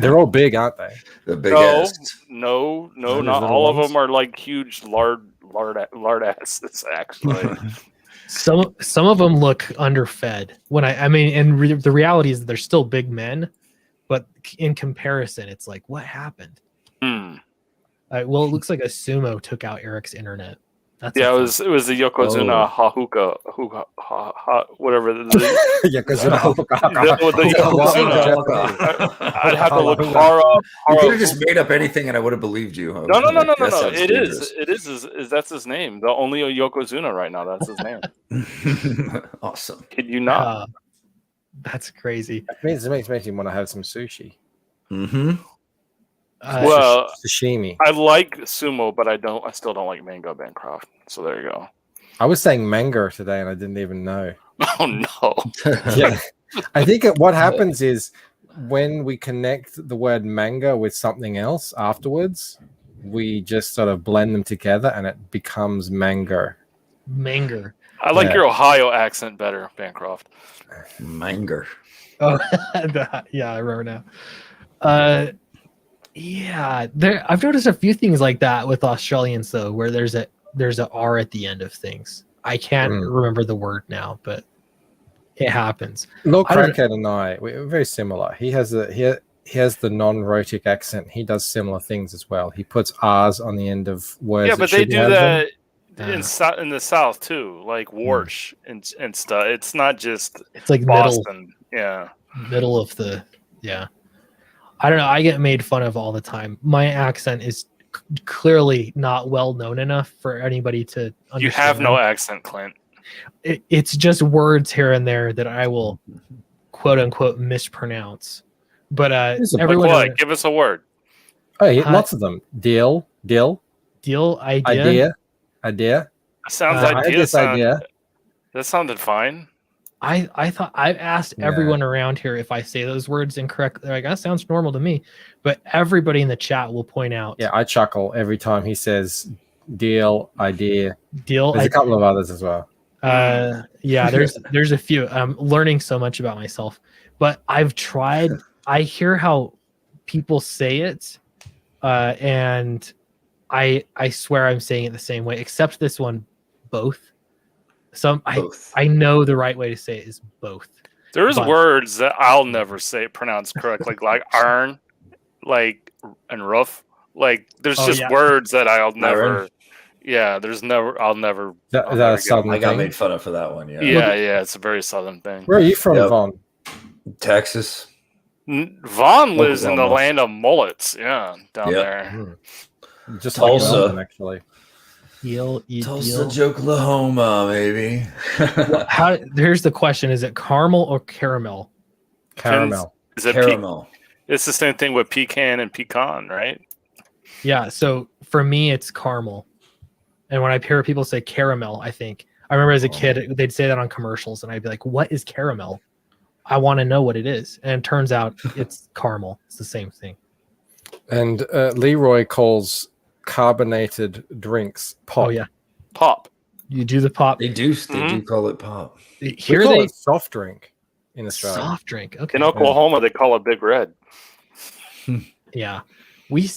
They're all big, aren't they? The big No, ass. no, Those not little all of ones? them are like huge lard asses. Actually, some of them look underfed. When I mean, and the reality is that they're still big men, but in comparison, it's like, what happened? Hmm. Well, it looks like a sumo took out Eric's internet. That's Yeah, a it was the Yokozuna Hahuka, whatever. Yeah, because With the Yokozuna. I'd have to look far up. You could have just made up anything and I would have believed you. No. That sounds It dangerous. is. That's his name. The only Yokozuna right now. That's his name. Awesome. Kid you not? That's crazy. It makes me want to have some sushi. Mm-hmm. Well, Sashimi. I like sumo, but I still don't like Mango Bancroft. So there you go. I was saying mango today, and I didn't even know. Oh no. Yeah, I think what happens is when we connect the word mango with something else afterwards, we just sort of blend them together, and it becomes mango. Manger. I like Yeah. your Ohio accent better, Bancroft. Manger. Oh, yeah, I remember now. Yeah, I've noticed a few things like that with Australians though, where there's a R at the end of things. I can't remember the word now, but it happens. Lord I don't- Crackhead and we're very similar. He has the non-rhotic accent. He does similar things as well. He puts R's on the end of words. Yeah, that but they shouldn't do have them. that in the South too, like Warsh and stuff. It's not just It's like Boston. Yeah. middle of the I don't know. I get made fun of all the time. My accent is clearly not well known enough for anybody to understand. You have no accent, Clint. It's just words here and there that I will quote unquote mispronounce. But Here's a- Like everyone what? Give us a word. Oh, yeah, lots of them. Deal, deal idea. idea. Sounds I had idea. this idea. That sounded fine. I thought I've asked everyone around here if I say those words incorrectly. They're like, that sounds normal to me. But everybody in the chat will point out. Yeah, I chuckle every time he says deal, idea. Deal. There's a couple of others as well. Yeah, there's a few. I'm learning so much about myself, but I've tried. I hear how people say it, and I swear I'm saying it the same way, except this one, both. Both. I know the right way to say it is both. There's But- words that I'll never say pronounce correctly, like iron, like and rough. Like there's Oh, just yeah. words that I'll never. Iron. Yeah, I'll never. That, I'll that never a get- southern I got thing. made fun of for that one. Yeah. Yeah, it's a very southern thing. Where are you from, Yep. Vaughn? Texas. Vaughn lives in the Oklahoma. land of mullets. Yeah, down Yep. there. Just Tulsa. like London, actually. Tulsa, Oklahoma, maybe. Here's the question: is it caramel or caramel? Caramel. Is it Caramel. It's the same thing with pecan and pecan, right? Yeah. So for me, it's caramel. And when I hear people say caramel, I remember as a kid they'd say that on commercials, and I'd be like, "What is caramel? I want to know what it is." And it turns out it's caramel. It's the same thing. And Leroy calls carbonated drinks pop. Oh yeah, Pop. you do the pop. They do call it pop. We Here call they it soft drink in Australia. soft drink. Okay. In Oklahoma, they call it Big Red. Yeah. We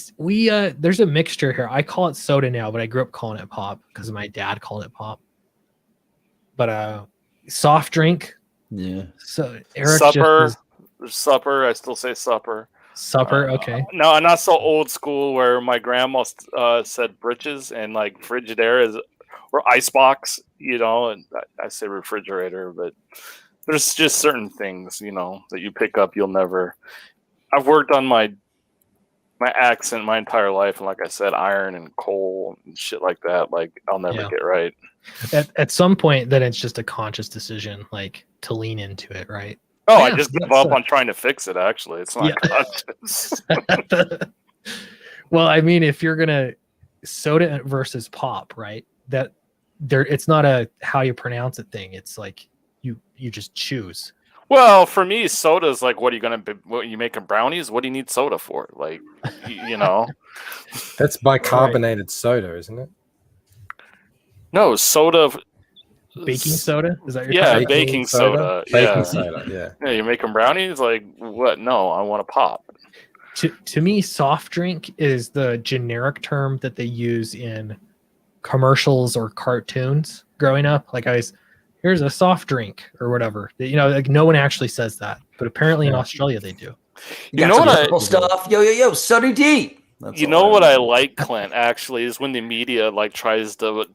there's a mixture here. I call it soda now, but I grew up calling it pop because my dad called it pop. But soft drink. Yeah. So Eric Supper. just There's supper. I still say supper. Supper, okay. No, I'm not so old school where my grandma said britches and like Frigidaire is or icebox, you know, and I say refrigerator, but there's just certain things, you know, that you pick up you'll never. I've worked on my accent my entire life, and like I said, iron and coal and shit like that. Like I'll never get right. At some point, then it's just a conscious decision, like to lean into it, right? Oh, Yeah, I just give up on trying to fix it. Actually, it's not conscious. Well, I mean, if you're gonna soda versus pop, right? That there, it's not a how you pronounce it thing. It's like you just choose. Well, for me, soda is like, what are you gonna be? What you making brownies? What do you need soda for? Like, you know, That's bicarbonated soda, isn't it? no soda. Baking soda? Is that your Yeah, term? baking soda. Baking Yeah. soda, yeah. Yeah, you're making brownies? Like, what? No, I want a pop. To me, soft drink is the generic term that they use in commercials or cartoons growing up. Like here's a soft drink or whatever. You know, like no one actually says that, but apparently in Australia they do. You know what purple stuff? Yo, Sunny D. That's You all know what I I know. like, Clint, actually, is when the media like tries to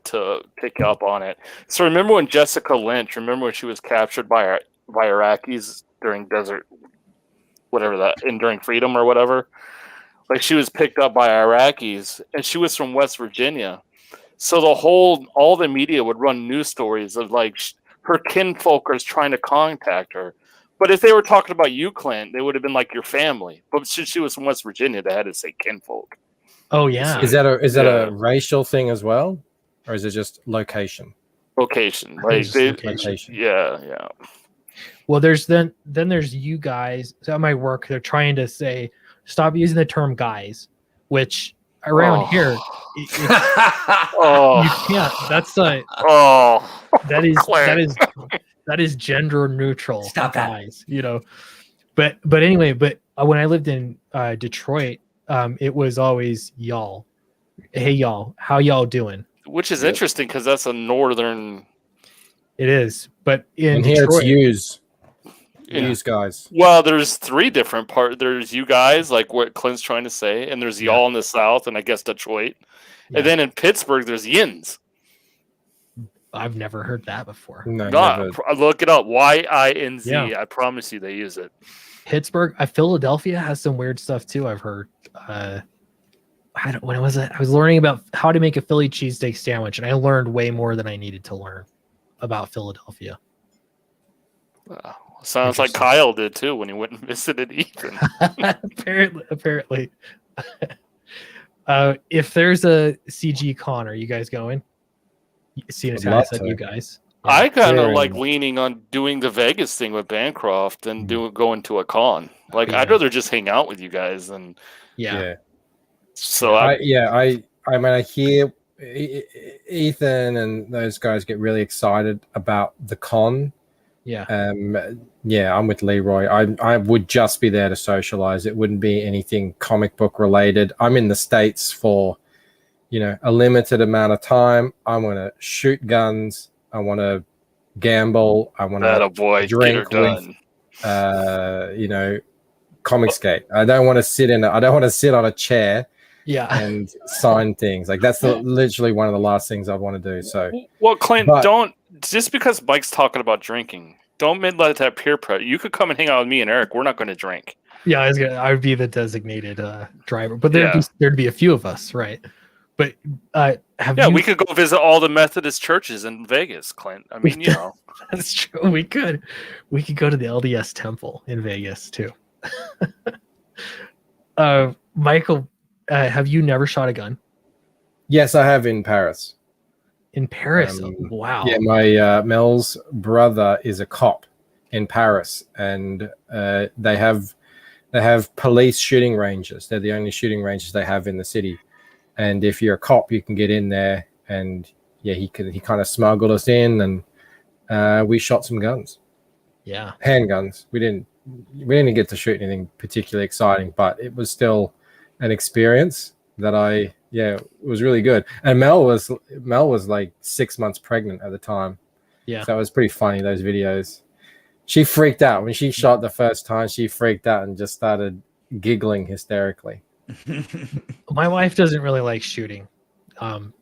pick up on it. So remember when Jessica Lynch, remember when she was captured by Iraqis during desert, whatever that, Enduring Freedom or whatever? Like she was picked up by Iraqis, and she was from West Virginia. So all the media would run news stories of like her kinfolk is trying to contact her. But if they were talking about you, Clint, they would have been like your family. But since she was from West Virginia, they had to say kinfolk. Oh yeah. Is that a racial thing as well, or is it just location? Location, I think like it's just they, location. yeah. Well, there's then there's you guys. So at my work, they're trying to say stop using the term guys, which around here you can't. That's that is gender neutral. Stop that. Guys, you know. But anyway, when I lived in Detroit, it was always y'all. Hey y'all, how y'all doing? Which is interesting because that's a northern. It is, but in here Detroit, it's use guys. Well, there's three different parts. There's you guys, like what Clint's trying to say, and there's y'all in the South, and I guess Detroit, and then in Pittsburgh there's yins. I've never heard that before. No, Look it up. YINZ. Yeah. I promise you, they use it. Pittsburgh, Philadelphia has some weird stuff too. I've heard. When was it? I was learning about how to make a Philly cheesesteak sandwich, and I learned way more than I needed to learn about Philadelphia. Sounds like Kyle did too when he went and visited Ethan. apparently. If there's a CG con, are you guys going? Seeing as how I said you guys. Yeah. I kind of like leaning on doing the Vegas thing with Bancroft and going to a con. Like I'd rather just hang out with you guys than So I mean, I hear Ethan and those guys get really excited about the con. Yeah. I'm with Leroy. I would just be there to socialize. It wouldn't be anything comic book related. I'm in the States for, a limited amount of time. I want to shoot guns. I want to gamble. I want to drink with, Comicsgate. I don't want to sit on a chair. Yeah, and sign things. Like that's literally one of the last things I'd want to do. So, well, Clint, don't just because Mike's talking about drinking, don't let that peer pressure. You could come and hang out with me and Eric. We're not going to drink. Yeah, I would be the designated driver, but there'd be a few of us, right? But we could go visit all the Methodist churches in Vegas, Clint. I mean, that's true. We could go to the LDS temple in Vegas too. Michael. Have you never shot a gun? Yes, I have in Paris. In Paris? Wow. Yeah, my Mel's brother is a cop in Paris, and they have police shooting ranges. They're the only shooting ranges they have in the city. And if you're a cop, you can get in there. And he kind of smuggled us in, and we shot some guns. Yeah, handguns. We didn't get to shoot anything particularly exciting, but it was still an experience that it was really good. And Mel was like 6 months pregnant at the time. Yeah. So it was pretty funny, those videos. She freaked out when she shot the first time. She freaked out and just started giggling hysterically. My wife doesn't really like shooting.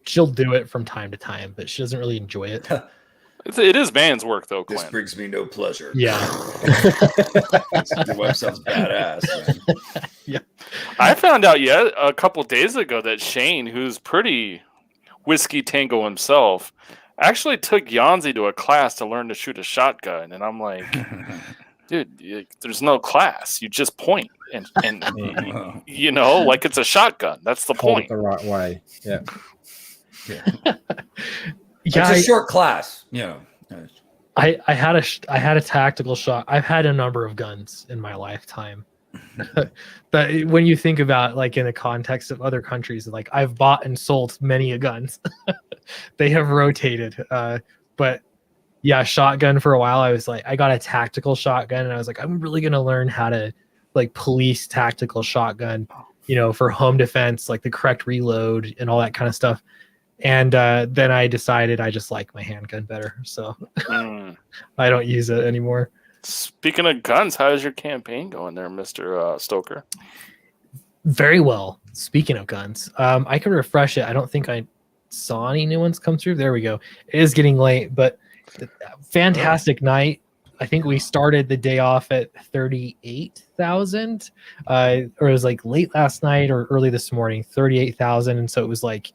She'll do it from time to time, but she doesn't really enjoy it. It is man's work, though, This Clint. brings me no pleasure. Yeah. Your wife sounds badass, man. Yeah. I found out a couple days ago that Shane, who's pretty whiskey tango himself, actually took Yanzi to a class to learn to shoot a shotgun. And I'm like, dude, there's no class. You just point. And you know, like it's a shotgun. That's the Hold point. it the right way. Yeah. It's a short class, you know. I had a tactical shot. I've had a number of guns in my lifetime. But when you think about like in the context of other countries, like I've bought and sold many a guns. They have rotated. But yeah, shotgun for a while. I was like, I got a tactical shotgun, and I was like, I'm really gonna learn how to like police tactical shotgun, you know, for home defense, like the correct reload and all that kind of stuff. And then I decided I just like my handgun better, so I don't use it anymore. Speaking of guns, how's your campaign going there, Mr. Stoker? Very well. Speaking of guns, I can refresh it. I don't think I saw any new ones come through. There we go. It is getting late, but fantastic night. I think we started the day off at 38,000, or it was like late last night or early this morning, 38,000, and so it was like,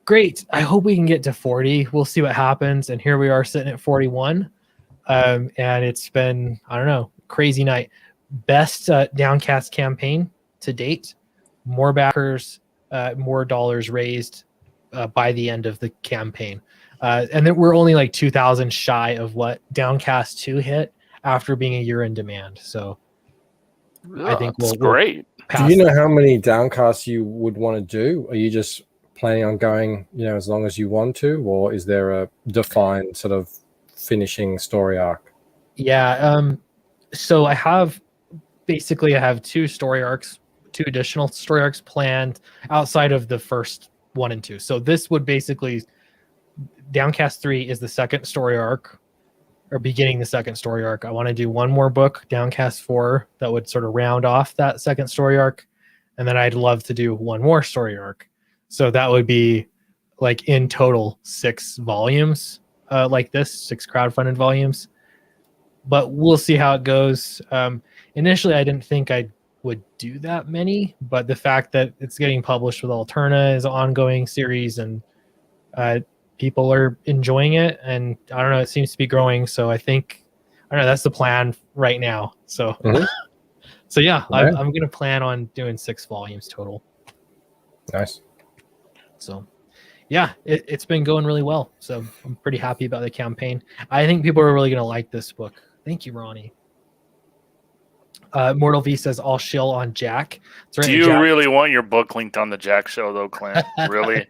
great. I hope we can get to 40. We'll see what happens. And here we are sitting at 41. And it's been, I don't know, crazy night. Best Downcast campaign to date. More backers, more dollars raised by the end of the campaign. And then we're only like 2,000 shy of what Downcast 2 hit after being a year in demand. So I think that's great. Do you know how many Downcasts you would want to do? Are you just planning on going, you know, as long as you want to, or is there a defined sort of finishing story arc? Yeah. So I have two story arcs, two additional story arcs planned outside of the first 1 and 2. So this would basically, Downcast 3 is the second story arc, or beginning the second story arc. I want to do one more book, Downcast 4, that would sort of round off that second story arc. And then I'd love to do one more story arc. So that would be like in total 6 volumes, like this, 6 crowdfunded volumes. But we'll see how it goes. Initially, I didn't think I would do that many, but the fact that it's getting published with Alterna is an ongoing series, and people are enjoying it. And I don't know, it seems to be growing. So I think, I don't know, that's the plan right now. So, so yeah, I'm going to plan on doing 6 volumes total. Nice. So, yeah, it's been going really well. So I'm pretty happy about the campaign. I think people are really going to like this book. Thank you, Ronnie. Mortal V says, all shill on Jack. Right, do you Jack. really want your book linked on the Jack show, though, Clint? Really?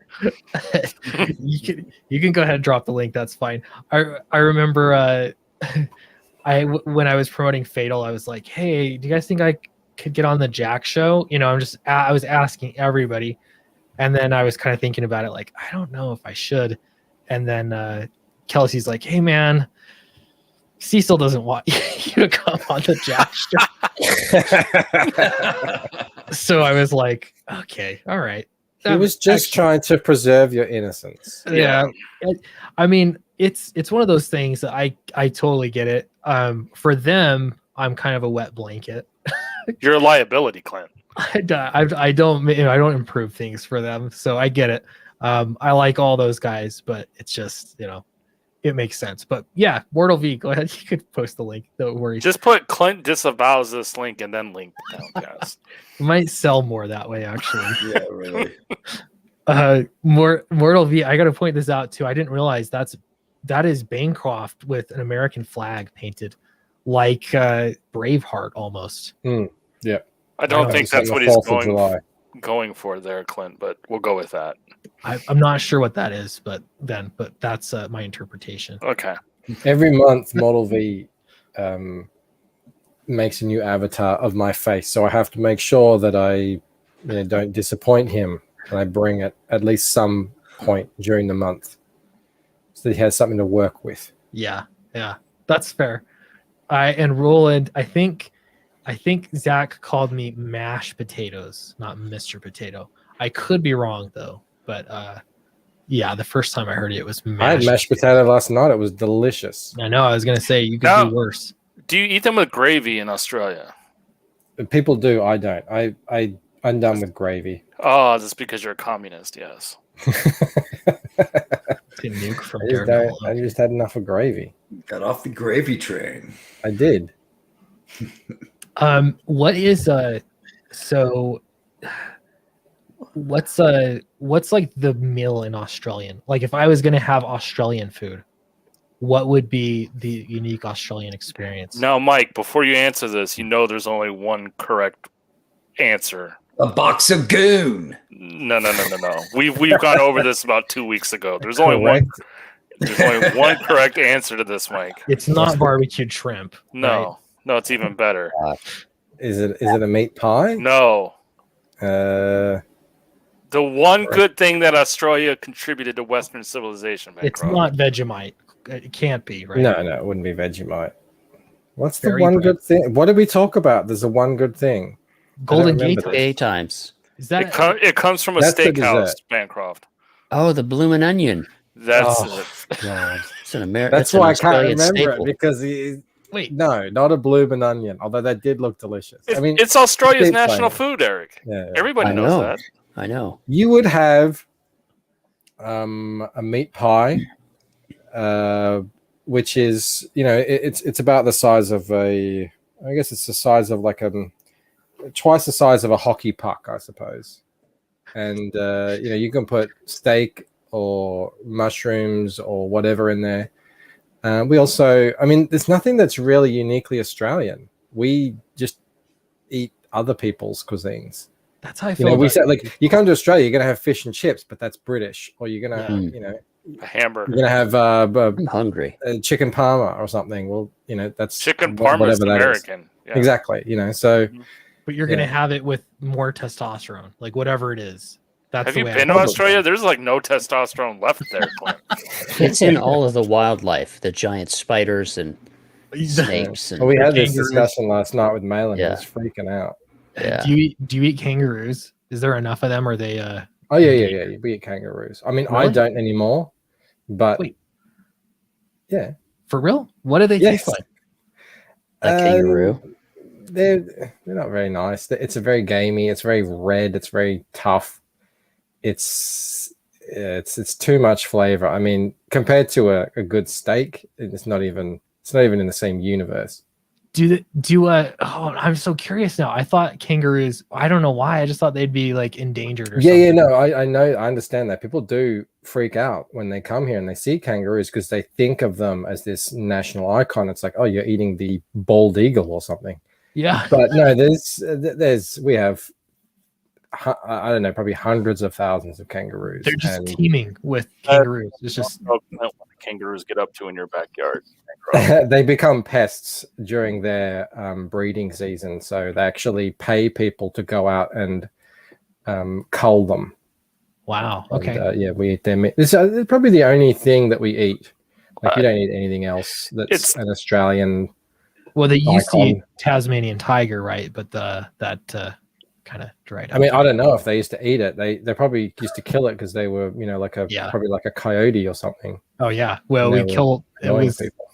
you can go ahead and drop the link. That's fine. I remember when I was promoting Fatal, I was like, hey, do you guys think I could get on the Jack show? You know, I was asking everybody. And then I was kind of thinking about it, like, I don't know if I should. And then Kelsey's like, hey, man, Cecil doesn't want you to come on the Jack show. So I was like, okay, all right. He was just trying to preserve your innocence. Yeah. I mean, it's one of those things that I totally get it. For them, I'm kind of a wet blanket. You're a liability, Clint. I don't improve things for them, so I get it. I like all those guys, but it's just, you know, it makes sense. But yeah, Mortal V, go ahead. You could post the link. Don't worry. Just put Clint disavows this link and then link the Downcast. It might sell more that way, actually. Yeah, really. Mortal V, I got to point this out too. I didn't realize that is Bancroft with an American flag painted, like Braveheart almost. Yeah. I don't think that's what he's going for there, Clint, but we'll go with that. I'm not sure what that is, but that's my interpretation. Okay. Every month, Model V makes a new avatar of my face, so I have to make sure that I don't disappoint him, and I bring it at least some point during the month, so that he has something to work with. Yeah, that's fair. And Roland, I think Zach called me mashed potatoes, not Mr. Potato. I could be wrong though, but yeah, the first time I heard it was mashed. I had mashed potato last night. It was delicious. I know. I was gonna say you could do worse. Do you eat them with gravy in Australia? People do. I don't. I'm done with gravy. Oh, that's because you're a communist. Yes. Nuke from I just had enough of gravy. Got off the gravy train. I did. What is so what's like the meal in Australian? Like if I was gonna have Australian food, what would be the unique Australian experience? Now, Mike, before you answer this, you know there's only one correct answer. A box of goon. No. We've gone over this about 2 weeks ago. There's only one. There's only one correct answer to this, Mike. It's not barbecued shrimp. No, no, it's even better. Is it a meat pie? No. Uh, The one good thing that Australia contributed to Western civilization, man. It's not Vegemite. It can't be, right? No, it wouldn't be Vegemite. What's the Very one good. good thing? What did we talk about? There's a one good thing. Golden remember Gate. this. A times. Is that It comes from a That's the steakhouse, dessert. Bancroft. Oh, the bloomin' onion. That's Oh, it. God. It's an American. That's why I can't remember staple. it because wait? no, not a bloomin' onion. Although that did look delicious. I mean, It's Australia's deep national flavor. food, Eric. yeah. Everybody I knows know. that. I know. You would have a meat pie, which is it's about the size of I guess it's the size of like twice the size of a hockey puck, I suppose. And you can put steak or mushrooms or whatever in there. We also, I mean, there's nothing that's really uniquely Australian. We just eat other people's cuisines. That's how I feel. We about said like you come to Australia, you're gonna have fish and chips, but that's British. Or you're gonna, A hamburger. you're gonna have I'm hungry. chicken parma or something. Well, that's Chicken parma is whatever that is. American. Yeah. Exactly. So but you're gonna have it with more testosterone, like whatever it is. That's Have the you way been I to feel. Australia? There's like no testosterone left there, Clint. It's in all of the wildlife, the giant spiders and snakes. And well, we had this kangaroos. discussion last night with Malin. Yeah. He was freaking out. yeah. Do you eat kangaroos? Is there enough of them? Or are they Oh yeah. We eat kangaroos. I mean, I Really? don't anymore, but Wait. yeah, for real? What do they Yes. taste like? A kangaroo. They're not very nice. It's a very gamey. It's very red. It's very tough. It's too much flavor. I mean, compared to a good steak, it's not even in the same universe. I'm so curious now. I thought kangaroos, I don't know why. I just thought they'd be like endangered or Yeah, something. no, I know, I understand that. People do freak out when they come here and they see kangaroos because they think of them as this national icon. It's like, oh, you're eating the bald eagle or something. Yeah. But no, we have, I don't know, probably hundreds of thousands of kangaroos. They're just and teeming with kangaroos. It's just What the kangaroos get up to in your backyard. they become pests during their breeding season. So they actually pay people to go out and cull them. wow. Okay. And, we eat their meat. It's probably the only thing that we eat. Like you don't eat anything else that's It's- an Australian. Well, they used to icon. eat Tasmanian tiger, right? But that kind of dried up. I mean, I don't know if they used to eat it. They probably used to kill it because they were, probably like a coyote or something. Oh yeah. Well, They we were annoying people.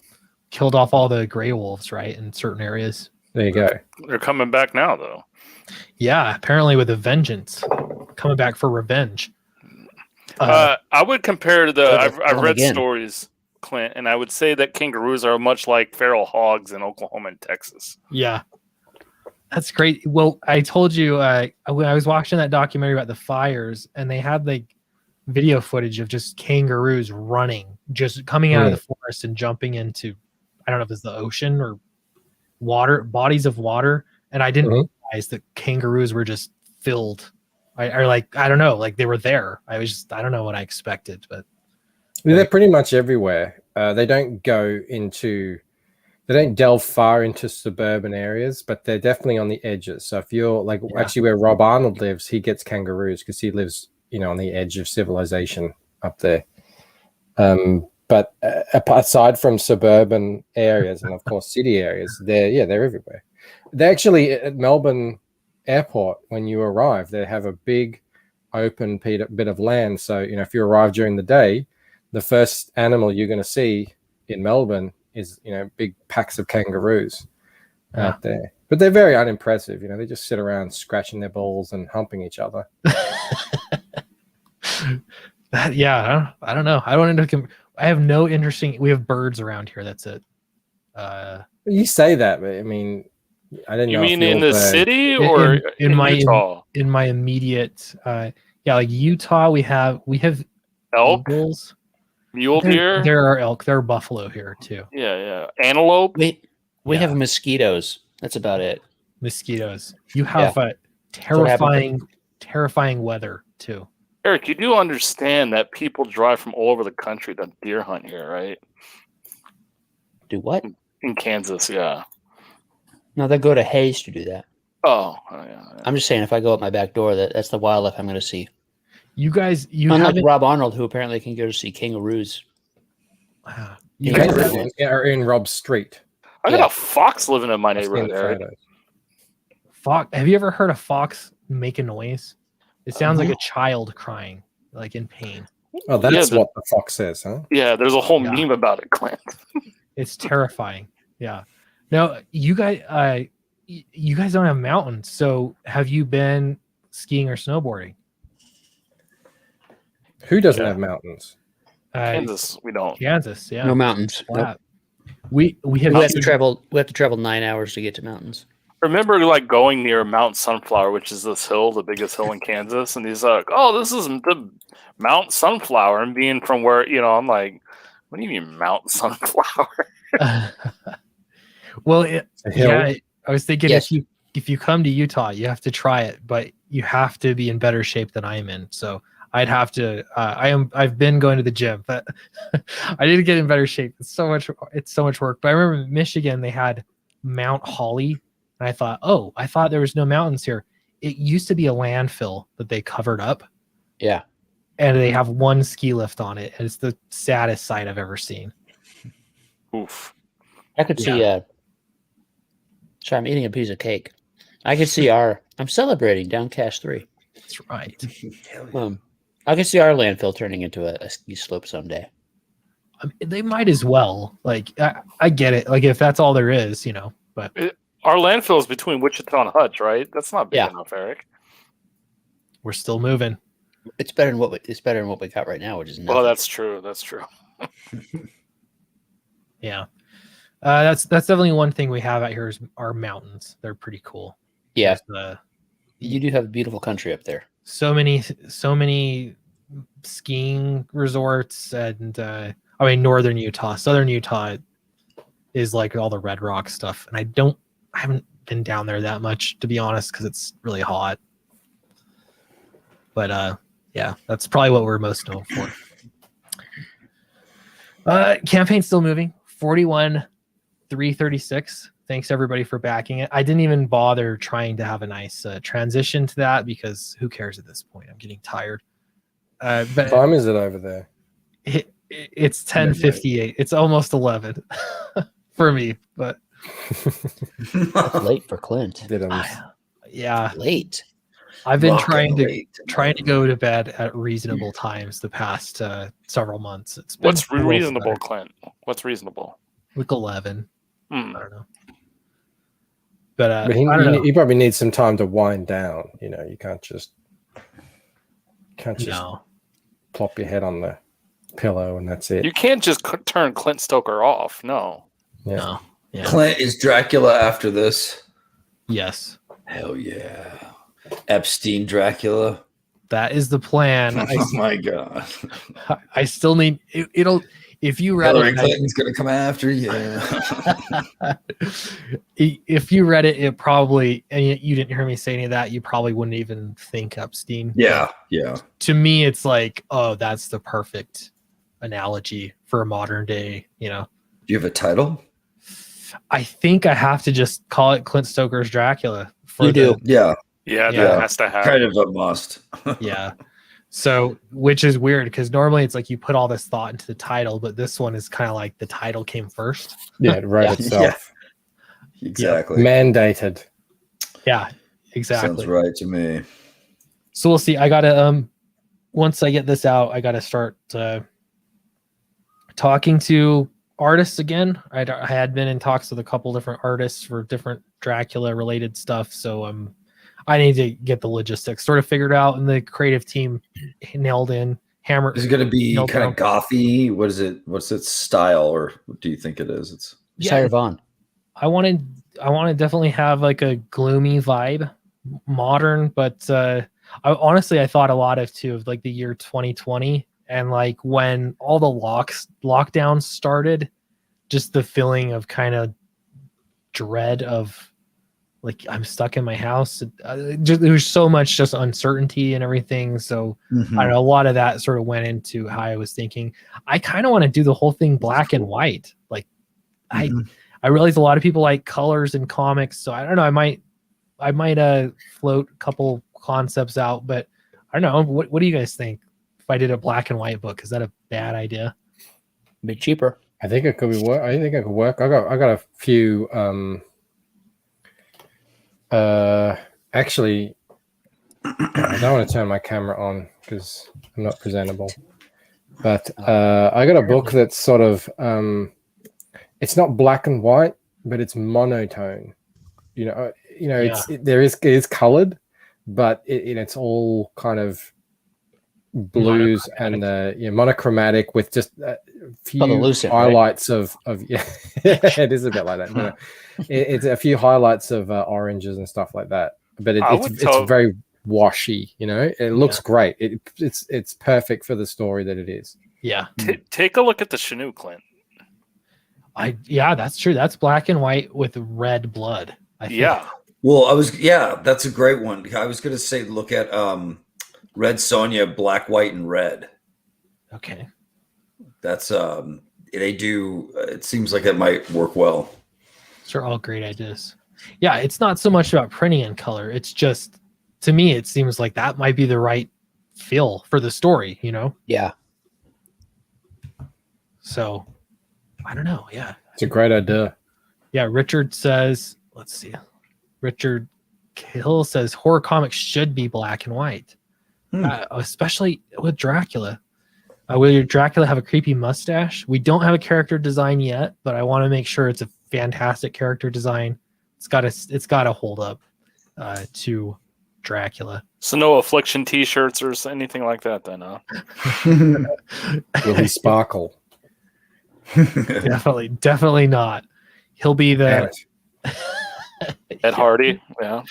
killed off all the gray wolves, right, in certain areas. There you go. They're coming back now, though. Yeah, apparently with a vengeance, coming back for revenge. I would compare to I've Come read again. stories, Clint, and I would say that kangaroos are much like feral hogs in Oklahoma and Texas. Yeah, that's great. Well, I told you when I was watching that documentary about the fires, and they had like video footage of just kangaroos running, just coming out of the forest and jumping into, I don't know if it's the ocean or bodies of water. And I didn't realize that kangaroos were just filled. I don't know, like they were there. I don't know what I expected, but They're pretty much everywhere. They don't delve far into suburban areas, but they're definitely on the edges. So if you're actually where Rob Arnold lives, he gets kangaroos because he lives, on the edge of civilization up there. But But aside from suburban areas and of course city areas, they're everywhere. They actually at Melbourne Airport, when you arrive, they have a big open bit of land. So if you arrive during the day, the first animal you're going to see in Melbourne is big packs of kangaroos out there. But they're very unimpressive. They just sit around scratching their balls and humping each other. I don't know. I don't end up. I have no interesting. We have birds around here. That's it. You say that, but I mean, I didn't know. You mean in the city or in Utah? In my immediate, like Utah, we have elk, eagles. Mule deer. There are elk. There are buffalo here too. Yeah. Antelope. We have mosquitoes. That's about it. Mosquitoes. You have terrifying weather too. Eric, you do understand that people drive from all over the country to deer hunt here, right? Do what? In Kansas, yeah. No, they go to Hayes to do that. Oh yeah. I'm just saying, if I go up my back door, that's the wildlife I'm going to see. You guys, unlike Rob Arnold, who apparently can go to see kangaroos. Wow. You guys are in Rob's street. I got a fox living in my neighborhood. Fox. Have you ever heard a fox make a noise? It sounds like a child crying, like in pain. Oh, that's what the fox says, huh? Yeah, there's a whole meme about it, Clint. It's terrifying. Yeah. Now, you guys don't have mountains, so have you been skiing or snowboarding? Who doesn't have mountains? Kansas, we don't. Kansas, yeah. No mountains. Nope. We have to travel 9 hours to get to mountains. Remember, like going near Mount Sunflower, which is this hill, the biggest hill in Kansas, and he's like, "Oh, this is the Mount Sunflower," and being from where I'm like, "What do you mean Mount Sunflower?" Well, I was thinking if you come to Utah, you have to try it, but you have to be in better shape than I'm in. So I'd have to. I've been going to the gym, but I need to get in better shape. It's so much work. But I remember in Michigan they had Mount Holly. And I thought there was no mountains here. It used to be a landfill that they covered up. Yeah. And they have one ski lift on it. And it's the saddest sight I've ever seen. Oof. I could see, sorry, I'm eating a piece of cake. I could see I'm celebrating Downcast 3. That's right. I could see our landfill turning into a ski slope someday. I mean, they might as well. Like, I get it. Like, if that's all there is, but. Our landfill is between Wichita and Hutch, right? That's not big enough, Eric. We're still moving. It's better than what we got right now, which is nothing. Well, that's true. That's true. Yeah, that's definitely one thing we have out here is our mountains. They're pretty cool. Yeah, you do have a beautiful country up there. So many skiing resorts, and northern Utah, southern Utah is like all the Red Rock stuff, and I haven't been down there that much, to be honest, because it's really hot. But that's probably what we're most known for. Campaign's still moving. 41,336. Thanks everybody for backing it. I didn't even bother trying to have a nice transition to that because who cares at this point? I'm getting tired. But what time is it over there? It's 10:58. It's almost 11 for me, but. That's late for Clint. Yeah, late. I've been trying to go to bed at reasonable times the past several months. What's reasonable, Clint? What's reasonable? Like 11. I don't know. But I don't know. You probably need some time to wind down. You can't just plop your head on the pillow and that's it. You can't just turn Clint Stoker off. No. Yeah. No. Yeah. Clint is Dracula after this. Yes. Hell yeah. Epstein Dracula. That is the plan. Oh my god. I still need it'll if you read Hillary Clinton's gonna come after you. If you read it, it probably and you didn't hear me say any of that, you probably wouldn't even think Epstein. Yeah. To me, it's like, oh, that's the perfect analogy for a modern day, Do you have a title? I think I have to just call it Clint Stoker's Dracula. You do. Yeah. Yeah, that has to happen. Kind of a must. Yeah. So, which is weird because normally it's like you put all this thought into the title, but this one is kind of like the title came first. Yeah, it wrote Yeah. itself. Exactly. Mandated. Yeah, exactly. Sounds right to me. So we'll see. I gotta once I get this out, I gotta start talking to artists again. I had been in talks with a couple different artists for different Dracula related stuff, so I need to get the logistics sort of figured out and the creative team nailed in. Hammer. Is it going to be nailed kind of down. gothy? What is it? What's its style, or what do you think it is? It's Sire Vaughn. I want to definitely have like a gloomy vibe, modern, but I thought a lot of too of like the year 2020 and like when all the lockdowns started, just the feeling of kind of dread of like I'm stuck in my house. There was so much just uncertainty and everything. So I don't know, a lot of that sort of went into how I was thinking. I kind of want to do the whole thing black and white. Like I realize a lot of people like colors in comics, so I don't know. I might float a couple concepts out, but I don't know. What do you guys think? If I did a black and white book, is that a bad idea? A bit cheaper. I think it could be work. I think it could work. I got a few. Actually, I don't want to turn my camera on because I'm not presentable. But I got a book that's sort of it's not black and white, but it's monotone. It is colored, but it's all kind of blues and monochromatic with just a few Lucid, highlights of yeah, it is a bit like that. It's a few highlights of oranges and stuff like that, but it's very washy. It looks great. It's perfect for the story that it is. Yeah. Take a look at the Chinook, Clint. That's true. That's black and white with red blood. I think. Yeah. Well, that's a great one. I was going to say, look at Red Sonja, black, white, and red. Okay. That's they do. It seems like it might work well. These are all great ideas. Yeah, it's not so much about printing in color. It's just, to me, it seems like that might be the right feel for the story, Yeah. So, I don't know. Yeah. It's a great idea. Yeah, Richard says, let's see. Richard Hill says horror comics should be black and white, especially with Dracula. Will your Dracula have a creepy mustache? We don't have a character design yet, but I want to make sure it's a fantastic character design. It's got to hold up to Dracula. So no Affliction T-shirts or anything like that, then? Will he sparkle? Definitely not. He'll be the Ed Hardy. Yeah,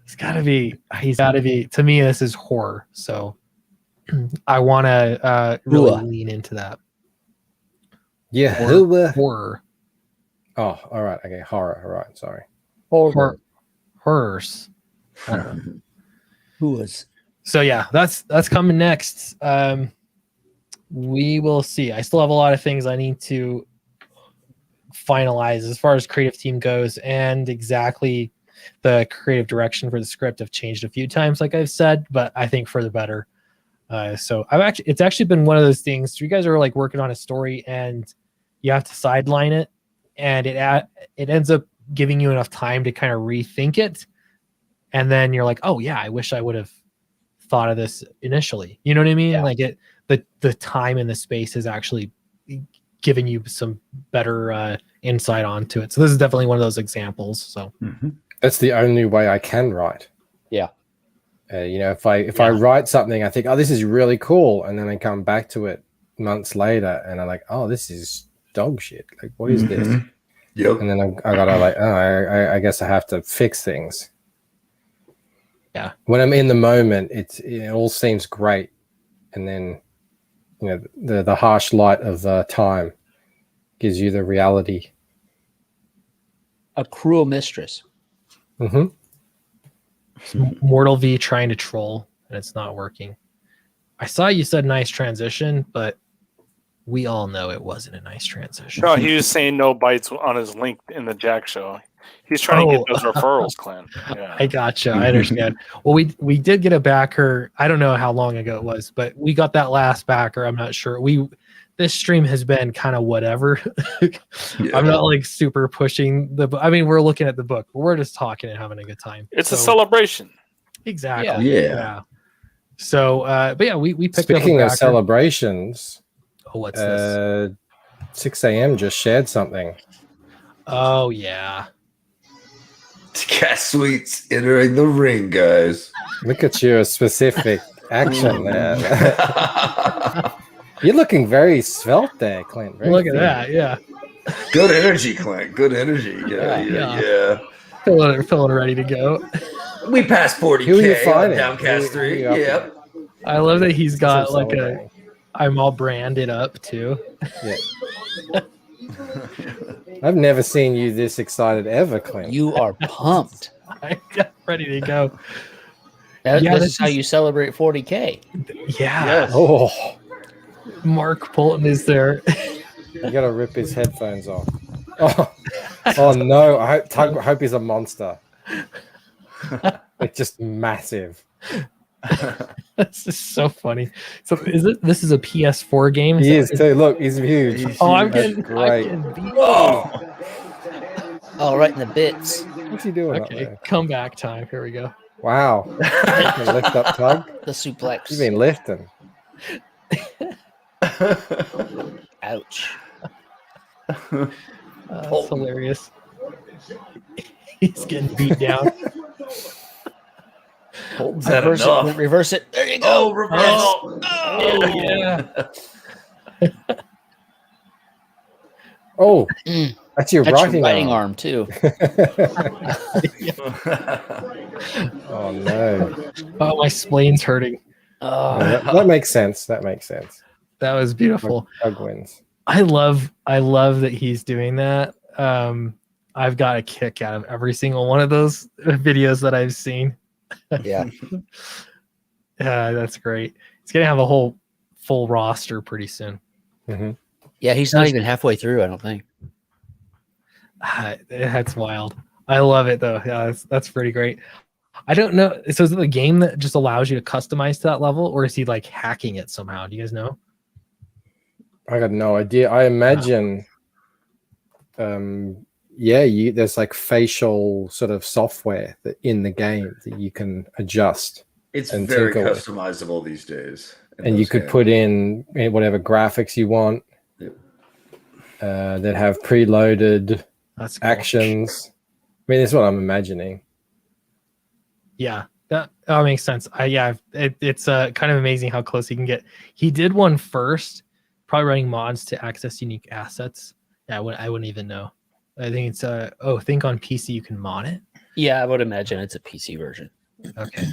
he's got to be. To me, this is horror, so I want to really lean into that. Yeah, horror. Oh, all right. Okay, horror. All right, sorry. Horrors. Who was? So yeah, that's coming next. We will see. I still have a lot of things I need to finalize as far as creative team goes, and exactly the creative direction for the script have changed a few times, like I've said, but I think for the better. So it's actually been one of those things. You guys are like working on a story and you have to sideline it, and it ends up giving you enough time to kind of rethink it, and then you're like, oh yeah, I wish I would have thought of this initially. You know what I mean? Yeah. Like the time and the space has actually given you some better insight onto it. So this is definitely one of those examples. So that's the only way I can write. Yeah. If I write something, I think, oh, this is really cool, and then I come back to it months later, and I'm like, oh, this is dog shit. Like, what is this? Yep. And then I gotta like, oh, I guess I have to fix things. Yeah. When I'm in the moment, it all seems great, and then the harsh light of time gives you the reality. A cruel mistress. Mm-hmm. Mortal V trying to troll, and it's not working. I saw you said nice transition, but we all know it wasn't a nice transition. No, he was saying no bites on his link in the Jack show. He's trying to get those referrals, Clint. Yeah. I gotcha. I understand. Well, we did get a backer. I don't know how long ago it was, but we got that last backer. I'm not sure. This stream has been kind of whatever. I'm not like super pushing the book. I mean, we're looking at the book, but we're just talking and having a good time. It's a celebration. Exactly. Yeah. So, but yeah, we picked Speaking up a of backer. celebrations, Oh, what's this? 6 a.m. just shared something. Oh yeah. Cast Sweets entering the ring, guys. Look at your specific action there. You're looking very svelte there, Clint. Very Look at thin. that. Yeah. Good energy, Clint. Good energy. Yeah. Feeling ready to go. We passed 40K Who are you on fighting? Downcast Who 3. you up Yep. I love that he's got Some like celebrating. I'm all branded up too. Yeah. I've never seen you this excited ever, Clint. You are pumped. I got ready to go. This this is how you celebrate 40K. Yeah. Yes. Oh, Mark Polton is there. you gotta rip his headphones off. Oh no! I hope he's a monster. Like just massive. This is so funny. So this is a PS4 game? He is too. Look, he's huge. Oh, I'm That's getting great. beat. Oh, All right in the bits. What's he doing up Okay, there? comeback time. Here we go. Wow. Lift up tug. The suplex. You've been lifting. Ouch. That's hilarious. He's getting beat down. Holds that Reverse enough. it. Reverse it. There you go. Oh, reverse. Oh, yeah. Oh, Mm. that's your That's writing, your writing arm. arm too. Oh no. Oh, my spleen's hurting. Oh, That makes sense. That makes sense. That was beautiful. Tug wins. I love that he's doing that. I've got a kick out of every single one of those videos that I've seen. yeah. That's great. He's gonna have a whole full roster pretty soon. Mhm. Yeah, he's not even halfway through, I don't think. That's wild. I love it though. Yeah, that's pretty great. I don't know. So is it the game that just allows you to customize to that level, or is he like hacking it somehow? Do you guys know? I got no idea. I imagine, there's like facial sort of software that in the game that you can adjust, It's And very tinker with. customizable these days. and you could put in whatever graphics you want Yep. that have preloaded That's cool. actions. I mean, that's what I'm imagining. Yeah, that makes sense. It's kind of amazing how close he can get. He did one first, probably running mods to access unique assets. Yeah, I wouldn't even know. I think it's I think on PC you can mod it. Yeah, I would imagine it's a PC version. Okay,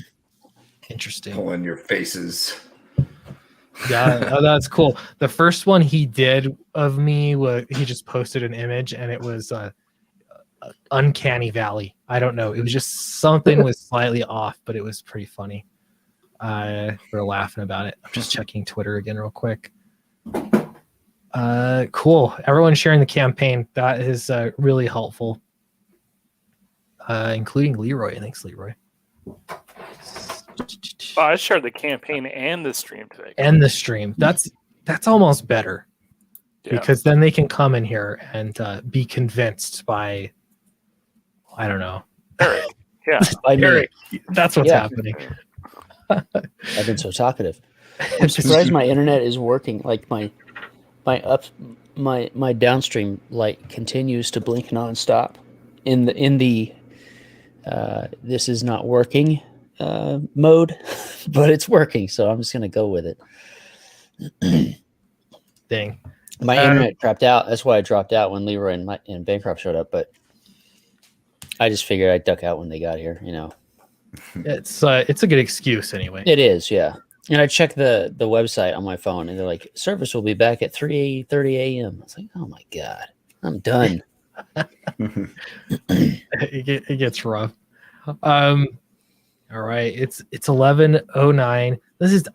interesting. Pulling your faces. Yeah, that's cool. The first one he did of me was he just posted an image and it was Uncanny Valley. I don't know. It was just something was slightly off, but it was pretty funny. We're laughing about it. I'm just checking Twitter again real quick. Cool. Everyone sharing the campaign. That is really helpful. Including Leroy. Thanks, Leroy. Oh, I shared the campaign and the stream today. And the stream. That's almost better. Yeah. Because then they can come in here and be convinced by, I don't know. Eric. Yeah. I mean, Eric, that's what's Yeah. happening. I've been so talkative. I'm surprised my internet is working. Like my downstream light continues to blink nonstop in the this is not working mode, but it's working, so I'm just gonna go with it. Dang. My internet dropped out. That's why I dropped out when Leroy and Bancroft showed up. But I just figured I'd duck out when they got here. You know, It's a good excuse anyway. it is, yeah. And I checked the website on my phone, and they're like, "Service will be back at 3:30 a.m." I was like, "Oh my god, I'm done." It gets rough. All right, it's 11:09.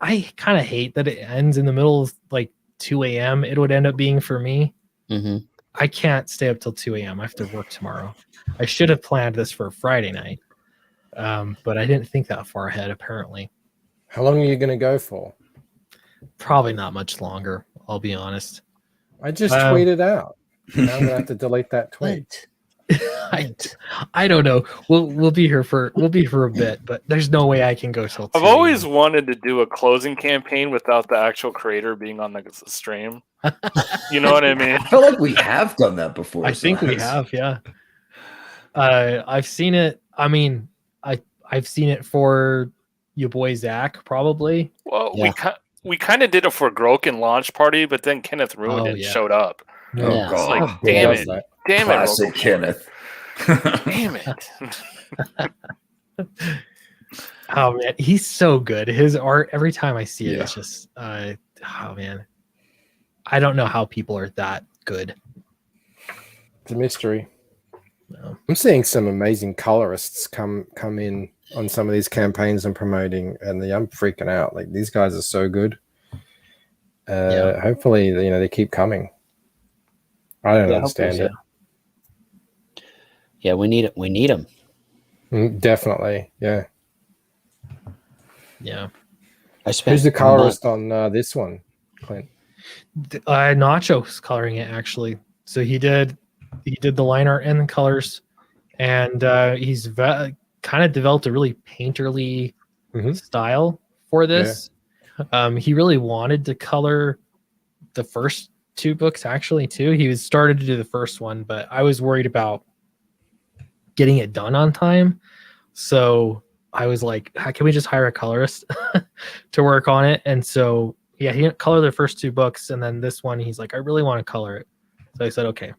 I kind of hate that it ends in the middle of like 2 a.m. It would end up being for me. Mm-hmm. I can't stay up till 2 a.m. I have to work tomorrow. I should have planned this for Friday night, but I didn't think that far ahead. Apparently, How long are you going to go for? probably not much longer. I'll be honest. I just tweeted out. Now I'm going to have to delete that tweet. I don't know. We'll be here for a bit, but there's no way I can go till 2 I've always wanted to do a closing campaign without the actual creator being on the stream. You know what I mean? I feel like we have done that before. I think we have, yeah. I've seen it. I mean, I've seen it for your boy Zach, probably. Well, we kind of did it for Groken launch party, but then Kenneth ruined it and yeah. showed up. Oh Yeah. It's god, like, damn it. Damn it, classic Groken. Kenneth. Damn it. Oh man, he's so good. His art, every time I see it, Yeah. it's just oh man. I don't know how people are that good. It's a mystery. No. I'm seeing some amazing colorists come in on some of these campaigns I'm promoting, and I'm freaking out. Like, these guys are so good. Yeah. Hopefully, they keep coming. I don't understand it. Yeah, we need it. We need them. Definitely, yeah. Yeah. I spent Who's the a month- colorist on this one, Clint? Nacho's coloring it actually. So he did the line art and the colors, and he's kind of developed a really painterly style for this. He really wanted to color the first 2 books actually too. He was started to do the first one, but I was worried about getting it done on time. So I was like, can we just hire a colorist to work on it? And so, yeah, he didn't color the first 2 books. And then this one, he's like, I really want to color it. So I said, okay.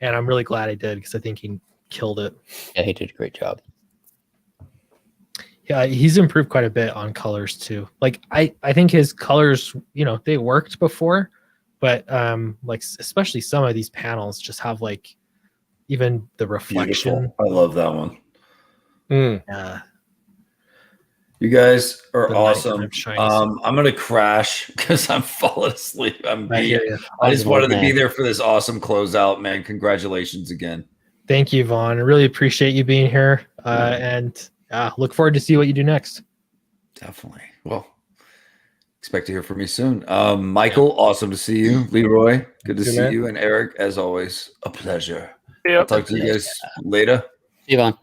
And I'm really glad I did, because I think he killed it. Yeah, he did a great job. Yeah, he's improved quite a bit on colors too. Like I think his colors, they worked before, but like especially some of these panels just have like even the reflection. Beautiful. I love that one. Yeah. You guys are The awesome. nighttime shines. I'm gonna crash because I'm falling asleep. I hear you. I just wanted to be Man. there for this awesome closeout, man. Congratulations again. Thank you, Vaughn. I really appreciate you being here. And look forward to see what you do next. Definitely. Well, expect to hear from you soon. Michael, awesome to see you. Leroy, good to see man. you. And Eric, as always, a pleasure. Yep. I'll talk to you guys later. Yvonne,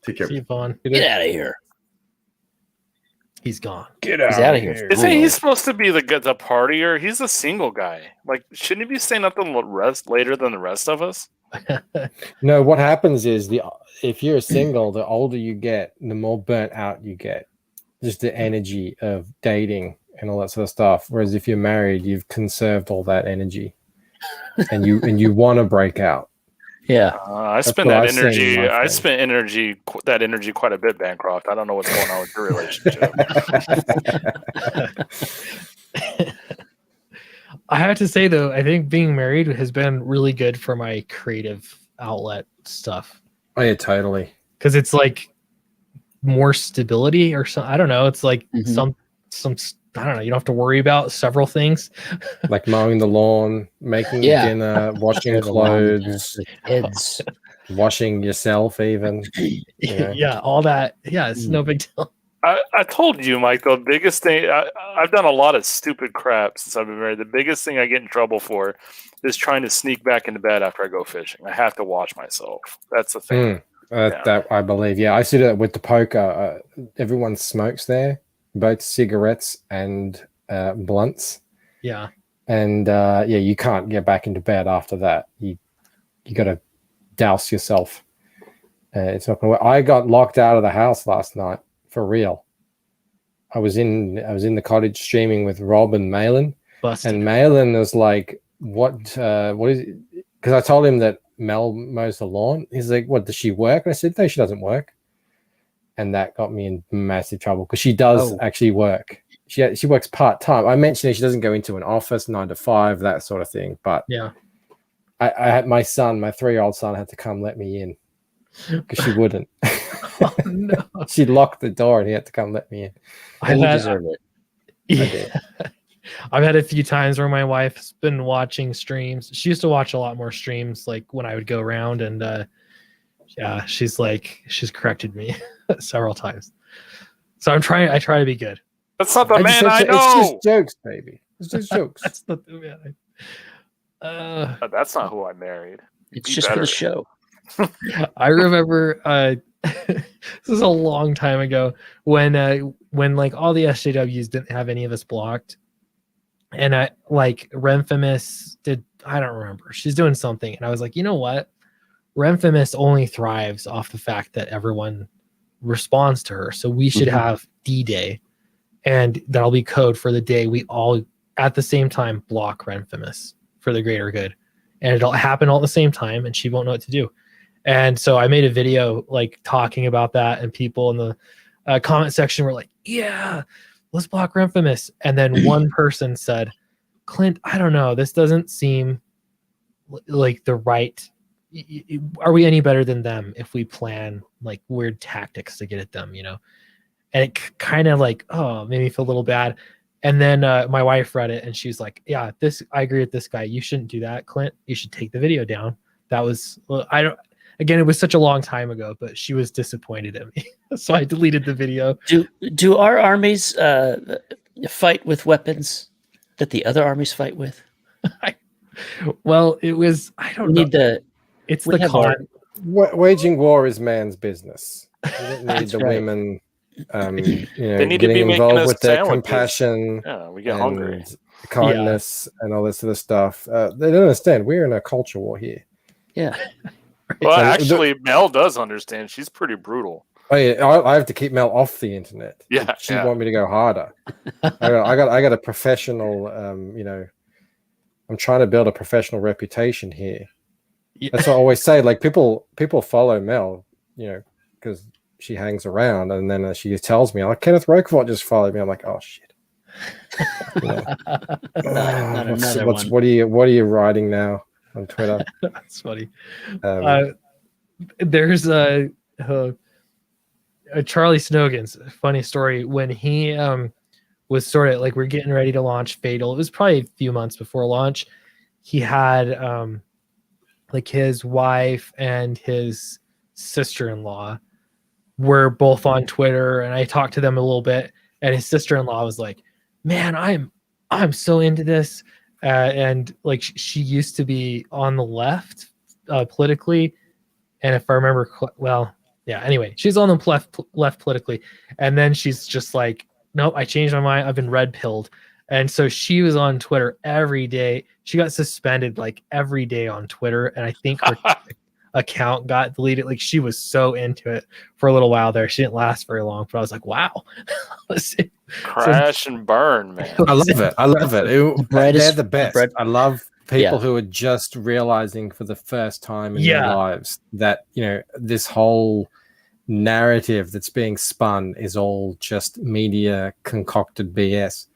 Take care. See you, Vaughn. get out of here. He's gone. Get He's out of here. Isn't he supposed to be the partier? He's a single guy. Like, shouldn't he be staying up the rest later than the rest of us? No, what happens is if you're single, the older you get, the more burnt out you get. Just the energy of dating and all that sort of stuff. Whereas if you're married, you've conserved all that energy, and you want to break out. Yeah. I spent what that I've seen energy. in my I friends. spent that energy quite a bit, Bancroft. I don't know what's going on with your relationship. I have to say though, I think being married has been really good for my creative outlet stuff, Oh yeah, totally. because it's like more stability or something. I don't know. It's like Mhm. some I don't know. You don't have to worry about several things. Like mowing the lawn, making Yeah. dinner, washing The lawn, clothes, the kids. washing yourself even. Yeah. Yeah, all that. Yeah, it's no big deal. I told you, Mike, the biggest thing, I've done a lot of stupid crap since I've been married. The biggest thing I get in trouble for is trying to sneak back into bed after I go fishing. I have to watch myself. That's the thing. That I believe. Yeah, I see that with the poker. Everyone smokes there, both cigarettes and blunts. Yeah. And you can't get back into bed after that. You got to douse yourself. It's not gonna work. I got locked out of the house last night for real. I was in the cottage streaming with Rob and Malin, Busted. and Malin was like, "What is it?" Because I told him that Mel mows the lawn. He's like, "What, does she work?" And I said, "No, she doesn't work." And that got me in massive trouble because she does actually work. She works part-time. I mentioned that she doesn't go into an office 9 to 5, that sort of thing. But Yeah. I had my 3-year-old son had to come let me in because she wouldn't. Oh, no. She locked the door and he had to come let me in. I You had, deserve it. yeah. I've had a few times where my wife's been watching streams. She used to watch a lot more streams, like when I would go around, and yeah, she's corrected me several times. So I try to be good. That's not the man I It's know. just jokes, baby. It's just jokes. That's the man. That's not who I married. It's Be just for better. the show. I remember this is a long time ago when like all the SJWs didn't have any of us blocked, and I like Renfamous did. I don't remember. She's doing something, and I was like, you know what? Renfamous only thrives off the fact that everyone responds to her. So we should have D-Day, and that'll be code for the day we all at the same time block Renfamous for the greater good, and it'll happen all at the same time, and she won't know what to do. And so I made a video like talking about that, and people in the comment section were like, yeah, let's block Renfamous. And then one person said, Clint, I don't know, this doesn't seem like the right. Are we any better than them if we plan like weird tactics to get at them, you know? And it kind of like, oh, made me feel a little bad. And then my wife read it, and she's like, yeah, I agree with this guy. You shouldn't do that, Clint. You should take the video down. That was, again, it was such a long time ago, but she was disappointed at me. So I deleted the video. Do our armies fight with weapons that the other armies fight with? Well, it was, I don't We know. need to. It's we the have con. our- Waging war is man's business. You don't need That's the right. women, They need to getting be making involved us with their sandwiches. compassion Yeah, we get hungry. and kindness and all this sort of stuff. They don't understand. We're in a culture war here. Yeah. Well, So actually, Mel does understand. She's pretty brutal. Oh yeah, I have to keep Mel off the internet. Yeah, She yeah. want me to go harder. I got a professional. I'm trying to build a professional reputation here. Yeah. That's what I always say. Like people follow Mel, because she hangs around, and then she just tells me, "Oh, Kenneth Roquefort just followed me." I'm like, "Oh shit." Not another one. What are you writing now on Twitter? That's funny. Um, There's a Charlie Snowden's funny story when he was sort of like, we're getting ready to launch Fatal. It was probably a few months before launch. He had like his wife and his sister-in-law were both on Twitter, and I talked to them a little bit, and his sister-in-law was like, man, I'm so into this, and like she used to be on the left politically, and if I remember well, yeah, anyway, she's on the left politically, and then she's just like, nope, I changed my mind, I've been red pilled. And so she was on Twitter every day. She got suspended like every day on Twitter, and I think her account got deleted. Like, she was so into it for a little while there. She didn't last very long, but I was like, wow. Crash and burn, man. I love it. I love it. bread They're is- the best. bread- I love people Yeah. who are just realizing for the first time in Yeah. their lives that this whole narrative that's being spun is all just media concocted BS.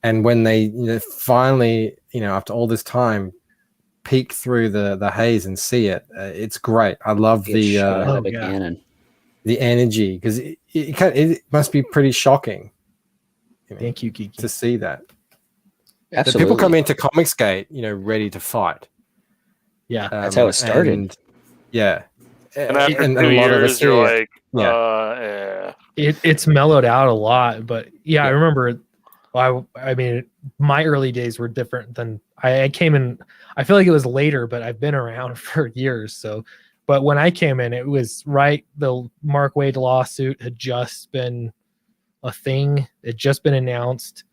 And when they finally, after all this time, peek through the haze and see it, it's great. I love Get shot out oh, of a yeah. cannon. the energy, because it must be pretty shocking Thank you, Kiki. to see that. The Absolutely. people come into Comicsgate, ready to fight. Yeah. That's how it started. And, yeah. And after And 2 a lot of years, us you're here- like, Yeah. yeah. It's mellowed out a lot, but yeah, I Yeah. remember. I mean, my early days were different than I came in. I feel like it was later, but I've been around for years. So, but when I came in, it was right. The Mark Wade lawsuit had just been a thing. It had just been announced,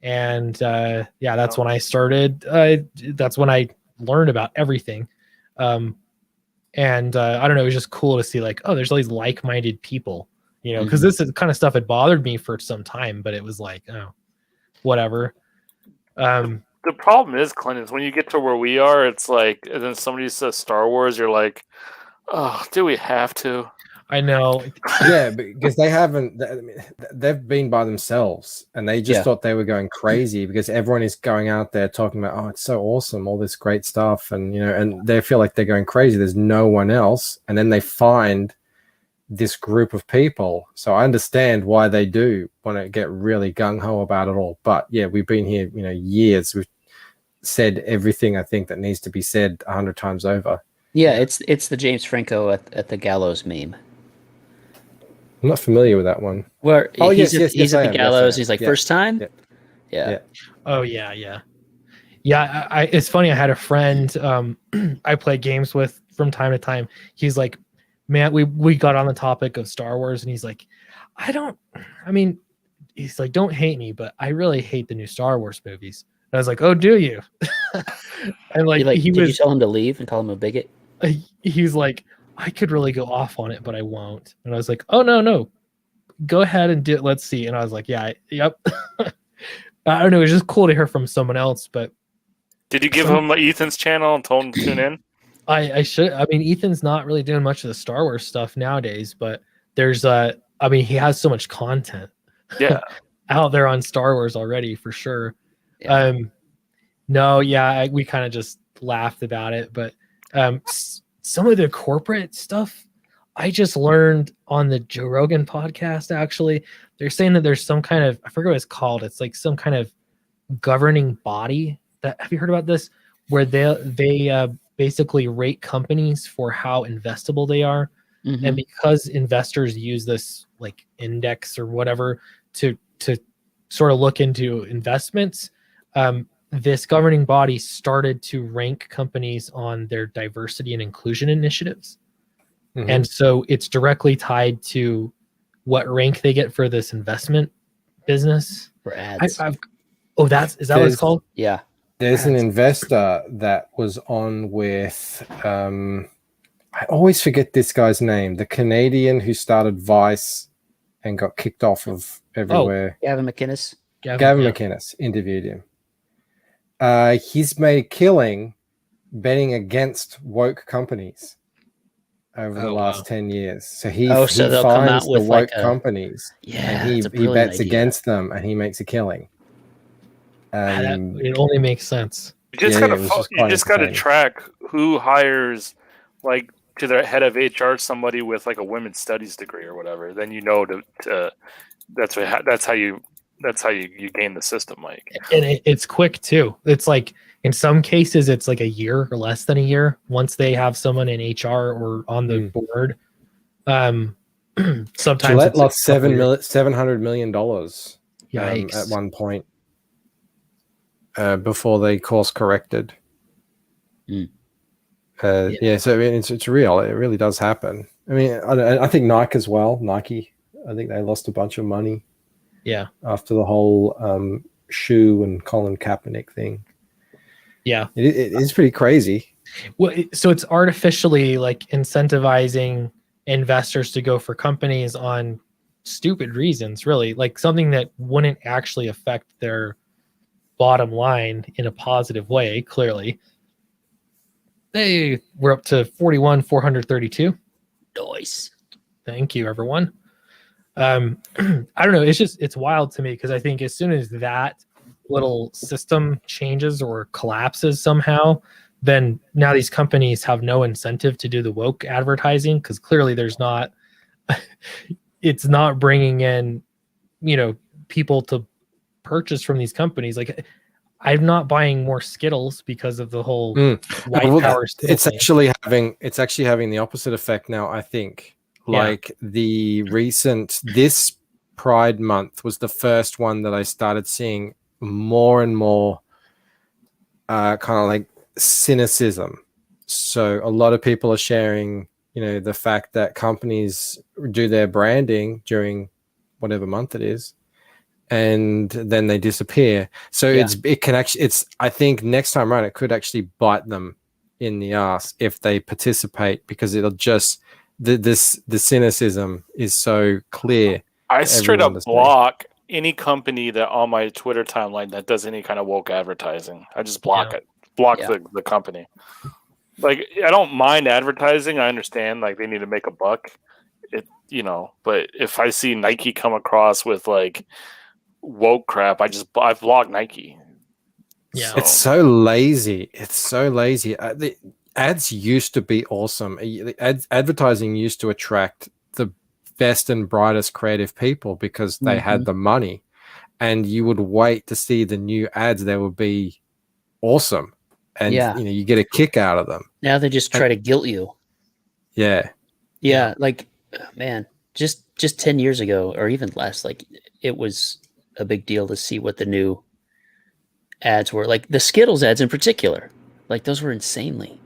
and yeah, that's when I started. That's when I learned about everything. And I don't know. It was just cool to see like, oh, there's all these like-minded people, because this is kind of stuff had bothered me for some time, but it was like, oh, whatever. The problem is, Clint, is when you get to where we are, it's like, and then somebody says Star Wars, you're like, oh, do we have to? I know. Yeah, because they've been by themselves, and they just Yeah. thought they were going crazy because everyone is going out there talking about, oh, it's so awesome, all this great stuff, and and they feel like they're going crazy. There's no one else, and then they find this group of people. So I understand why they do want to get really gung-ho about it all. But yeah, we've been here, years. We've said everything I think that needs to be said 100 times over. Yeah, it's the James Franco at the gallows meme. I'm not familiar with that one. Where he's at the gallows. He's like, yeah. first time? Yeah. Oh yeah. I it's funny. I had a friend I play games with from time to time. He's like, man, we got on the topic of Star Wars, and he's like, he's like, don't hate me, but I really hate the new Star Wars movies. And I was like, oh, do you? And did you tell him to leave and call him a bigot? He's like, I could really go off on it, but I won't. And I was like, oh no, go ahead and do it. Let's see. And I was like, yep. I don't know. It was just cool to hear from someone else. But did you give him Ethan's channel and told him to tune in? I should. Ethan's not really doing much of the Star Wars stuff nowadays, but there's he has so much content out there on Star Wars already for sure. Yeah. We kind of just laughed about it, but some of the corporate stuff I just learned on the Joe Rogan podcast. Actually, they're saying that there's some kind of, I forget what it's called. It's like some kind of governing body that, have you heard about this? Where they basically rate companies for how investable they are. Mm-hmm. And because investors use this like index or whatever to sort of look into investments, this governing body started to rank companies on their diversity and inclusion initiatives. Mm-hmm. And so it's directly tied to what rank they get for this investment business. For ads. Is that what it's called? Yeah. There's an investor that was on with, I always forget this guy's name, the Canadian who started Vice and got kicked off of everywhere. Gavin McInnes. Gavin McInnes interviewed him. He's made a killing betting against woke companies over the last 10 years. So he finds the woke companies and he bets against them and he makes a killing. It only makes sense. You just got to track who hires to their head of HR somebody with like a women's studies degree or whatever. Then that's how you game the system, Mike. And it's quick too. It's like in some cases it's like a year or less than a year once they have someone in HR or on the board. Sometimes Gillette lost $700 million at one point before they course corrected. So it's real. It really does happen. I mean, I think Nike as well. Nike, I think they lost a bunch of money. Yeah. After the whole shoe and Colin Kaepernick thing. Yeah. It is pretty crazy. Well, so it's artificially like incentivizing investors to go for companies on stupid reasons, really, like something that wouldn't actually affect their bottom line in a positive way. Clearly, they were up to 41,432. Nice. Thank you, everyone. I don't know. It's wild to me because I think as soon as that little system changes or collapses somehow, then now these companies have no incentive to do the woke advertising because clearly it's not bringing in, people to purchase from these companies. Like I'm not buying more Skittles because of the whole white power. It's actually having the opposite effect now, I think. This Pride Month was the first one that I started seeing more and more kind of like cynicism. So a lot of people are sharing, the fact that companies do their branding during whatever month it is, and then they disappear. So I think next time around it could actually bite them in the ass if they participate because it'll just the cynicism is so clear. I straight up block any company that on my Twitter timeline that does any kind of woke advertising. I just block it. Block the company. Like I don't mind advertising. I understand like they need to make a buck. But if I see Nike come across with like woke crap, I block Nike. Yeah. It's so lazy. The ads used to be awesome. Advertising used to attract the best and brightest creative people because they had the money, and you would wait to see the new ads. They would be awesome, and you get a kick out of them. Now they just try to guilt you. Yeah. Like, man, just 10 years ago or even less, like it was a big deal to see what the new ads were. Like the Skittles ads in particular, like those were insanely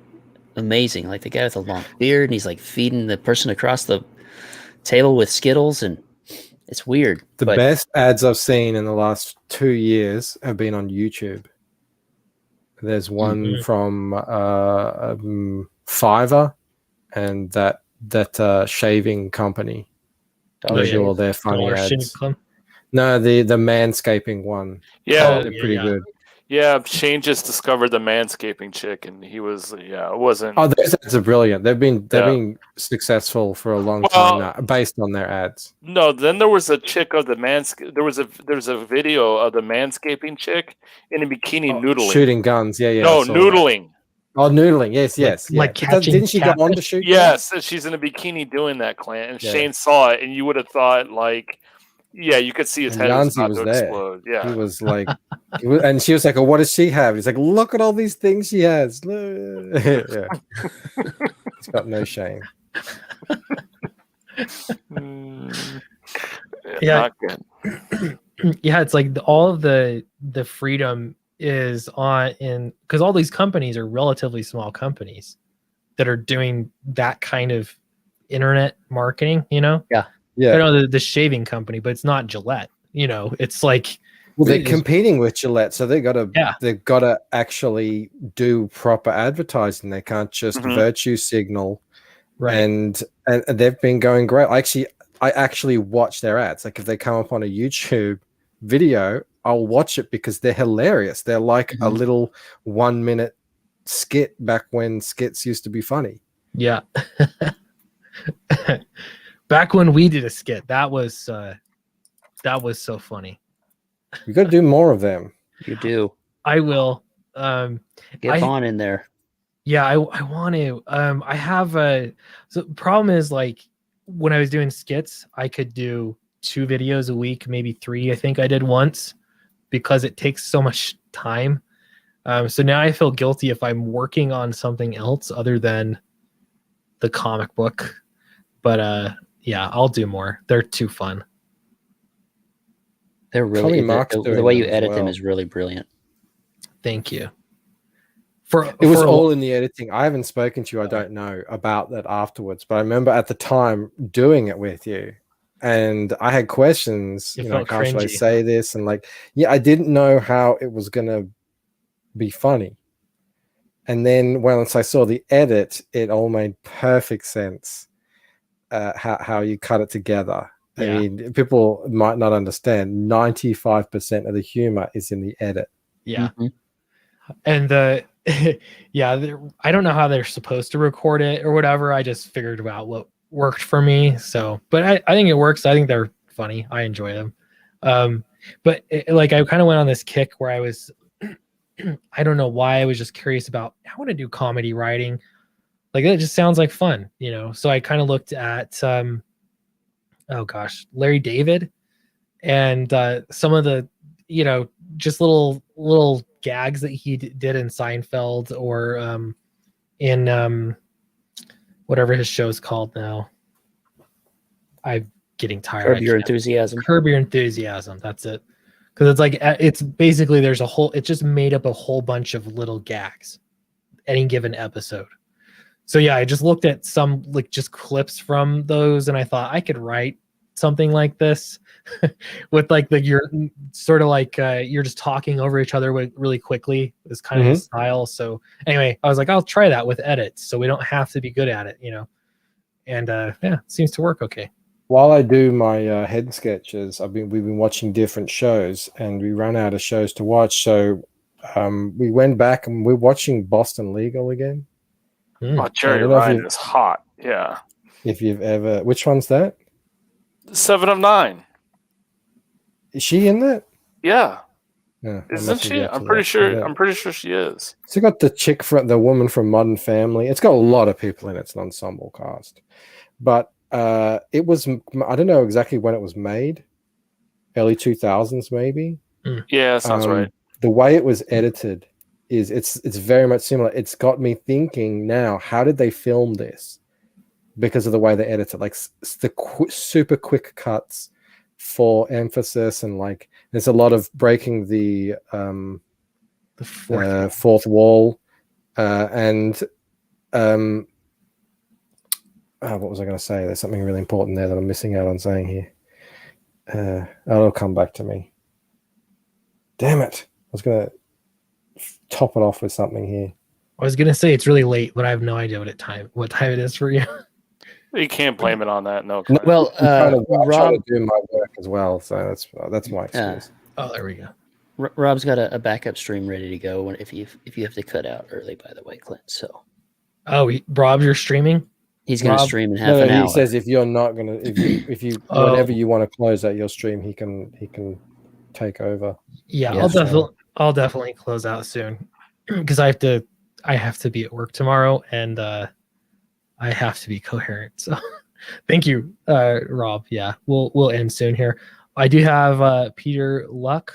amazing. Like the guy with the long beard and he's like feeding the person across the table with Skittles, and it's weird. The best ads I've seen in the last 2 years have been on YouTube. There's one from Fiverr and that shaving company. They do all their funny ads. No, the manscaping one. Yeah, they're pretty good. Yeah, Shane just discovered the manscaping chick, and he was it wasn't. Oh, those ads are brilliant. They've been successful for a long time now, based on their ads. No, then there was a chick of the there was a video of the manscaping chick in a bikini noodling, shooting guns. Yeah. No, noodling. That. Oh, noodling. Yes. Like catching. Didn't she go on to shoot? Yes, she's in a bikini doing that, Clint. And Shane saw it, and you would have thought like. Yeah, you could see his head was about to explode. Yeah, he was like, and she was like, "Oh, what does she have?" He's like, "Look at all these things she has." Yeah, he's got no shame. Not good. Yeah, it's like all of the freedom is on because all these companies are relatively small companies that are doing that kind of internet marketing. Yeah, I know the shaving company, but it's not Gillette. It's like they're competing with Gillette, so they've got to actually do proper advertising. They can't just virtue signal, right? And they've been going great. I actually watch their ads. Like if they come up on a YouTube video, I'll watch it because they're hilarious. They're like a little 1 minute skit back when skits used to be funny. Yeah. Back when we did a skit, that was so funny. You got to do more of them. You do. I will. Get on in there. Yeah, I want to. I have so the problem is like when I was doing skits, I could do 2 videos a week, maybe 3. I think I did once because it takes so much time. So now I feel guilty if I'm working on something else other than the comic book. But yeah, I'll do more. They're too fun. They're really the way you edit them is really brilliant. Thank you. It was all in the editing. I haven't spoken to you, I don't know about that afterwards, but I remember at the time doing it with you, and I had questions. How should I say this? And I didn't know how it was going to be funny. And then once I saw the edit, it all made perfect sense. How you cut it together. I mean, people might not understand 95% of the humor is in the edit. Yeah. And I don't know how they're supposed to record it or whatever. I just figured out what worked for me. So, but I think it works. I think they're funny. I enjoy them. But I kind of went on this kick where I was, I don't know why, I was just curious about, I want to do comedy writing. Like it just sounds like fun, So I kind of looked at, Larry David, and some of the, just little gags that he did in Seinfeld or in whatever his show's called now. I'm getting tired. Curb Your Enthusiasm. Curb Your Enthusiasm. That's it. Because it's like it's basically it's just made up a whole bunch of little gags, any given episode. So yeah, I just looked at some just clips from those, and I thought I could write something like this with you're sort of you're just talking over each other really quickly is kind of the style. So anyway, I was like, I'll try that with edits, so we don't have to be good at it, And it seems to work okay. While I do my head sketches, we've been watching different shows, and we ran out of shows to watch. So we went back and we're watching Boston Legal again. Oh, Jerry Ryan is hot. Yeah. If you've ever, which one's that? 7 of 9. Is she in that? Yeah. Yeah. Isn't she? I'm pretty sure. Yeah. I'm pretty sure she is. It's got the woman from Modern Family. It's got a lot of people in it. It's an ensemble cast. But it was, I don't know exactly when it was made, early 2000s maybe. Yeah, sounds right. The way it was edited is it's very much similar. It's got me thinking now, how did they film this? Because of the way they edit it, like the super quick cuts for emphasis, and like there's a lot of breaking the fourth wall, and what was I going to say? There's something really important there that I'm missing out on saying here. It'll come back to me. Damn it! I was going to top it off with something here. I was going to say it's really late, but I have no idea what time it is for you. You can't blame it on that. No. Well, I'm Rob, trying to do my work as well, so that's my excuse. Oh, there we go. Rob's got a backup stream ready to go if you have to cut out early. By the way, Clint. So. Oh, Rob, you're streaming? He's going to stream in half an hour. He says if you're not going to, if you whenever you want to close out your stream, he can take over. Yeah, Yeah, I'll definitely close out soon because I have to be at work tomorrow, and I have to be coherent. So thank you, Rob. Yeah, we'll end soon here. I do have Peter Luck.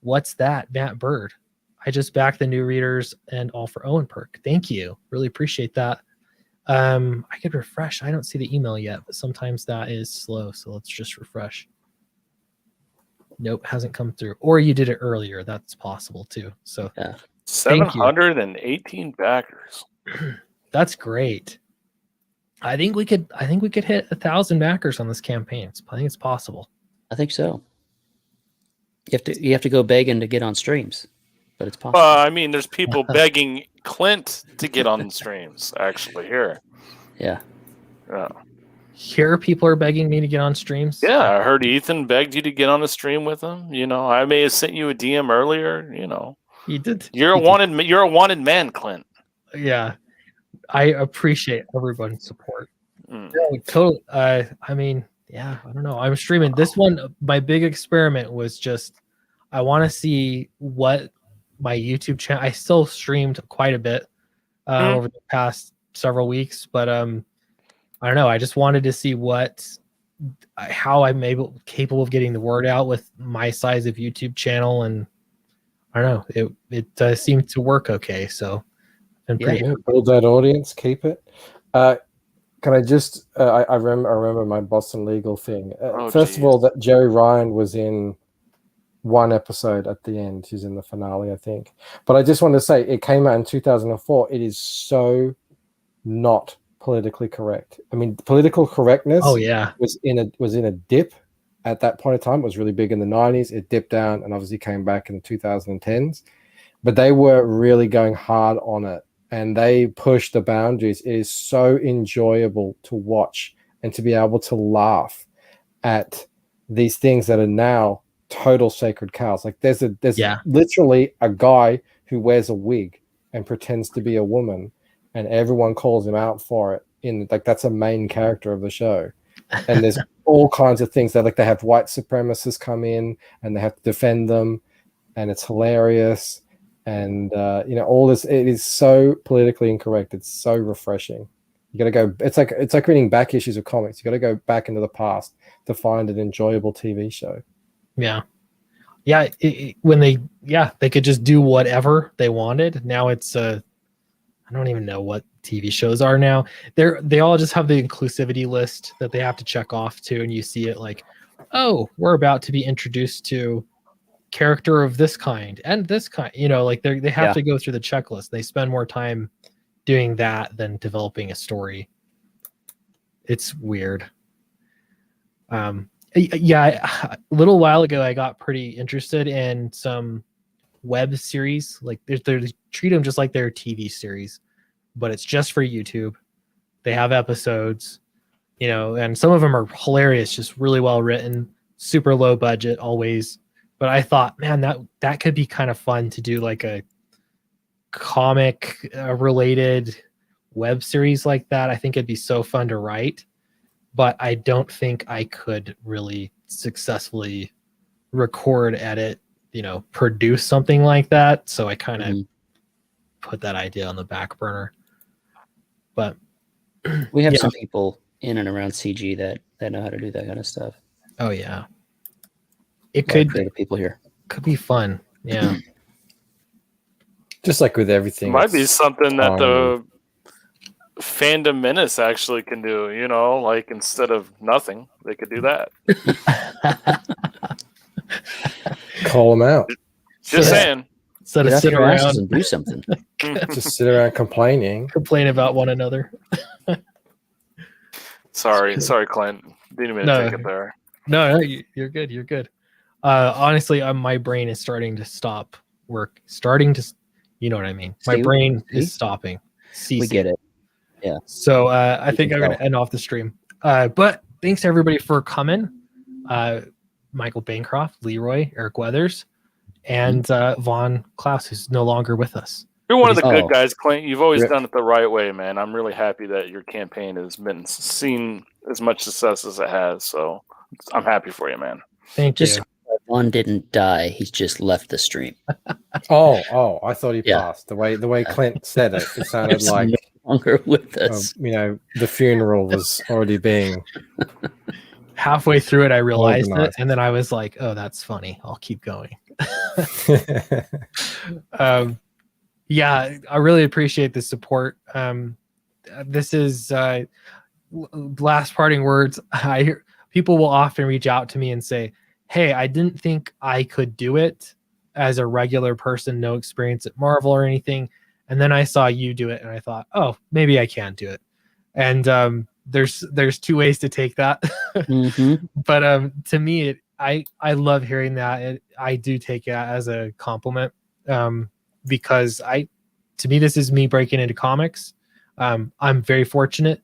What's that? Matt Bird. I just backed the new readers and all for Owen perk. Thank you. Really appreciate that. I could refresh. I don't see the email yet, but sometimes that is slow. So let's just refresh. Nope, hasn't come through. Or you did it earlier. That's possible too. So yeah. 718 backers. That's great. I think we could hit 1,000 backers on this campaign. I think it's possible. I think so. You have to go begging to get on streams, but it's possible. I mean, there's people begging Clint to get on streams. Actually, here. Yeah. Here, people are begging me to get on streams. Yeah, I heard Ethan begged you to get on the stream with him. You know, I may have sent you a DM earlier. You know, he did. You're a wanted man, Clint. Yeah, I appreciate everyone's support. No, totally. I mean, yeah, I don't know. I'm streaming this one. My big experiment was just I want to see what my YouTube channel. I still streamed quite a bit over the past several weeks, but I don't know. I just wanted to see how I'm capable of getting the word out with my size of YouTube channel, and I don't know. It seemed to work okay. So, build that audience, keep it. Can I just? I remember my Boston legal thing. First of all, that Jerry Ryan was in one episode at the end. He's in the finale, I think. But I just wanted to say, it came out in 2004. It is so not politically correct. I mean, political correctness was in a dip at that point in time. It was really big in the 90s. It dipped down and obviously came back in the 2010s. But they were really going hard on it, and they pushed the boundaries. It is so enjoyable to watch and to be able to laugh at these things that are now total sacred cows. Like there's literally a guy who wears a wig and pretends to be a woman, and everyone calls him out for it. That's a main character of the show. And there's all kinds of things that they have white supremacists come in and they have to defend them, and it's hilarious. And all this, it is so politically incorrect. It's so refreshing. You got to go. It's like reading back issues of comics. You got to go back into the past to find an enjoyable TV show. Yeah. When they could just do whatever they wanted. Now it's I don't even know what TV shows are now. They all just have the inclusivity list that they have to check off to, and you see it like, oh, we're about to be introduced to character of this kind and this kind. Like they have to go through the checklist. They spend more time doing that than developing a story. It's weird. A little while ago, I got pretty interested in some web series. Like they treat them just like they're TV series, but it's just for YouTube. They have episodes, and some of them are hilarious, just really well written, super low budget always. But I thought, man, that could be kind of fun to do, like a comic related web series like that. I think it'd be so fun to write, but I don't think I could really successfully record, edit, produce something like that. So I kind of put that idea on the back burner. But we have some people in and around CG that know how to do that kind of stuff. Oh yeah. It A lot of could creative people here. be fun. Yeah. Just like with everything, It might be it's something that fun. the Fandom Menace actually can do. You know, like instead of nothing, they could do that. Call them out. Just Yeah. saying. Instead Get of off sit your asses around and do something. Just sit around complaining. complain about one another. Sorry, Clint. Didn't mean to No. take it there. No, you're good. You're good. Honestly, my brain is starting to stop work. You know what I mean? My See? brain See? is stopping. We get it. So I We think can I'm going to tell. end off the stream. But thanks everybody for coming. Michael Bancroft, Leroy, Eric Weathers, and Vaughn Klaus, who's no longer with us. You're one of the Oh. good guys, Clint. You've always Rip. done it the right way, man. I'm really happy that your campaign has been seen as much success as it has. So I'm happy for you, man. Thank Just you. Vaughn didn't die. He's just left the stream. Oh, I thought he Yeah. passed. The way Clint said it, it sounded He's like no longer with us. the funeral was already being. Halfway through it, I realized it, Organized. and then I was like, "Oh, that's funny. I'll keep going." Yeah, I really appreciate the support. This is last parting words. I hear people will often reach out to me and say, "Hey, I didn't think I could do it as a regular person, no experience at Marvel or anything, and then I saw you do it, and I thought, oh, maybe I can do it." And there's two ways to take that, Mhm. but to me, I love hearing that. I do take it as a compliment. Because to me, this is me breaking into comics. I'm very fortunate.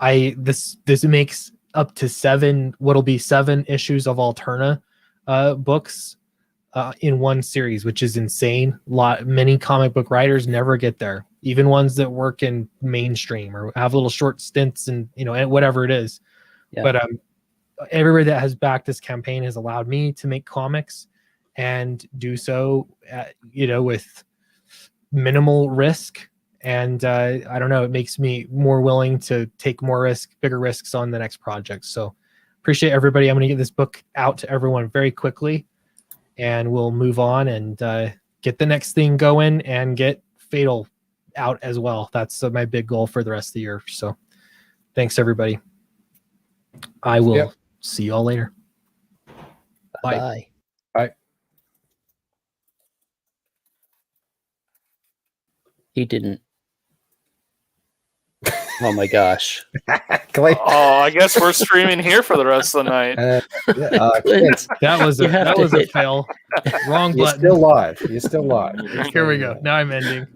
This makes up to 7 issues of Alterna books in one series, which is insane. Many comic book writers never get there, even ones that work in mainstream or have little short stints and whatever it is. Yeah. But everybody that has backed this campaign has allowed me to make comics and do so with minimal risk, and I don't know, it makes me more willing to take bigger risks on the next project. So appreciate everybody. I'm going to get this book out to everyone very quickly, and we'll move on and get the next thing going and get Fatal out as well. That's my big goal for the rest of the year. So thanks everybody. I will see you all later. Bye. Bye. He didn't. Oh my gosh. Clint. Oh, I guess we're streaming here for the rest of the night. Clint, That was You have to a hit- fail. Wrong you're button. still live. You're still live. Here we go. Now I'm ending.